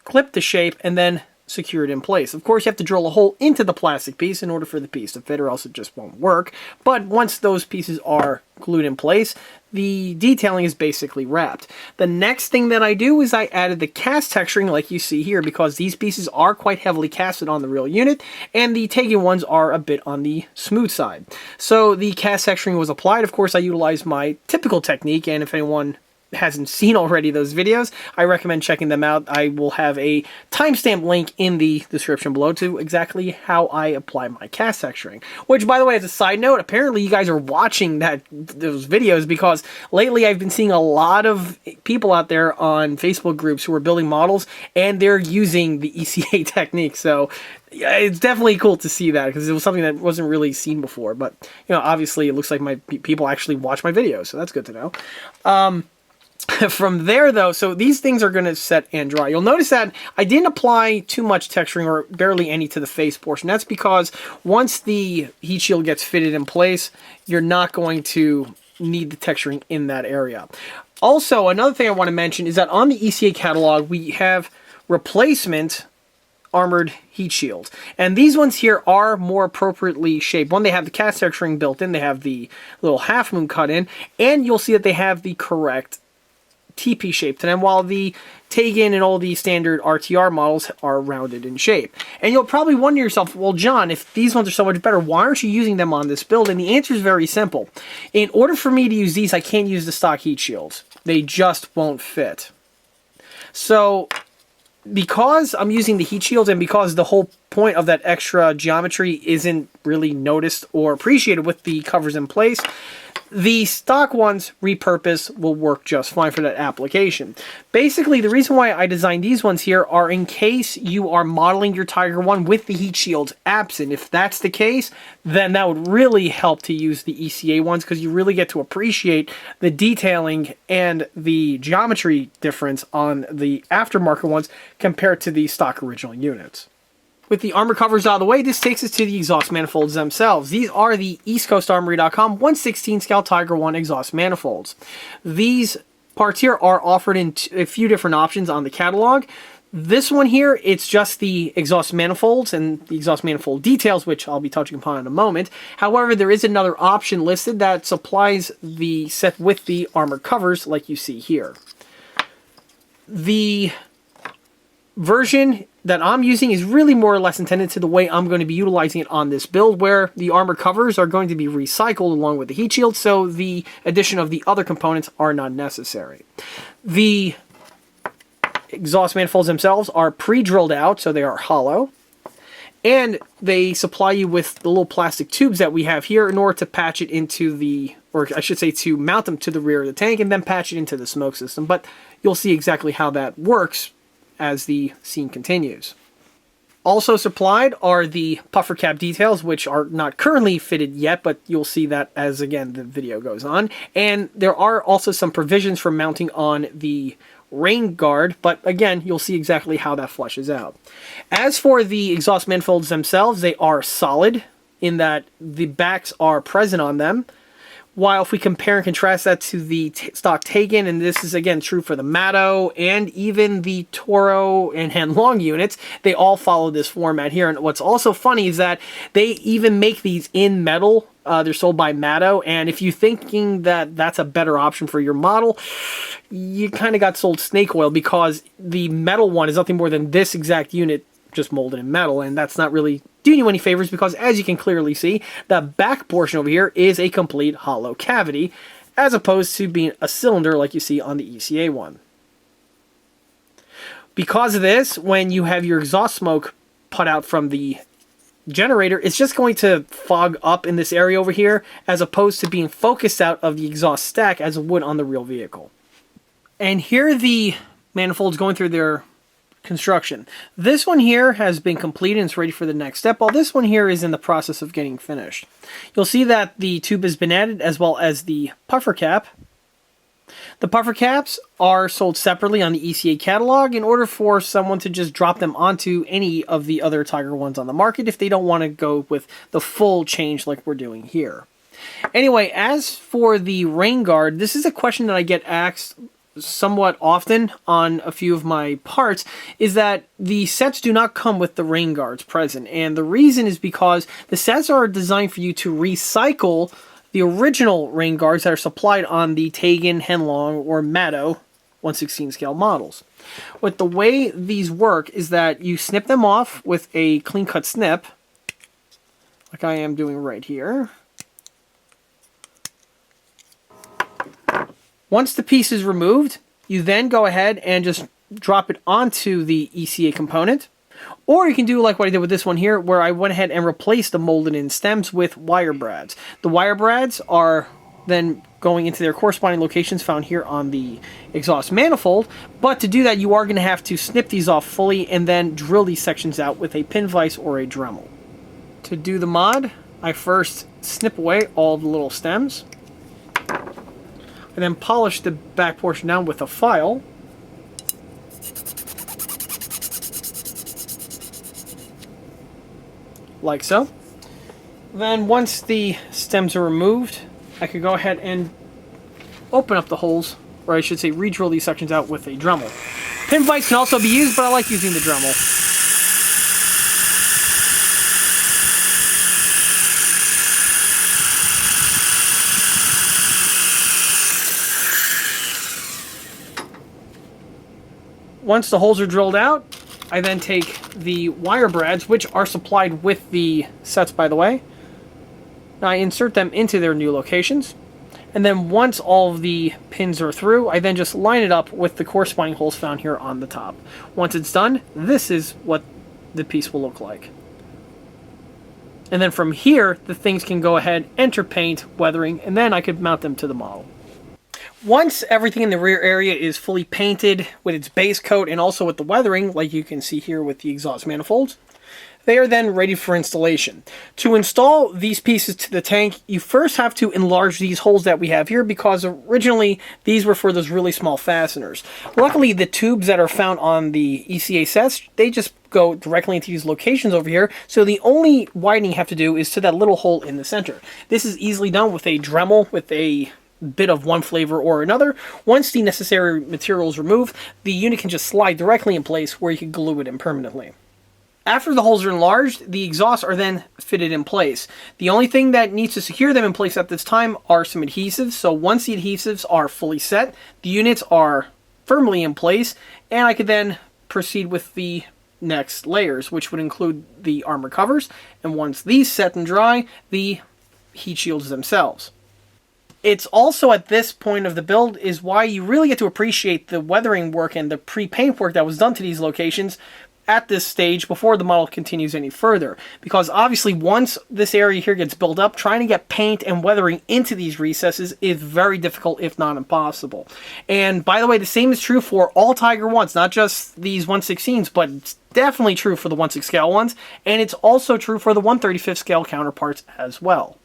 clipped to shape and then secured in place. Of course, you have to drill a hole into the plastic piece in order for the piece to fit, or else it just won't work. But once those pieces are glued in place, the detailing is basically wrapped. The next thing that I do is I added the cast texturing like you see here, because these pieces are quite heavily casted on the real unit, and the Taigen ones are a bit on the smooth side. So the cast texturing was applied. Of course, I utilized my typical technique, and if anyone hasn't seen already those videos, I recommend checking them out. I will have a timestamp link in the description below to exactly how I apply my cast texturing. Which, by the way, as a side note, apparently you guys are watching those videos, because lately I've been seeing a lot of people out there on Facebook groups who are building models, and they're using the ECA technique. So yeah, it's definitely cool to see that, because it was something that wasn't really seen before. But you know, obviously it looks like my people actually watch my videos, so that's good to know. From there, though, so these things are going to set and dry. You'll notice that I didn't apply too much texturing, or barely any, to the face portion. That's because once the heat shield gets fitted in place, you're not going to need the texturing in that area. Also, another thing I want to mention is that on the ECA catalog, we have replacement armored heat shields. And these ones here are more appropriately shaped. One, they have the cast texturing built in, they have the little half moon cut in, and you'll see that they have the correct TP shape to them, while the Taigen and all the standard RTR models are rounded in shape. And you'll probably wonder yourself, well, John, if these ones are so much better, why aren't you using them on this build? And the answer is very simple. In order for me to use these, I can't use the stock heat shields. They just won't fit. So because I'm using the heat shields, and because the whole point of that extra geometry isn't really noticed or appreciated with the covers in place, the stock ones, repurposed, will work just fine for that application. Basically, the reason why I designed these ones here are in case you are modeling your Tiger I with the heat shields absent. If that's the case, then that would really help to use the ECA ones, because you really get to appreciate the detailing and the geometry difference on the aftermarket ones compared to the stock original units. With the armor covers out of the way, this takes us to the exhaust manifolds themselves. These are the EastCoastArmory.com 1/16 scale Tiger I exhaust manifolds. These parts here are offered in a few different options on the catalog. This one here, it's just the exhaust manifolds and the exhaust manifold details, which I'll be touching upon in a moment. However, there is another option listed that supplies the set with the armor covers, like you see here. The version that I'm using is really more or less intended to the way I'm going to be utilizing it on this build, where the armor covers are going to be recycled along with the heat shield, so the addition of the other components are not necessary. The exhaust manifolds themselves are pre-drilled out, so they are hollow. And they supply you with the little plastic tubes that we have here in order to patch it into the, or I should say to mount them to the rear of the tank and then patch it into the smoke system. But you'll see exactly how that works as the scene continues. Also supplied are the puffer cap details, which are not currently fitted yet, but you'll see that as, again, the video goes on. And there are also some provisions for mounting on the rain guard, but again, you'll see exactly how that flushes out. As for the exhaust manifolds themselves, they are solid in that the backs are present on them. While if we compare and contrast that to the stock Taigen, and this is again true for the Matto and even the Toro and Henlong units, they all follow this format here. And what's also funny is that they even make these in metal. They're sold by Matto, and if you're thinking that that's a better option for your model, you kind of got sold snake oil, because the metal one is nothing more than this exact unit just molded in metal, and that's not really doing you any favors, because as you can clearly see, the back portion over here is a complete hollow cavity, as opposed to being a cylinder like you see on the ECA one. Because of this, when you have your exhaust smoke put out from the generator, it's just going to fog up in this area over here, as opposed to being focused out of the exhaust stack as it would on the real vehicle. And here are the manifolds going through their construction. This one here has been completed and it's ready for the next step, while this one here is in the process of getting finished. You'll see that the tube has been added, as well as the puffer cap. The puffer caps are sold separately on the ECA catalog in order for someone to just drop them onto any of the other Tiger ones on the market if they don't want to go with the full change like we're doing here. Anyway, as for the rain guard, this is a question that I get asked somewhat often on a few of my parts, is that the sets do not come with the rain guards present, and the reason is because the sets are designed for you to recycle the original rain guards that are supplied on the Taigen, Henlong, or Matto 1/16 scale models. But the way these work is that you snip them off with a clean cut snip, like I am doing right here. Once the piece is removed, you then go ahead and just drop it onto the ECA component. Or you can do like what I did with this one here, where I went ahead and replaced the molded in stems with wire brads. The wire brads are then going into their corresponding locations found here on the exhaust manifold. But to do that, you are going to have to snip these off fully and then drill these sections out with a pin vise or a Dremel. To do the mod, I first snip away all the little stems, and then polish the back portion down with a file. Like so. Then once the stems are removed, I could go ahead and open up the holes, or I should say re-drill these sections out with a Dremel. Pin vise can also be used, but I like using the Dremel. Once the holes are drilled out, I then take the wire brads, which are supplied with the sets, by the way. Now I insert them into their new locations. And then once all of the pins are through, I then just line it up with the corresponding holes found here on the top. Once it's done, this is what the piece will look like. And then from here, the things can go ahead, enter paint, weathering, and then I could mount them to the model. Once everything in the rear area is fully painted with its base coat and also with the weathering, like you can see here with the exhaust manifolds, they are then ready for installation. To install these pieces to the tank, you first have to enlarge these holes that we have here, because originally these were for those really small fasteners. Luckily, the tubes that are found on the ECA sets, they just go directly into these locations over here, so the only widening you have to do is to that little hole in the center. This is easily done with a Dremel with a bit of one flavor or another. Once the necessary material is removed, the unit can just slide directly in place where you can glue it in permanently. After the holes are enlarged, the exhausts are then fitted in place. The only thing that needs to secure them in place at this time are some adhesives. So once the adhesives are fully set, the units are firmly in place, and I could then proceed with the next layers, which would include the armor covers, and once these set and dry, the heat shields themselves. It's also at this point of the build is why you really get to appreciate the weathering work and the pre-paint work that was done to these locations at this stage before the model continues any further. Because obviously once this area here gets built up, trying to get paint and weathering into these recesses is very difficult, if not impossible. And by the way, the same is true for all Tiger 1s, not just these 1/16s, but it's definitely true for the 1/6 scale ones, and it's also true for the 1/35 scale counterparts as well.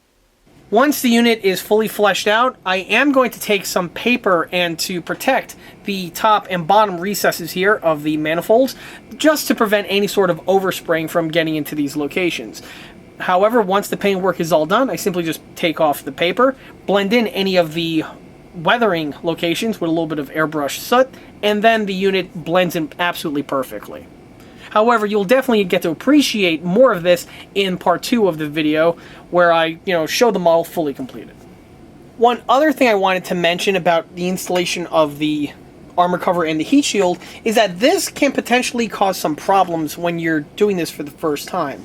Once the unit is fully fleshed out, I am going to take some paper and to protect the top and bottom recesses here of the manifolds, just to prevent any sort of overspraying from getting into these locations. However, once the paint work is all done, I simply just take off the paper, blend in any of the weathering locations with a little bit of airbrush soot, and then the unit blends in absolutely perfectly. However, you'll definitely get to appreciate more of this in part 2 of the video, where I, show the model fully completed. One other thing I wanted to mention about the installation of the armor cover and the heat shield is that this can potentially cause some problems when you're doing this for the first time.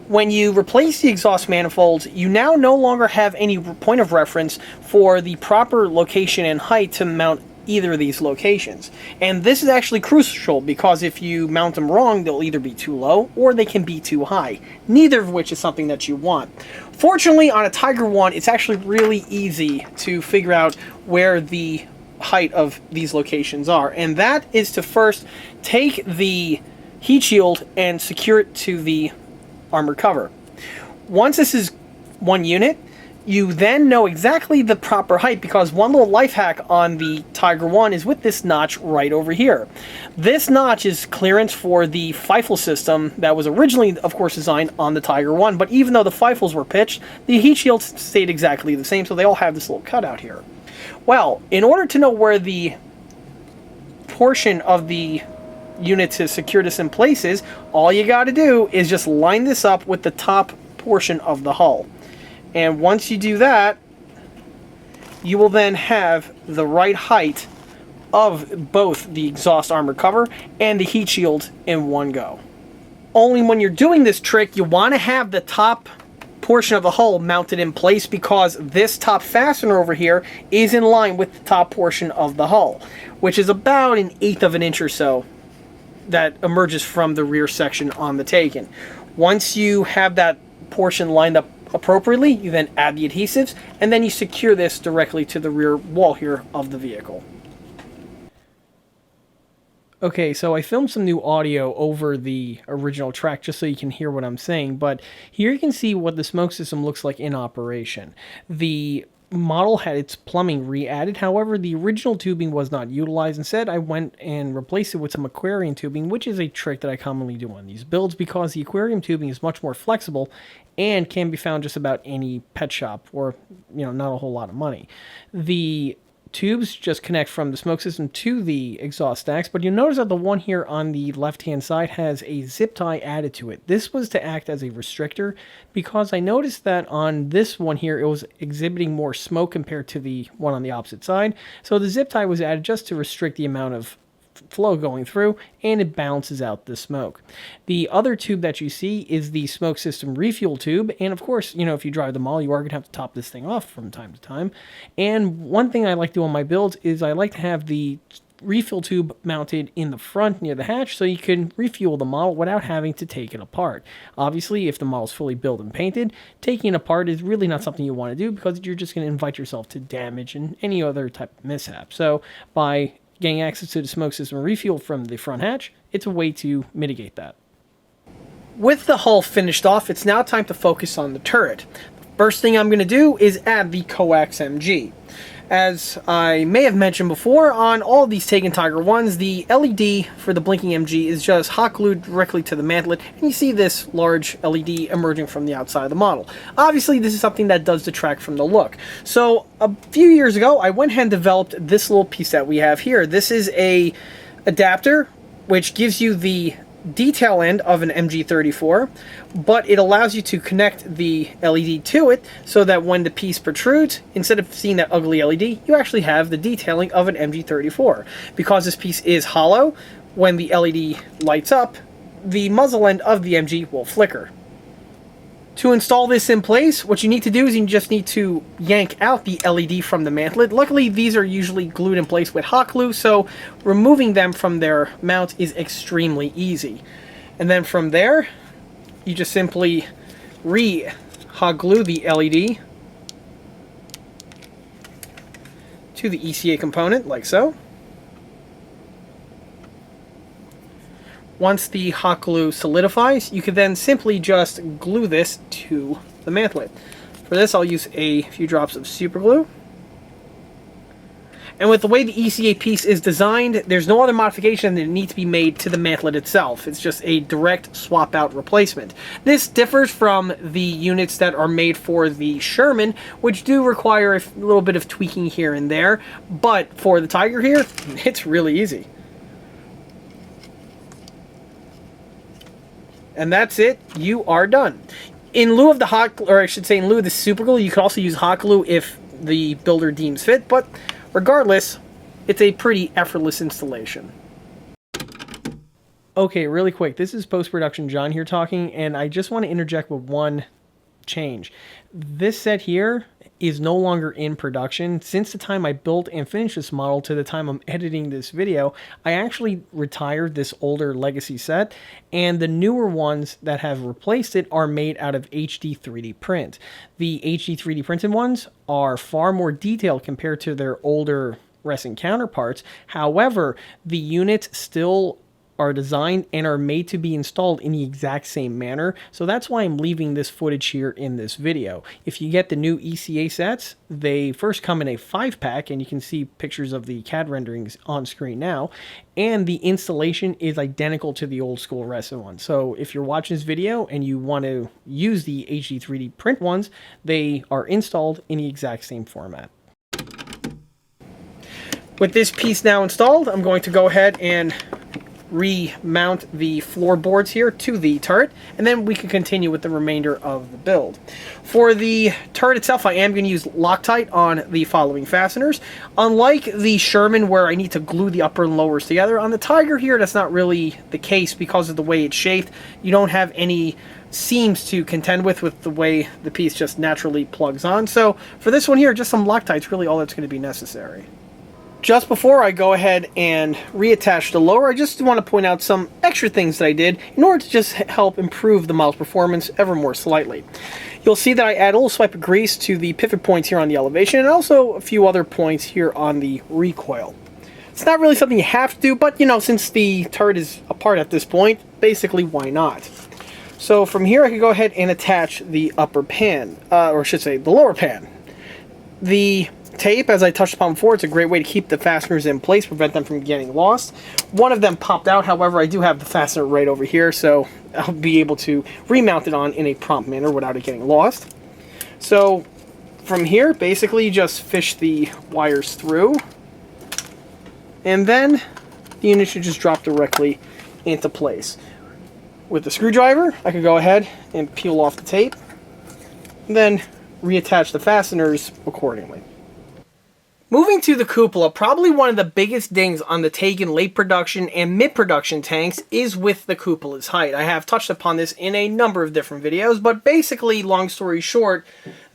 When you replace the exhaust manifolds, you now no longer have any point of reference for the proper location and height to mount either of these locations. And this is actually crucial because if you mount them wrong, they'll either be too low or they can be too high, neither of which is something that you want. Fortunately, on a Tiger 1, it's actually really easy to figure out where the height of these locations are, and that is to first take the heat shield and secure it to the armor cover. Once this is one unit, you then know exactly the proper height, because one little life hack on the Tiger 1 is with this notch right over here. This notch is clearance for the FIFO system that was originally, of course, designed on the Tiger 1, but even though the FIFOs were pitched, the heat shields stayed exactly the same, so they all have this little cutout here. Well, in order to know where the portion of the unit to secure this in place is, all you got to do is just line this up with the top portion of the hull. And once you do that, you will then have the right height of both the exhaust armor cover and the heat shield in one go. Only when you're doing this trick, you want to have the top portion of the hull mounted in place, because this top fastener over here is in line with the top portion of the hull, which is about 1/8 of an inch or so that emerges from the rear section on the Taigen. Once you have that portion lined up appropriately, you then add the adhesives, and then you secure this directly to the rear wall here of the vehicle. Okay, so I filmed some new audio over the original track just so you can hear what I'm saying, but here you can see what the smoke system looks like in operation. The model had its plumbing re-added, however the original tubing was not utilized. Instead, I went and replaced it with some aquarium tubing, which is a trick that I commonly do on these builds because the aquarium tubing is much more flexible and can be found just about any pet shop for, not a whole lot of money. The tubes just connect from the smoke system to the exhaust stacks, but you'll notice that the one here on the left-hand side has a zip tie added to it. This was to act as a restrictor because I noticed that on this one here, it was exhibiting more smoke compared to the one on the opposite side. So the zip tie was added just to restrict the amount of flow going through, and it balances out the smoke. The other tube that you see is the smoke system refuel tube, and of course, if you drive the model, you are going to have to top this thing off from time to time. And one thing I like to do on my builds is I like to have the refill tube mounted in the front near the hatch so you can refuel the model without having to take it apart. Obviously, if the model's fully built and painted, taking it apart is really not something you want to do because you're just going to invite yourself to damage and any other type of mishap. So by getting access to the smoke system refuel from the front hatch, it's a way to mitigate that. With the hull finished off, it's now time to focus on the turret. The first thing I'm going to do is add the coax MG. As I may have mentioned before, on all of these Taigen Tiger 1s, the LED for the blinking MG is just hot glued directly to the mantlet, and you see this large LED emerging from the outside of the model. Obviously, this is something that does detract from the look. So, a few years ago, I went ahead and developed this little piece that we have here. This is a adapter, which gives you the detail end of an MG34, but it allows you to connect the LED to it so that when the piece protrudes, instead of seeing that ugly LED, you actually have the detailing of an MG34. Because this piece is hollow, when the LED lights up, the muzzle end of the MG will flicker. To install this in place, what you need to do is you just need to yank out the LED from the mantlet. Luckily, these are usually glued in place with hot glue, so removing them from their mount is extremely easy. And then from there, you just simply re-hot glue the LED to the ECA component, like so. Once the hot glue solidifies, you can then simply just glue this to the mantlet. For this, I'll use a few drops of super glue. And with the way the ECA piece is designed, there's no other modification that needs to be made to the mantlet itself. It's just a direct swap out replacement. This differs from the units that are made for the Sherman, which do require a little bit of tweaking here and there. But for the Tiger here, it's really easy. And that's it. You are done. In lieu of the hot, or I should say in lieu of the super glue, you could also use hot glue if the builder deems fit, but regardless, it's a pretty effortless installation. Okay, really quick, this is post-production John here talking, and I just want to interject with one change. This set here is no longer in production. Since the time I built and finished this model to the time I'm editing this video, I actually retired this older legacy set, and the newer ones that have replaced it are made out of HD 3D print. The HD 3D printed ones are far more detailed compared to their older resin counterparts. However, the units still are designed and are made to be installed in the exact same manner. So that's why I'm leaving this footage here in this video. If you get the new ECA sets, they first come in a 5-pack, and you can see pictures of the CAD renderings on screen now, and the installation is identical to the old school resin one. So if you're watching this video and you want to use the HD 3D print ones, they are installed in the exact same format. With this piece now installed, I'm going to go ahead and remount the floorboards here to the turret, and then we can continue with the remainder of the build. For the turret itself, I am going to use Loctite on the following fasteners. Unlike the Sherman, where I need to glue the upper and lowers together, on the Tiger here, that's not really the case because of the way it's shaped. You don't have any seams to contend with the way the piece just naturally plugs on. So for this one here, just some Loctite's really all that's going to be necessary. Just before I go ahead and reattach the lower, I just want to point out some extra things that I did in order to just help improve the model's performance ever more slightly. You'll see that I add a little swipe of grease to the pivot points here on the elevation, and also a few other points here on the recoil. It's not really something you have to do, but you know, since the turret is apart at this point, basically why not? So from here I can go ahead and attach the upper pan, or I should say the lower pan. The tape, as I touched upon before, it's a great way to keep the fasteners in place, prevent them from getting lost. One of them popped out, however, I do have the fastener right over here, so I'll be able to remount it on in a prompt manner without it getting lost. So from here, basically you just fish the wires through, and then the unit should just drop directly into place. With the screwdriver, I could go ahead and peel off the tape, and then reattach the fasteners accordingly. Moving to the cupola, probably one of the biggest dings on the Taigen late production and mid-production tanks is with the cupola's height. I have touched upon this in a number of different videos, but basically, long story short,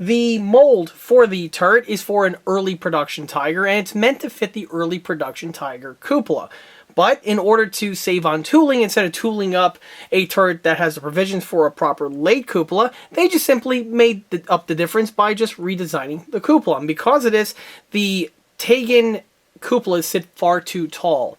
the mold for the turret is for an early production Tiger, and it's meant to fit the early production Tiger cupola. But in order to save on tooling, instead of tooling up a turret that has the provisions for a proper late cupola, they just simply made up the difference by just redesigning the cupola. And because of this, the Taigen cupolas sit far too tall.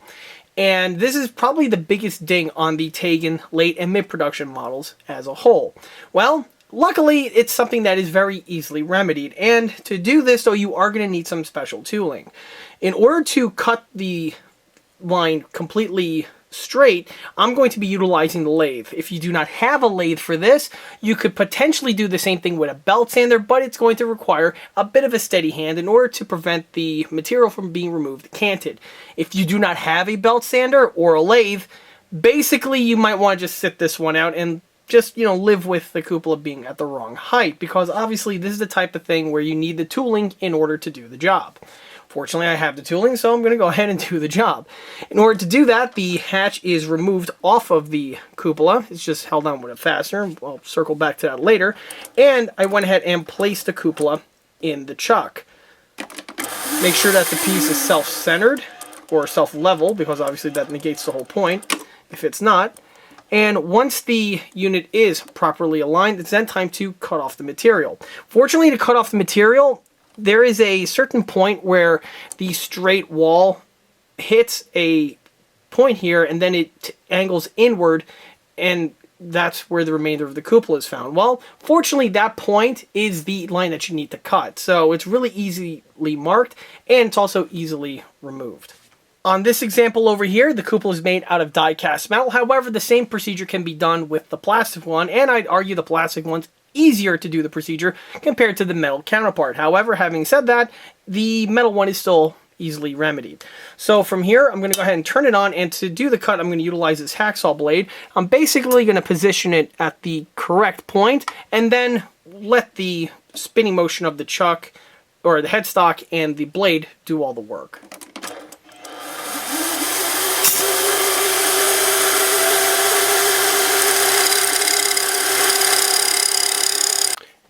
And this is probably the biggest ding on the Taigen late and mid-production models as a whole. Well, luckily, it's something that is very easily remedied. And to do this, though, you are going to need some special tooling. In order to cut the line completely straight, I'm going to be utilizing the lathe. If you do not have a lathe for this, you could potentially do the same thing with a belt sander, but it's going to require a bit of a steady hand in order to prevent the material from being removed canted. If you do not have a belt sander or a lathe, basically you might want to just sit this one out and just, you know, live with the cupola being at the wrong height, because obviously this is the type of thing where you need the tooling in order to do the job. Fortunately, I have the tooling, so I'm going to go ahead and do the job. In order to do that, the hatch is removed off of the cupola. It's just held on with a fastener. I'll circle back to that later. And I went ahead and placed the cupola in the chuck. Make sure that the piece is self-centered or self-level, because obviously that negates the whole point if it's not. And once the unit is properly aligned, it's then time to cut off the material. Fortunately, to cut off the material, there is a certain point where the straight wall hits a point here, and then it angles inward, and that's where the remainder of the cupola is found. Well, fortunately, that point is the line that you need to cut. So it's really easily marked, and it's also easily removed. On this example over here, the cupola is made out of die-cast metal. However, the same procedure can be done with the plastic one, and I'd argue the plastic one's easier to do the procedure compared to the metal counterpart. However, having said that, the metal one is still easily remedied. So from here, I'm going to go ahead and turn it on, and to do the cut, I'm going to utilize this hacksaw blade. I'm basically going to position it at the correct point, and then let the spinning motion of the chuck, or the headstock, and the blade do all the work.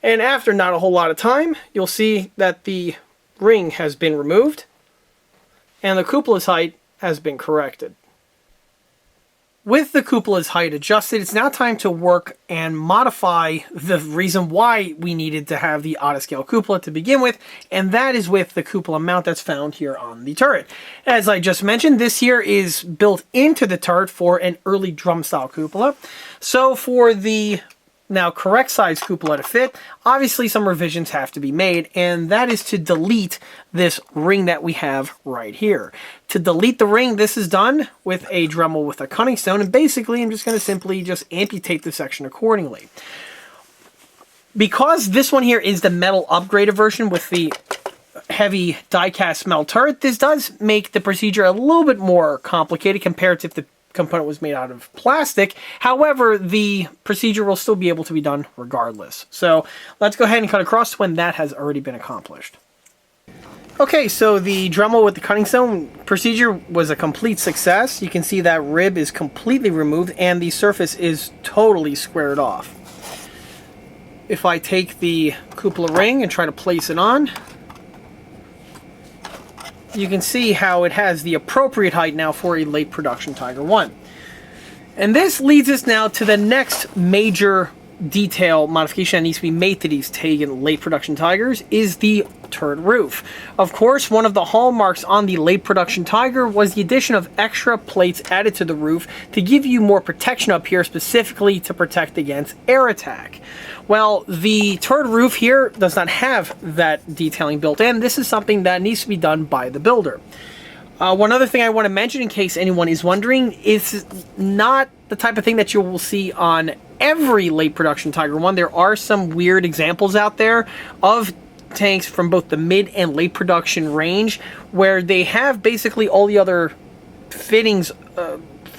And after not a whole lot of time, you'll see that the ring has been removed and the cupola's height has been corrected. With the cupola's height adjusted, it's now time to work and modify the reason why we needed to have the auto-scale cupola to begin with, and that is with the cupola mount that's found here on the turret. As I just mentioned, this here is built into the turret for an early drum-style cupola. So for the now correct size cupola to fit, obviously some revisions have to be made, and that is to delete this ring that we have right here. To delete the ring, this is done with a Dremel with a cutting stone, and basically I'm just going to simply just amputate the section accordingly. Because this one here is the metal upgraded version with the heavy die-cast metal turret, this does make the procedure a little bit more complicated compared to if the component was made out of plastic. However, the procedure will still be able to be done regardless. So let's go ahead and cut across when that has already been accomplished. Okay, so the Dremel with the cutting stone procedure was a complete success. You can see that rib is completely removed and the surface is totally squared off. If I take the cupola ring and try to place it on, you can see how it has the appropriate height now for a late production Tiger I. And this leads us now to the next major detail modification that needs to be made to these Taigen late production Tigers is the turd roof. Of course, one of the hallmarks on the late production Tiger was the addition of extra plates added to the roof to give you more protection up here, specifically to protect against air attack. Well, the turd roof here does not have that detailing built in. This is something that needs to be done by the builder. One other thing I want to mention in case anyone is wondering, is not the type of thing that you will see on every late production Tiger I. There are some weird examples out there of tanks from both the mid and late production range where they have basically all the other fittings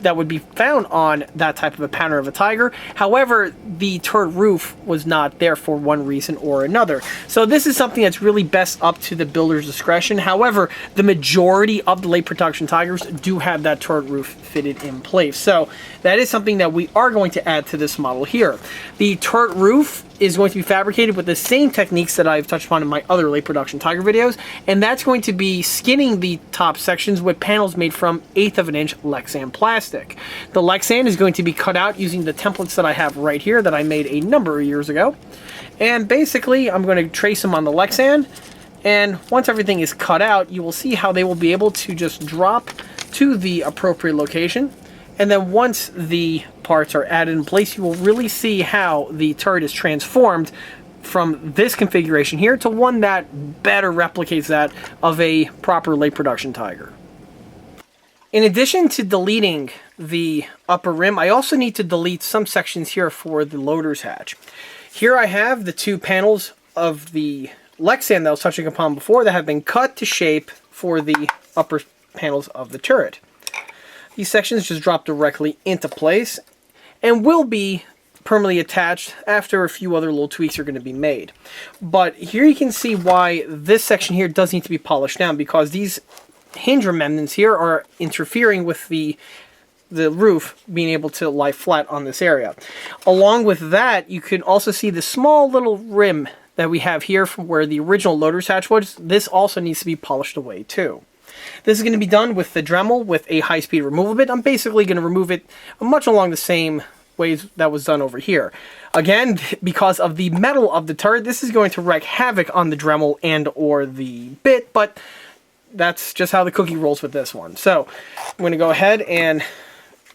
that would be found on that type of a pattern of a Tiger. However, the turd roof was not there for one reason or another. So this is something that's really best up to the builder's discretion. However, the majority of the late production Tigers do have that turd roof fitted in place. So that is something that we are going to add to this model here. The turd roof is going to be fabricated with the same techniques that I've touched upon in my other late production Tiger videos, and that's going to be skinning the top sections with panels made from 1/8 of an inch Lexan plastic. The Lexan is going to be cut out using the templates that I have right here that I made a number of years ago, and basically I'm going to trace them on the Lexan, and once everything is cut out, you will see how they will be able to just drop to the appropriate location. And then once the parts are added in place, you will really see how the turret is transformed from this configuration here to one that better replicates that of a proper late production Tiger. In addition to deleting the upper rim, I also need to delete some sections here for the Lotus Hatch. Here I have the two panels of the Lexan that I was touching upon before that have been cut to shape for the upper panels of the turret. These sections just drop directly into place and will be permanently attached. After a few other little tweaks are going to be made. But here you can see why this section here does need to be polished down, because these hinge remnants here are interfering with the roof being able to lie flat on this area. Along with that, you can also see the small little rim that we have here from where the original Lotus Hatch was. This also needs to be polished away too. This is going to be done with the Dremel with a high-speed removal bit. I'm basically going to remove it much along the same ways that was done over here. Again, because of the metal of the turret, this is going to wreak havoc on the Dremel and or the bit, but that's just how the cookie rolls with this one. So I'm going to go ahead and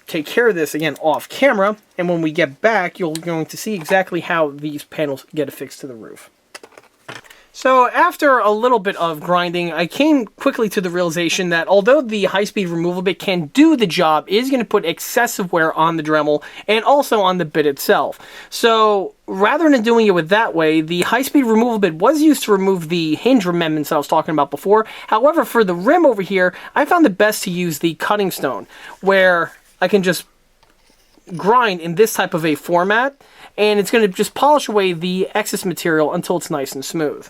take care of this again off camera, and when we get back, you're going to see exactly how these panels get affixed to the roof. So after a little bit of grinding, I came quickly to the realization that although the high-speed removal bit can do the job, it is going to put excessive wear on the Dremel and also on the bit itself. So rather than doing it with that way, the high-speed removal bit was used to remove the hinge remnants I was talking about before. However, for the rim over here, I found it best to use the cutting stone, where I can just grind in this type of a format, and it's going to just polish away the excess material until it's nice and smooth.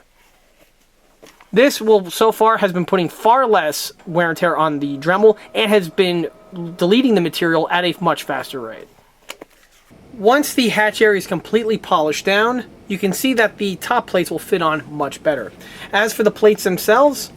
This will, so far, has been putting far less wear and tear on the Dremel and has been deleting the material at a much faster rate. Once the hatch area is completely polished down, you can see that the top plates will fit on much better. As for the plates themselves,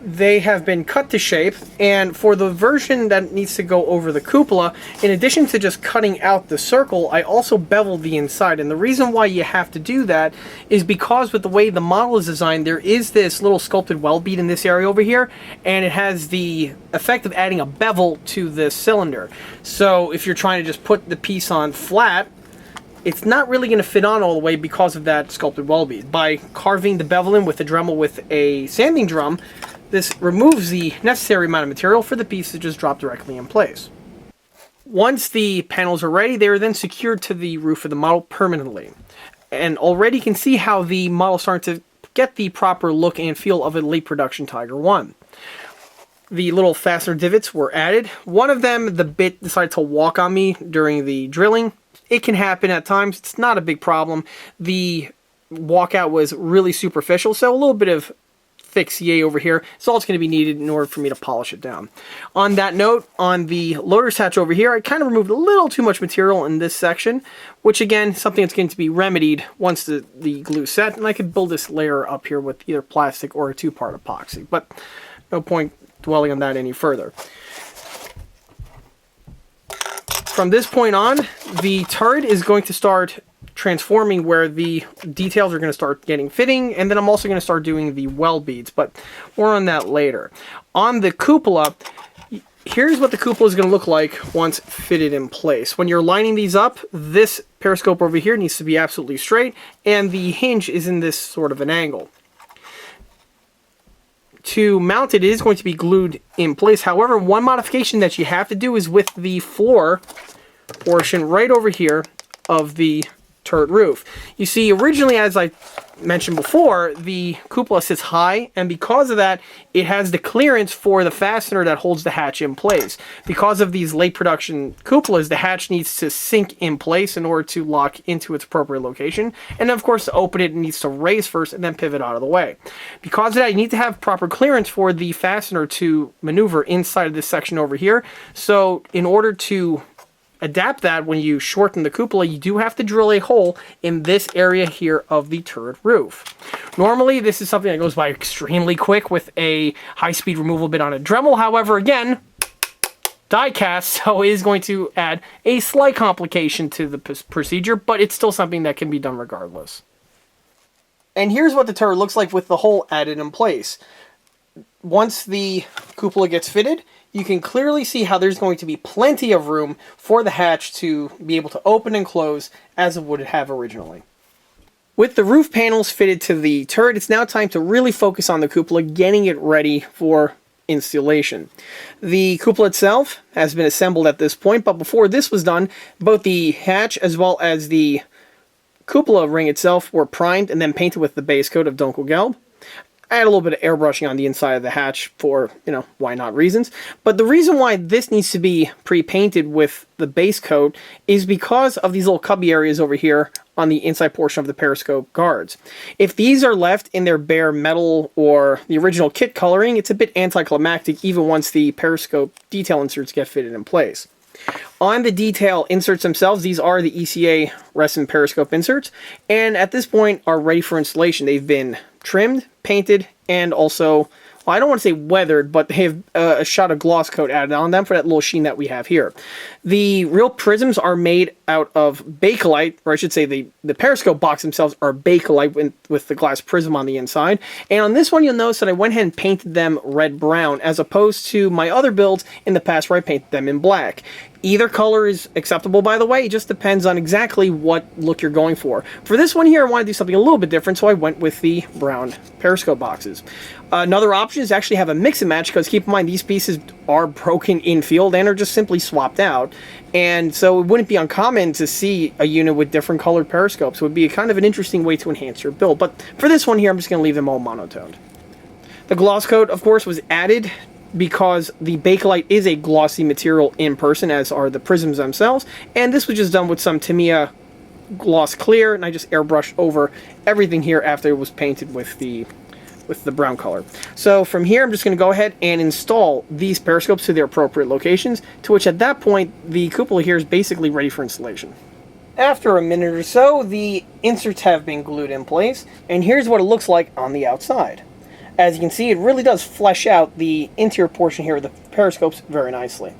they have been cut to shape, and for the version that needs to go over the cupola, in addition to just cutting out the circle, I also beveled the inside. And the reason why you have to do that is because with the way the model is designed, there is this little sculpted weld bead in this area over here, and it has the effect of adding a bevel to this cylinder. So if you're trying to just put the piece on flat, it's not really going to fit on all the way because of that sculpted weld bead. By carving the bevel in with the Dremel with a sanding drum, this removes the necessary amount of material for the piece to just drop directly in place. Once the panels are ready, they are then secured to the roof of the model permanently. And already you can see how the model is starting to get the proper look and feel of a late production Tiger I. The little fastener divots were added. One of them, the bit decided to walk on me during the drilling. It can happen at times. It's not a big problem. The walkout was really superficial, so a little bit of fix yay over here. It's all it's going to be needed in order for me to polish it down. On that note, on the Lotus Hatch over here, I kind of removed a little too much material in this section, which again, something that's going to be remedied once the glue set, and I could build this layer up here with either plastic or a two-part epoxy, but no point dwelling on that any further. From this point on, the turret is going to start transforming where the details are going to start getting fitting, and then I'm also going to start doing the weld beads, but more on that later. On the cupola, here's what the cupola is going to look like once fitted in place. When you're lining these up, this periscope over here needs to be absolutely straight, and the hinge is in this sort of an angle. To mount it, it is going to be glued in place. However, one modification that you have to do is with the floor portion right over here of the turret roof. You see, originally, as I mentioned before, the cupola sits high, and because of that, it has the clearance for the fastener that holds the hatch in place. Because of these late production cupolas, the hatch needs to sink in place in order to lock into its appropriate location, and of course, to open it, it needs to raise first and then pivot out of the way. Because of that, you need to have proper clearance for the fastener to maneuver inside of this section over here. So in order to adapt that, when you shorten the cupola, you do have to drill a hole in this area here of the turret roof. Normally, this is something that goes by extremely quick with a high-speed removal bit on a Dremel. However, again, die cast, so it is going to add a slight complication to the procedure, but it's still something that can be done regardless. And here's what the turret looks like with the hole added in place. Once the cupola gets fitted, you can clearly see how there's going to be plenty of room for the hatch to be able to open and close as it would have originally. With the roof panels fitted to the turret, it's now time to really focus on the cupola, getting it ready for installation. The cupola itself has been assembled at this point, but before this was done, both the hatch as well as the cupola ring itself were primed and then painted with the base coat of Dunkelgelb. add a little bit of airbrushing on the inside of the hatch for, you know, why not reasons. But the reason why this needs to be pre-painted with the base coat is because of these little cubby areas over here on the inside portion of the periscope guards. If these are left in their bare metal or the original kit coloring, it's a bit anticlimactic even once the periscope detail inserts get fitted in place. On the detail inserts themselves, these are the ECA resin periscope inserts, and at this point are ready for installation. They've been trimmed, painted, and also, well, I don't want to say weathered, but they have a shot of gloss coat added on them for that little sheen that we have here. The real prisms are made out of Bakelite, or I should say the periscope box themselves are Bakelite with the glass prism on the inside. And on this one, you'll notice that I went ahead and painted them red-brown, as opposed to my other builds in the past where I painted them in black. Either color is acceptable, by the way. It just depends on exactly what look you're going for. For this one here, I want to do something a little bit different, so I went with the brown periscope boxes. Another option is to actually have a mix and match, because keep in mind, these pieces are broken in field and are just simply swapped out. And so it wouldn't be uncommon to see a unit with different colored periscopes. It would be kind of an interesting way to enhance your build. But for this one here, I'm just going to leave them all monotoned. The gloss coat, of course, was added because the Bakelite is a glossy material in person, as are the prisms themselves, and this was just done with some Tamiya gloss clear, and I just airbrushed over everything here after it was painted with the brown color. So from here, I'm just going to go ahead and install these periscopes to their appropriate locations, to which at that point, the cupola here is basically ready for installation. After a minute or so, the inserts have been glued in place, and here's what it looks like on the outside. As you can see, it really does flesh out the interior portion here of the periscopes very nicely.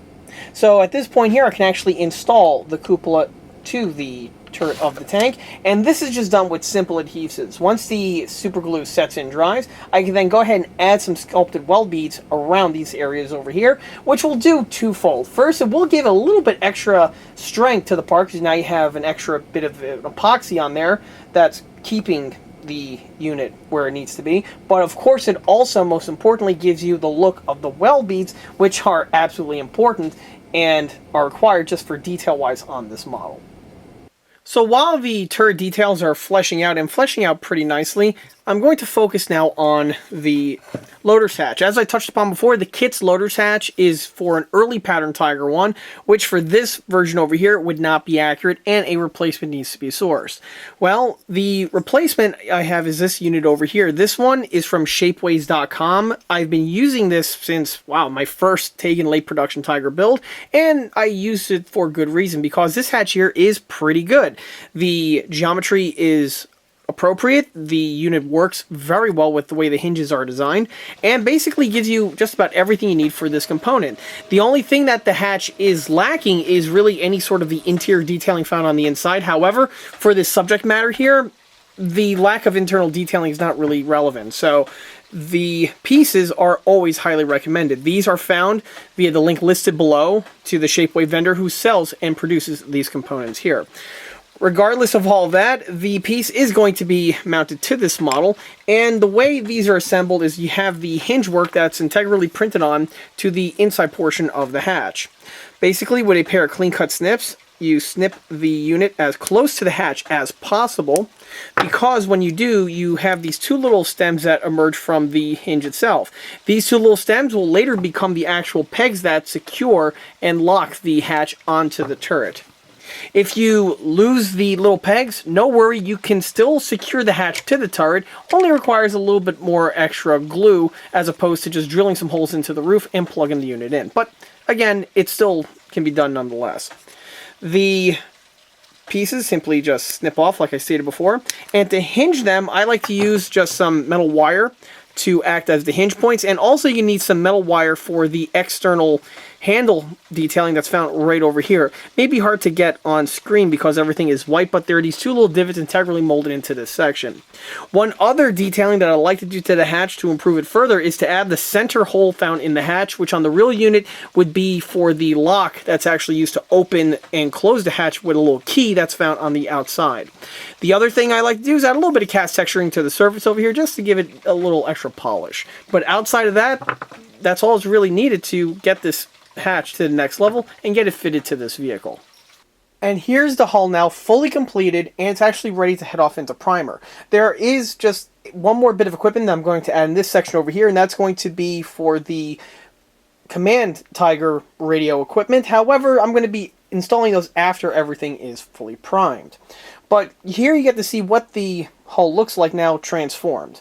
So at this point here, I can actually install the cupola to the turret of the tank, and this is just done with simple adhesives. Once the super glue sets and dries, I can then go ahead and add some sculpted weld beads around these areas over here, which will do twofold. First, it will give a little bit extra strength to the part, because now you have an extra bit of epoxy on there that's keeping the unit where it needs to be, but of course it also most importantly gives you the look of the weld beads, which are absolutely important and are required just for detail wise on this model. So while the turret details are fleshing out pretty nicely, I'm going to focus now on the Lotus Hatch. As I touched upon before, the kit's Lotus Hatch is for an early pattern Tiger I, which for this version over here would not be accurate, and a replacement needs to be sourced. Well, the replacement I have is this unit over here. This one is from Shapeways.com. I've been using this since, wow, my first Taigen late production Tiger build, and I used it for good reason, because this hatch here is pretty good. The geometry is appropriate, the unit works very well with the way the hinges are designed, and basically gives you just about everything you need for this component. The only thing that the hatch is lacking is really any sort of the interior detailing found on the inside. However, for this subject matter here, the lack of internal detailing is not really relevant, so the pieces are always highly recommended. These are found via the link listed below to the Shapeway vendor who sells and produces these components here. Regardless of all that, the piece is going to be mounted to this model, and the way these are assembled is you have the hinge work that's integrally printed on to the inside portion of the hatch. Basically, with a pair of clean-cut snips, you snip the unit as close to the hatch as possible, because when you do, you have these two little stems that emerge from the hinge itself. These two little stems will later become the actual pegs that secure and lock the hatch onto the turret. If you lose the little pegs, no worry, you can still secure the hatch to the turret, only requires a little bit more extra glue as opposed to just drilling some holes into the roof and plugging the unit in. But again, it still can be done nonetheless. The pieces simply just snip off like I stated before, and to hinge them, I like to use just some metal wire to act as the hinge points, and also you need some metal wire for the external handle detailing that's found right over here. May be hard to get on screen because everything is white, but there are these two little divots integrally molded into this section. One other detailing that I like to do to the hatch to improve it further is to add the center hole found in the hatch, which on the real unit would be for the lock that's actually used to open and close the hatch with a little key that's found on the outside. The other thing I like to do is add a little bit of cast texturing to the surface over here just to give it a little extra polish. But outside of that, that's all that's really needed to get this hatch to the next level and get it fitted to this vehicle. And here's the hull now fully completed, and it's actually ready to head off into primer. There is just one more bit of equipment that I'm going to add in this section over here, and that's going to be for the Command Tiger radio equipment. However, I'm going to be installing those after everything is fully primed. But here you get to see what the hull looks like now transformed.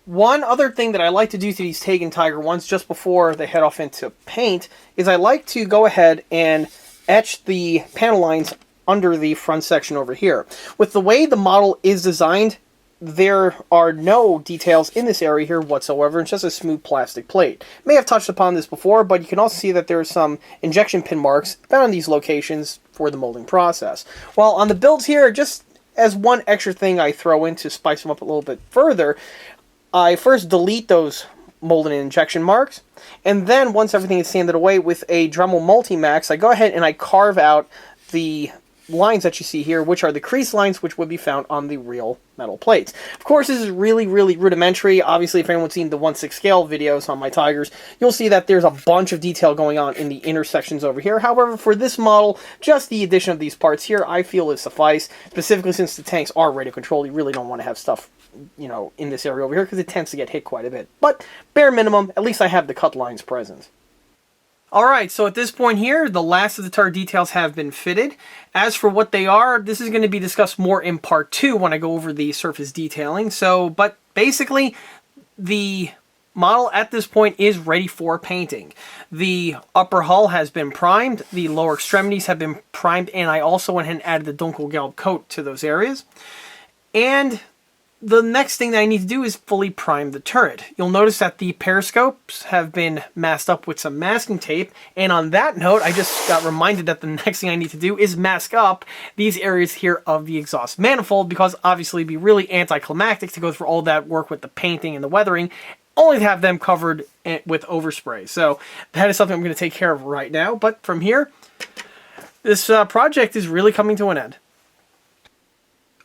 One other thing that I like to do to these Taigen Tiger ones just before they head off into paint is I like to go ahead and etch the panel lines under the front section over here. With the way the model is designed, there are no details in this area here whatsoever. It's just a smooth plastic plate. May have touched upon this before, but you can also see that there are some injection pin marks found in these locations for the molding process. Well, on the builds here, just as one extra thing I throw in to spice them up a little bit further, I first delete those molding and injection marks, and then once everything is sanded away with a Dremel Multimax, I go ahead and I carve out the lines that you see here, which are the crease lines which would be found on the real metal plates. Of course, this is really rudimentary. Obviously, if anyone's seen the 1/6 scale videos on my Tigers, you'll see that there's a bunch of detail going on in the intersections over here. However, for this model, just the addition of these parts here, I feel is suffice. Specifically, since the tanks are radio controlled, you really don't want to have stuff, you know, in this area over here because it tends to get hit quite a bit. But bare minimum, at least I have the cut lines present. Alright, so at this point here, the last of the turret details have been fitted. As for what they are, this is going to be discussed more in part 2 when I go over the surface detailing. But basically, the model at this point is ready for painting. The upper hull has been primed, the lower extremities have been primed, and I also went ahead and added the Dunkelgelb coat to those areas. And the next thing that I need to do is fully prime the turret. You'll notice that the periscopes have been masked up with some masking tape, and on that note, I just got reminded that the next thing I need to do is mask up these areas here of the exhaust manifold, because obviously it'd be really anticlimactic to go through all that work with the painting and the weathering, only to have them covered with overspray. So that is something I'm going to take care of right now, but from here, this project is really coming to an end.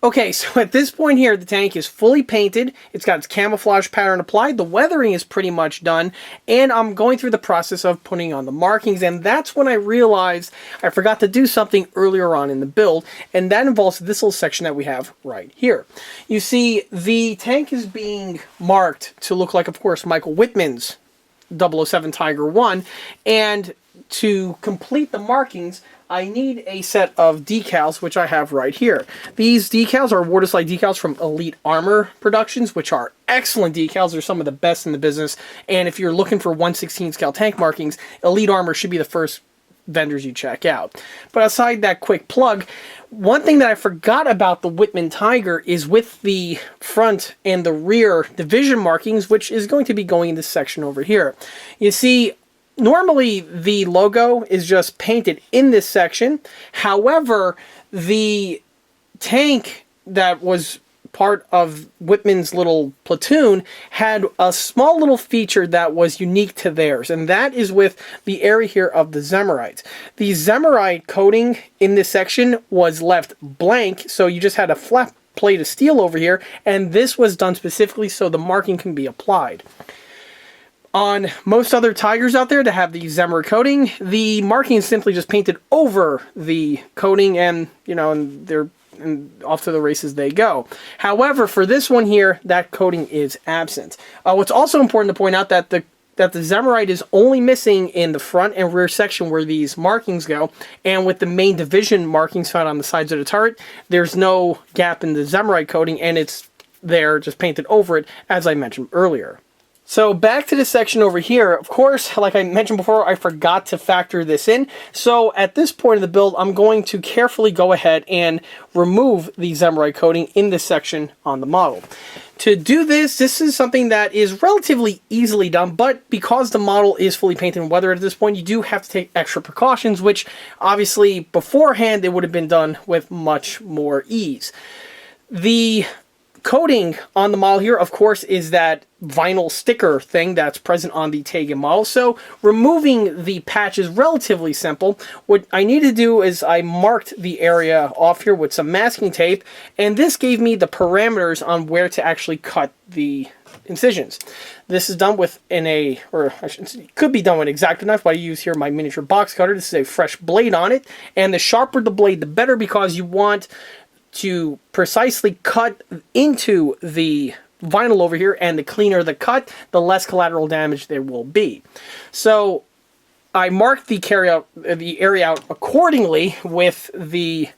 Okay, so at this point here, the tank is fully painted, it's got its camouflage pattern applied, the weathering is pretty much done, and I'm going through the process of putting on the markings, and that's when I realized I forgot to do something earlier on in the build, and that involves this little section that we have right here. You see, the tank is being marked to look like, of course, Michael Wittmann's 007 Tiger I, and to complete the markings, I need a set of decals, which I have right here. These decals are water slide decals from Elite Armor Productions, which are excellent decals. They're some of the best in the business. And if you're looking for 1/16 scale tank markings, Elite Armor should be the first vendors you check out. But aside that quick plug, one thing that I forgot about the Wittmann Tiger is with the front and the rear division markings, which is going to be going in this section over here. You see, normally the logo is just painted in this section. However, the tank that was part of Wittmann's little platoon had a small little feature that was unique to theirs, and that is with the area here of the Zemmerite. The Zemmerite coating in this section was left blank, so you just had a flat plate of steel over here, and this was done specifically so the marking can be applied. On most other Tigers out there that have the Zemmer coating, the marking is simply just painted over the coating, and and off to the races they go. However, for this one here, that coating is absent. What's also important to point out that the Zemmerite is only missing in the front and rear section where these markings go, and with the main division markings found on the sides of the turret, there's no gap in the Zemmerite coating, and it's there just painted over it, as I mentioned earlier. So back to this section over here, of course, like I mentioned before, I forgot to factor this in. So at this point of the build, I'm going to carefully go ahead and remove the Zemmerite coating in this section on the model. To do this, this is something that is relatively easily done, but because the model is fully painted and weathered at this point, you do have to take extra precautions, which obviously beforehand it would have been done with much more ease. The coating on the model here, of course, is that vinyl sticker thing that's present on the Taigen model. So removing the patch is relatively simple. What I need to do is I marked the area off here with some masking tape, and this gave me the parameters on where to actually cut the incisions. This is done with could be done with X-Acto knife, but I use here my miniature box cutter. This is a fresh blade on it, and the sharper the blade, the better, because you want to precisely cut into the vinyl over here, and the cleaner the cut, the less collateral damage there will be. So I marked the area out accordingly with the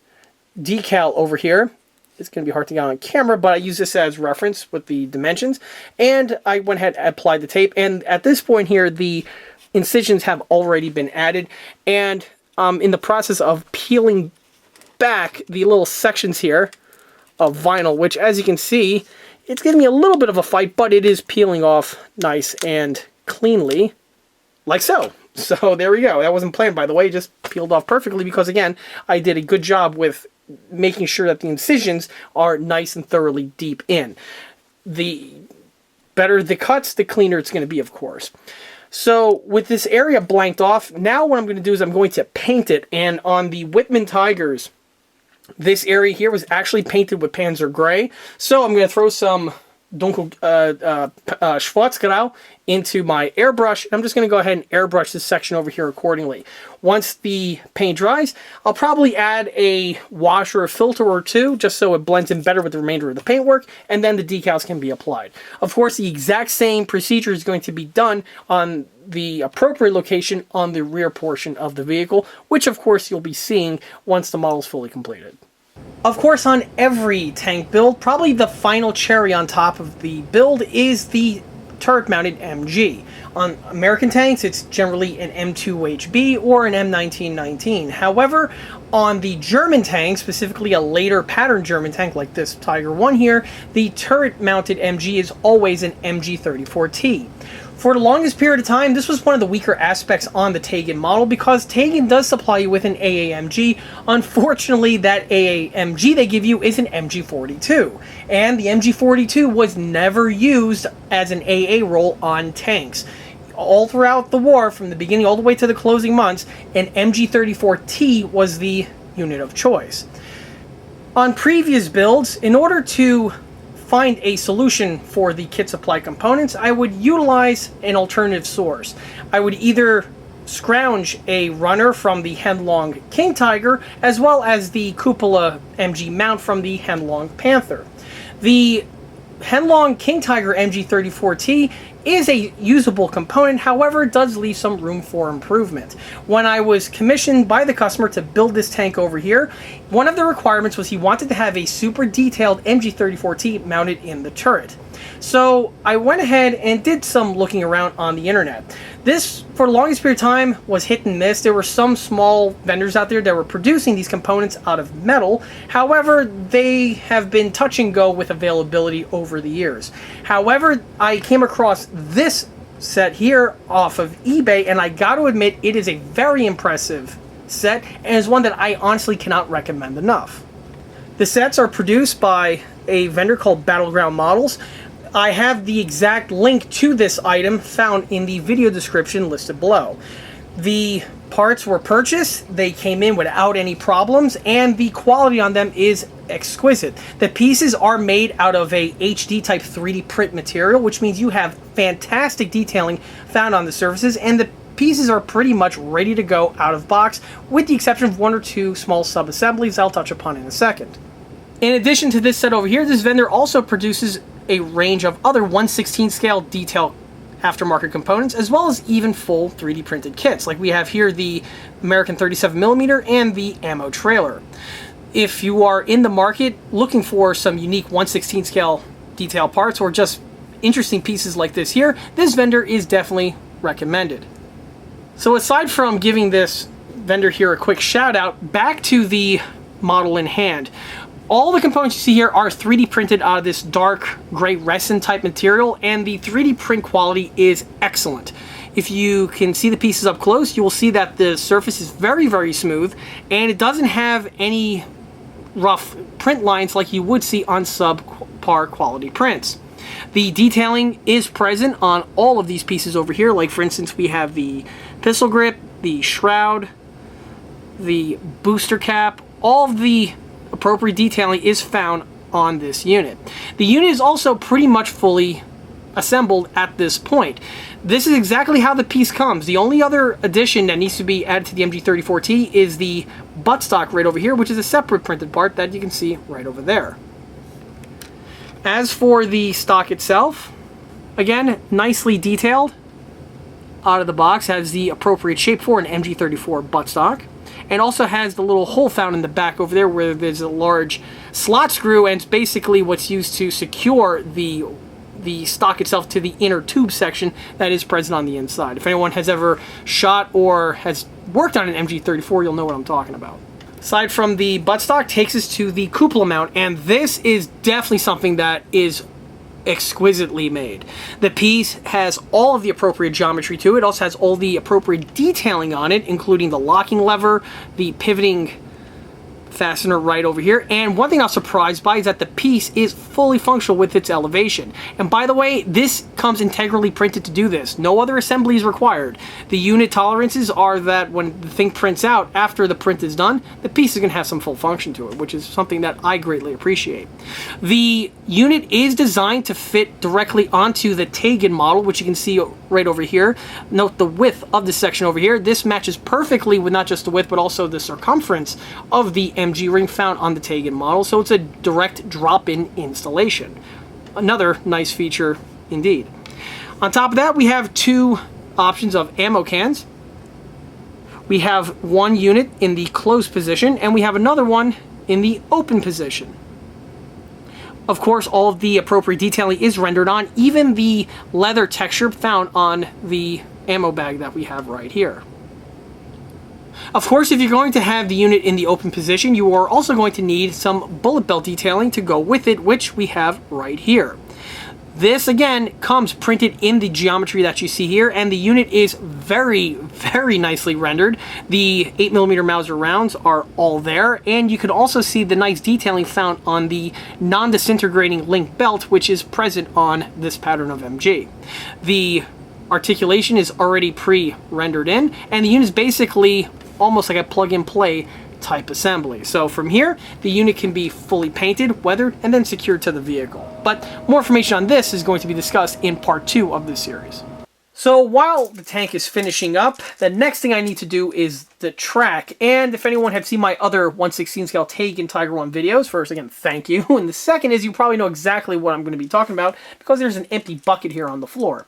decal over here. It's going to be hard to get on camera, but I use this as reference with the dimensions, and I went ahead and applied the tape, and at this point here the incisions have already been added, and in the process of peeling back the little sections here of vinyl, which, as you can see, it's giving me a little bit of a fight, but it is peeling off nice and cleanly, like so. So there we go. That wasn't planned, by the way. It just peeled off perfectly because, again, I did a good job with making sure that the incisions are nice and thoroughly deep in. The better the cuts, the cleaner it's going to be, of course. So with this area blanked off, now what I'm going to do is I'm going to paint it. And on the Wittmann Tigers, this area here was actually painted with Panzer Gray. So I'm going to throw some Dunkel Schwarzgrau into my airbrush. I'm just going to go ahead and airbrush this section over here accordingly. Once the paint dries, I'll probably add a wash or a filter or two, just so it blends in better with the remainder of the paintwork, and then the decals can be applied. Of course, the exact same procedure is going to be done on the appropriate location on the rear portion of the vehicle, which of course you'll be seeing once the model is fully completed. Of course, on every tank build, probably the final cherry on top of the build is the turret-mounted MG. On American tanks, it's generally an M2HB or an M1919. However, on the German tanks, specifically a later pattern German tank like this Tiger I here, the turret-mounted MG is always an MG34T. For the longest period of time, this was one of the weaker aspects on the Taigen model because Taigen does supply you with an AAMG. Unfortunately, that AAMG they give you is an MG42. And the MG42 was never used as an AA role on tanks. All throughout the war, from the beginning all the way to the closing months, an MG34T was the unit of choice. On previous builds, in order to find a solution for the kit supply components, I would utilize an alternative source. I would either scrounge a runner from the Henlong King Tiger, as well as the Cupola MG mount from the Henlong Panther. The Henlong King Tiger MG34T is a usable component, however, it does leave some room for improvement. When I was commissioned by the customer to build this tank over here, one of the requirements was he wanted to have a super detailed MG34T mounted in the turret. So I went ahead and did some looking around on the internet. This, for the longest period of time, was hit and miss. There were some small vendors out there that were producing these components out of metal. However, they have been touch and go with availability over the years. However, I came across this set here off of eBay, and I got to admit, it is a very impressive set, and is one that I honestly cannot recommend enough. The sets are produced by a vendor called Battleground Models. I have the exact link to this item found in the video description listed below. The parts were purchased, they came in without any problems, and the quality on them is exquisite. The pieces are made out of a HD type 3D print material, which means you have fantastic detailing found on the surfaces, and the pieces are pretty much ready to go out of box, with the exception of one or two small sub-assemblies I'll touch upon in a second. In addition to this set over here, this vendor also produces a range of other 1/16 scale detail aftermarket components, as well as even full 3D printed kits. Like we have here the American 37mm and the ammo trailer. If you are in the market looking for some unique 1/16 scale detail parts or just interesting pieces like this here, this vendor is definitely recommended. So aside from giving this vendor here a quick shout out, back to the model in hand. All the components you see here are 3D printed out of this dark gray resin type material, and the 3D print quality is excellent. If you can see the pieces up close, you will see that the surface is very, very smooth, and it doesn't have any rough print lines like you would see on par quality prints. The detailing is present on all of these pieces over here. Like for instance, we have the pistol grip, the shroud, the booster cap. All of the appropriate detailing is found on this unit. The unit is also pretty much fully assembled at this point. This is exactly how the piece comes. The only other addition that needs to be added to the MG34T is the buttstock right over here, which is a separate printed part that you can see right over there. As for the stock itself, again, nicely detailed. Out of the box, has the appropriate shape for an MG34 buttstock, and also has the little hole found in the back over there where there's a large slot screw, and it's basically what's used to secure the stock itself to the inner tube section that is present on the inside. If anyone has ever shot or has worked on an MG34, you'll know what I'm talking about. Aside from the buttstock, takes us to the cupola mount, and this is definitely something that is exquisitely made. The piece has all of the appropriate geometry to it. It also has all the appropriate detailing on it, including the locking lever, the pivoting fastener right over here. And one thing I was surprised by is that the piece is fully functional with its elevation. And by the way, this comes integrally printed to do this. No other assembly is required. The unit tolerances are that when the thing prints out, after the print is done, the piece is going to have some full function to it, which is something that I greatly appreciate. The unit is designed to fit directly onto the Taigen model, which you can see right over here. Note the width of this section over here. This matches perfectly with not just the width, but also the circumference of the MG ring found on the Taigen model, so it's a direct drop-in installation. Another nice feature indeed. On top of that, we have two options of ammo cans. We have one unit in the closed position, and we have another one in the open position. Of course, all of the appropriate detailing is rendered on, even the leather texture found on the ammo bag that we have right here. Of course, if you're going to have the unit in the open position, you are also going to need some bullet belt detailing to go with it, which we have right here. This, again, comes printed in the geometry that you see here, and the unit is very, very nicely rendered. The 8mm Mauser rounds are all there, and you can also see the nice detailing found on the non-disintegrating link belt, which is present on this pattern of MG. The articulation is already pre-rendered in, and the unit is basically almost like a plug-and-play type assembly. So from here, the unit can be fully painted, weathered, and then secured to the vehicle. But more information on this is going to be discussed in part 2 of this series. So while the tank is finishing up, the next thing I need to do is the track. And if anyone had seen my other 1/16 scale Taigen Tiger I videos, first, again, thank you. And the second is you probably know exactly what I'm going to be talking about because there's an empty bucket here on the floor.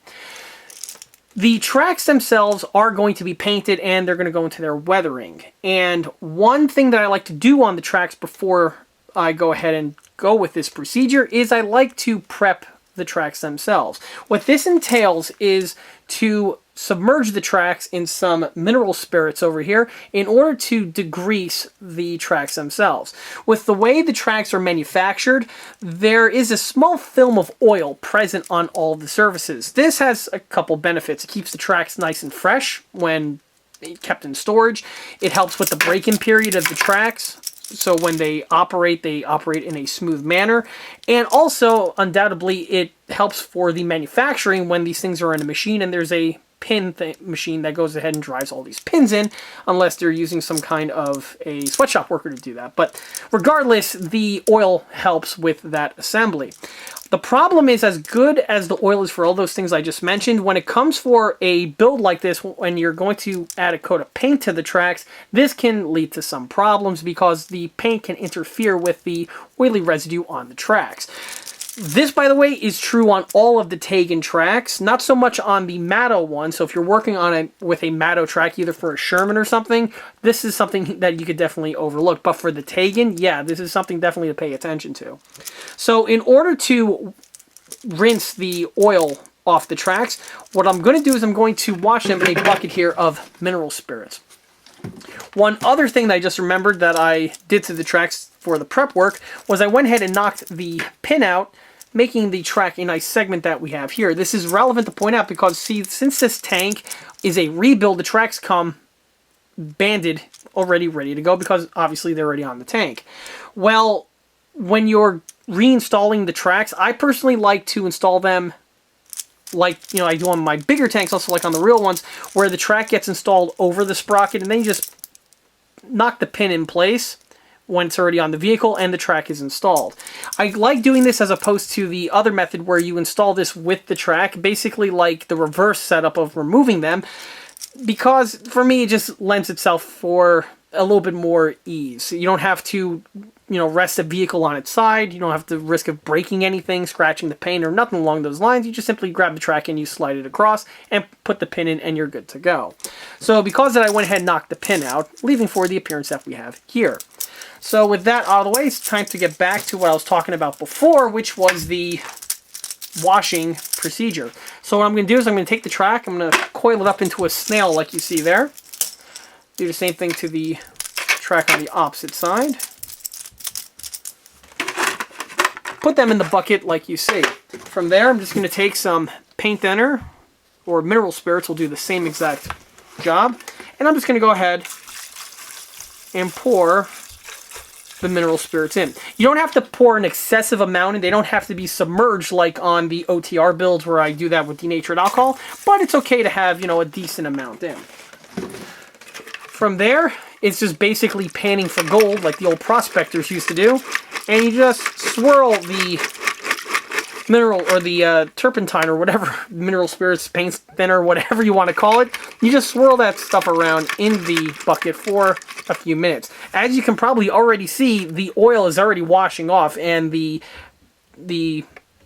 The tracks themselves are going to be painted and they're going to go into their weathering. And one thing that I like to do on the tracks before I go ahead and go with this procedure is I like to prep the tracks themselves. What this entails is to submerge the tracks in some mineral spirits over here in order to degrease the tracks themselves. With the way the tracks are manufactured, there is a small film of oil present on all the surfaces. This has a couple benefits. It keeps the tracks nice and fresh when kept in storage. It helps with the break-in period of the tracks, so when they operate in a smooth manner. And also, undoubtedly, it helps for the manufacturing when these things are in a machine and there's a pin machine that goes ahead and drives all these pins in, unless they're using some kind of a sweatshop worker to do that. But regardless, the oil helps with that assembly. The problem is, as good as the oil is for all those things I just mentioned, when it comes for a build like this, when you're going to add a coat of paint to the tracks, this can lead to some problems because the paint can interfere with the oily residue on the tracks. This, by the way, is true on all of the Taigen tracks, not so much on the Matto one. So if you're working on with a Matto track, either for a Sherman or something, this is something that you could definitely overlook. But for the Taigen, yeah, this is something definitely to pay attention to. So in order to rinse the oil off the tracks, what I'm going to do is I'm going to wash them in a bucket here of mineral spirits. One other thing that I just remembered that I did to the tracks for the prep work was I went ahead and knocked the pin out, making the track a nice segment that we have here. This is relevant to point out because, see, since this tank is a rebuild, the tracks come banded already ready to go because obviously they're already on the tank. Well, when you're reinstalling the tracks, I personally like to install them like, you know, I do on my bigger tanks, also like on the real ones, where the track gets installed over the sprocket, and then you just knock the pin in place when it's already on the vehicle and the track is installed. I like doing this as opposed to the other method where you install this with the track, basically like the reverse setup of removing them, because for me it just lends itself for a little bit more ease. You don't have to, you know, rest the vehicle on its side. You don't have the risk of breaking anything, scratching the paint, or nothing along those lines. You just simply grab the track and you slide it across and put the pin in and you're good to go. So because of that, I went ahead and knocked the pin out, leaving for the appearance that we have here. So with that out of the way, it's time to get back to what I was talking about before, which was the washing procedure. So what I'm going to do is I'm going to take the track, I'm going to coil it up into a snail like you see there. Do the same thing to the track on the opposite side. Put them in the bucket like you see. From there, I'm just going to take some paint thinner or mineral spirits, will do the same exact job. And I'm just going to go ahead and pour the mineral spirits in. You don't have to pour an excessive amount, and they don't have to be submerged like on the OTR builds where I do that with denatured alcohol, but it's okay to have, you know, a decent amount in. From there, it's just basically panning for gold like the old prospectors used to do, and you just swirl the mineral or the turpentine or whatever, mineral spirits, paint thinner, whatever you want to call it. You just swirl that stuff around in the bucket for a few minutes. As you can probably already see, the oil is already washing off, and the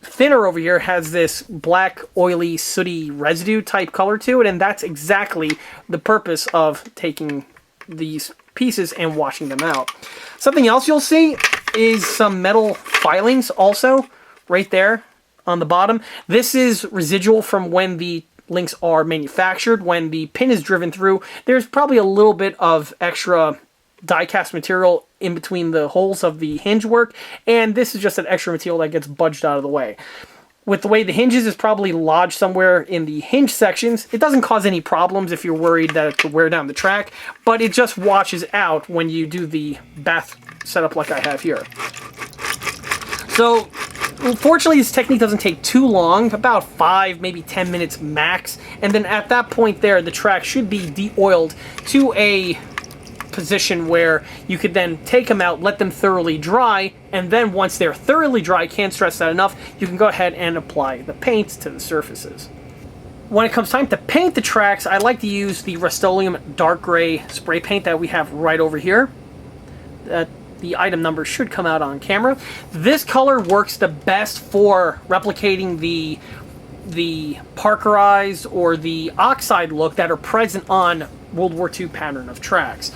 thinner over here has this black, oily, sooty residue type color to it, and that's exactly the purpose of taking these pieces and washing them out. Something else you'll see is some metal filings also right there on the bottom. This is residual from when the links are manufactured. When the pin is driven through, there's probably a little bit of extra die-cast material in between the holes of the hinge work, and this is just an extra material that gets budged out of the way. With the way the hinges is probably lodged somewhere in the hinge sections, it doesn't cause any problems if you're worried that it could wear down the track, but it just washes out when you do the bath setup like I have here. So, fortunately, this technique doesn't take too long, about 5, maybe 10 minutes max, and then at that point there, the track should be de-oiled to a position where you could then take them out, let them thoroughly dry, and then once they're thoroughly dry, can't stress that enough, you can go ahead and apply the paint to the surfaces. When it comes time to paint the tracks, I like to use the Rust-Oleum dark gray spray paint that we have right over here. The item number should come out on camera. This color works the best for replicating the parkerized or the oxide look that are present on World War II pattern of tracks.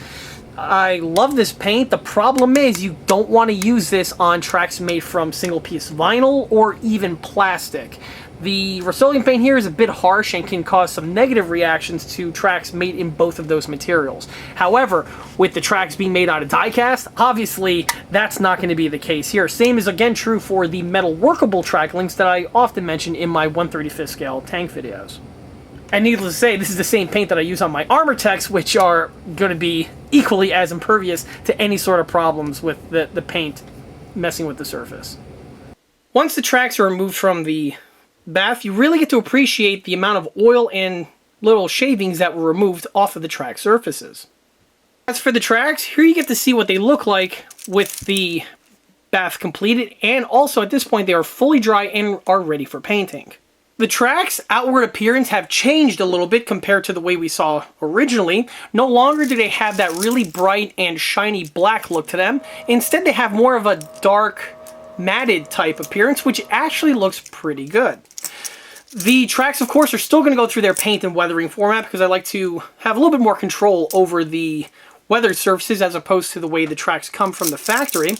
I love this paint. The problem is you don't want to use this on tracks made from single piece vinyl or even plastic. The Rust-Oleum paint here is a bit harsh and can cause some negative reactions to tracks made in both of those materials. However, with the tracks being made out of die-cast, obviously that's not going to be the case here. Same is again true for the metal workable track links that I often mention in my 1/35th scale tank videos. And needless to say, this is the same paint that I use on my armor techs, which are going to be equally as impervious to any sort of problems with the paint messing with the surface. Once the tracks are removed from the bath, you really get to appreciate the amount of oil and little shavings that were removed off of the track surfaces. As for the tracks, here you get to see what they look like with the bath completed, and also at this point they are fully dry and are ready for painting. The track's outward appearance have changed a little bit compared to the way we saw originally. No longer do they have that really bright and shiny black look to them. Instead, they have more of a dark, matted type appearance, which actually looks pretty good. The tracks, of course, are still going to go through their paint and weathering format because I like to have a little bit more control over the weathered surfaces as opposed to the way the tracks come from the factory.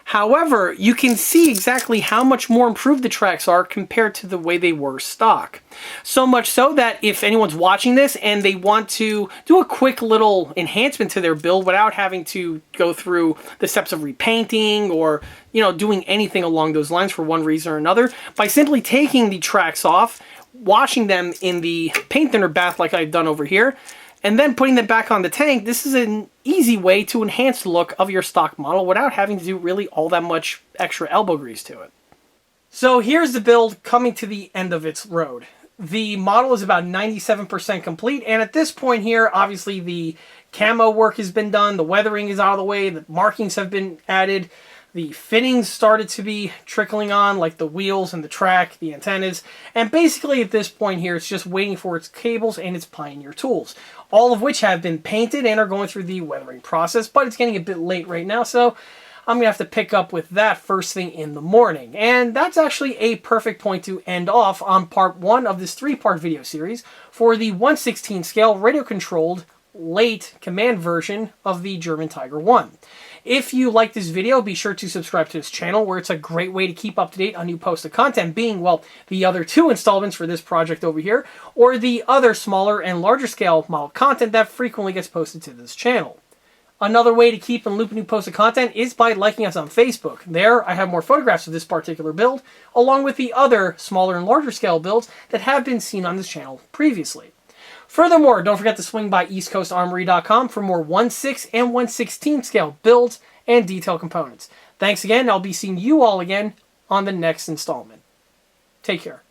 However, you can see exactly how much more improved the tracks are compared to the way they were stock. So much so that if anyone's watching this and they want to do a quick little enhancement to their build without having to go through the steps of repainting or, doing anything along those lines for one reason or another, by simply taking the tracks off, washing them in the paint thinner bath like I've done over here, and then putting them back on the tank, this is an easy way to enhance the look of your stock model without having to do really all that much extra elbow grease to it. So here's the build coming to the end of its road. The model is about 97% complete, and at this point here, obviously the camo work has been done, the weathering is out of the way, the markings have been added, the fittings started to be trickling on, like the wheels and the track, the antennas, and basically at this point here, it's just waiting for its cables and its Pioneer tools, all of which have been painted and are going through the weathering process, but it's getting a bit late right now, so I'm going to have to pick up with that first thing in the morning. And that's actually a perfect point to end off on part 1 of this 3-part video series for the 1/16 scale radio-controlled late command version of the German Tiger I. If you like this video, be sure to subscribe to this channel, where it's a great way to keep up to date on new posted content, being, well, the other 2 installments for this project over here, or the other smaller and larger scale model content that frequently gets posted to this channel. Another way to keep in loop of new posted content is by liking us on Facebook. There, I have more photographs of this particular build, along with the other smaller and larger scale builds that have been seen on this channel previously. Furthermore, don't forget to swing by eastcoastarmory.com for more 1/6 and 1/16 scale builds and detail components. Thanks again, I'll be seeing you all again on the next installment. Take care.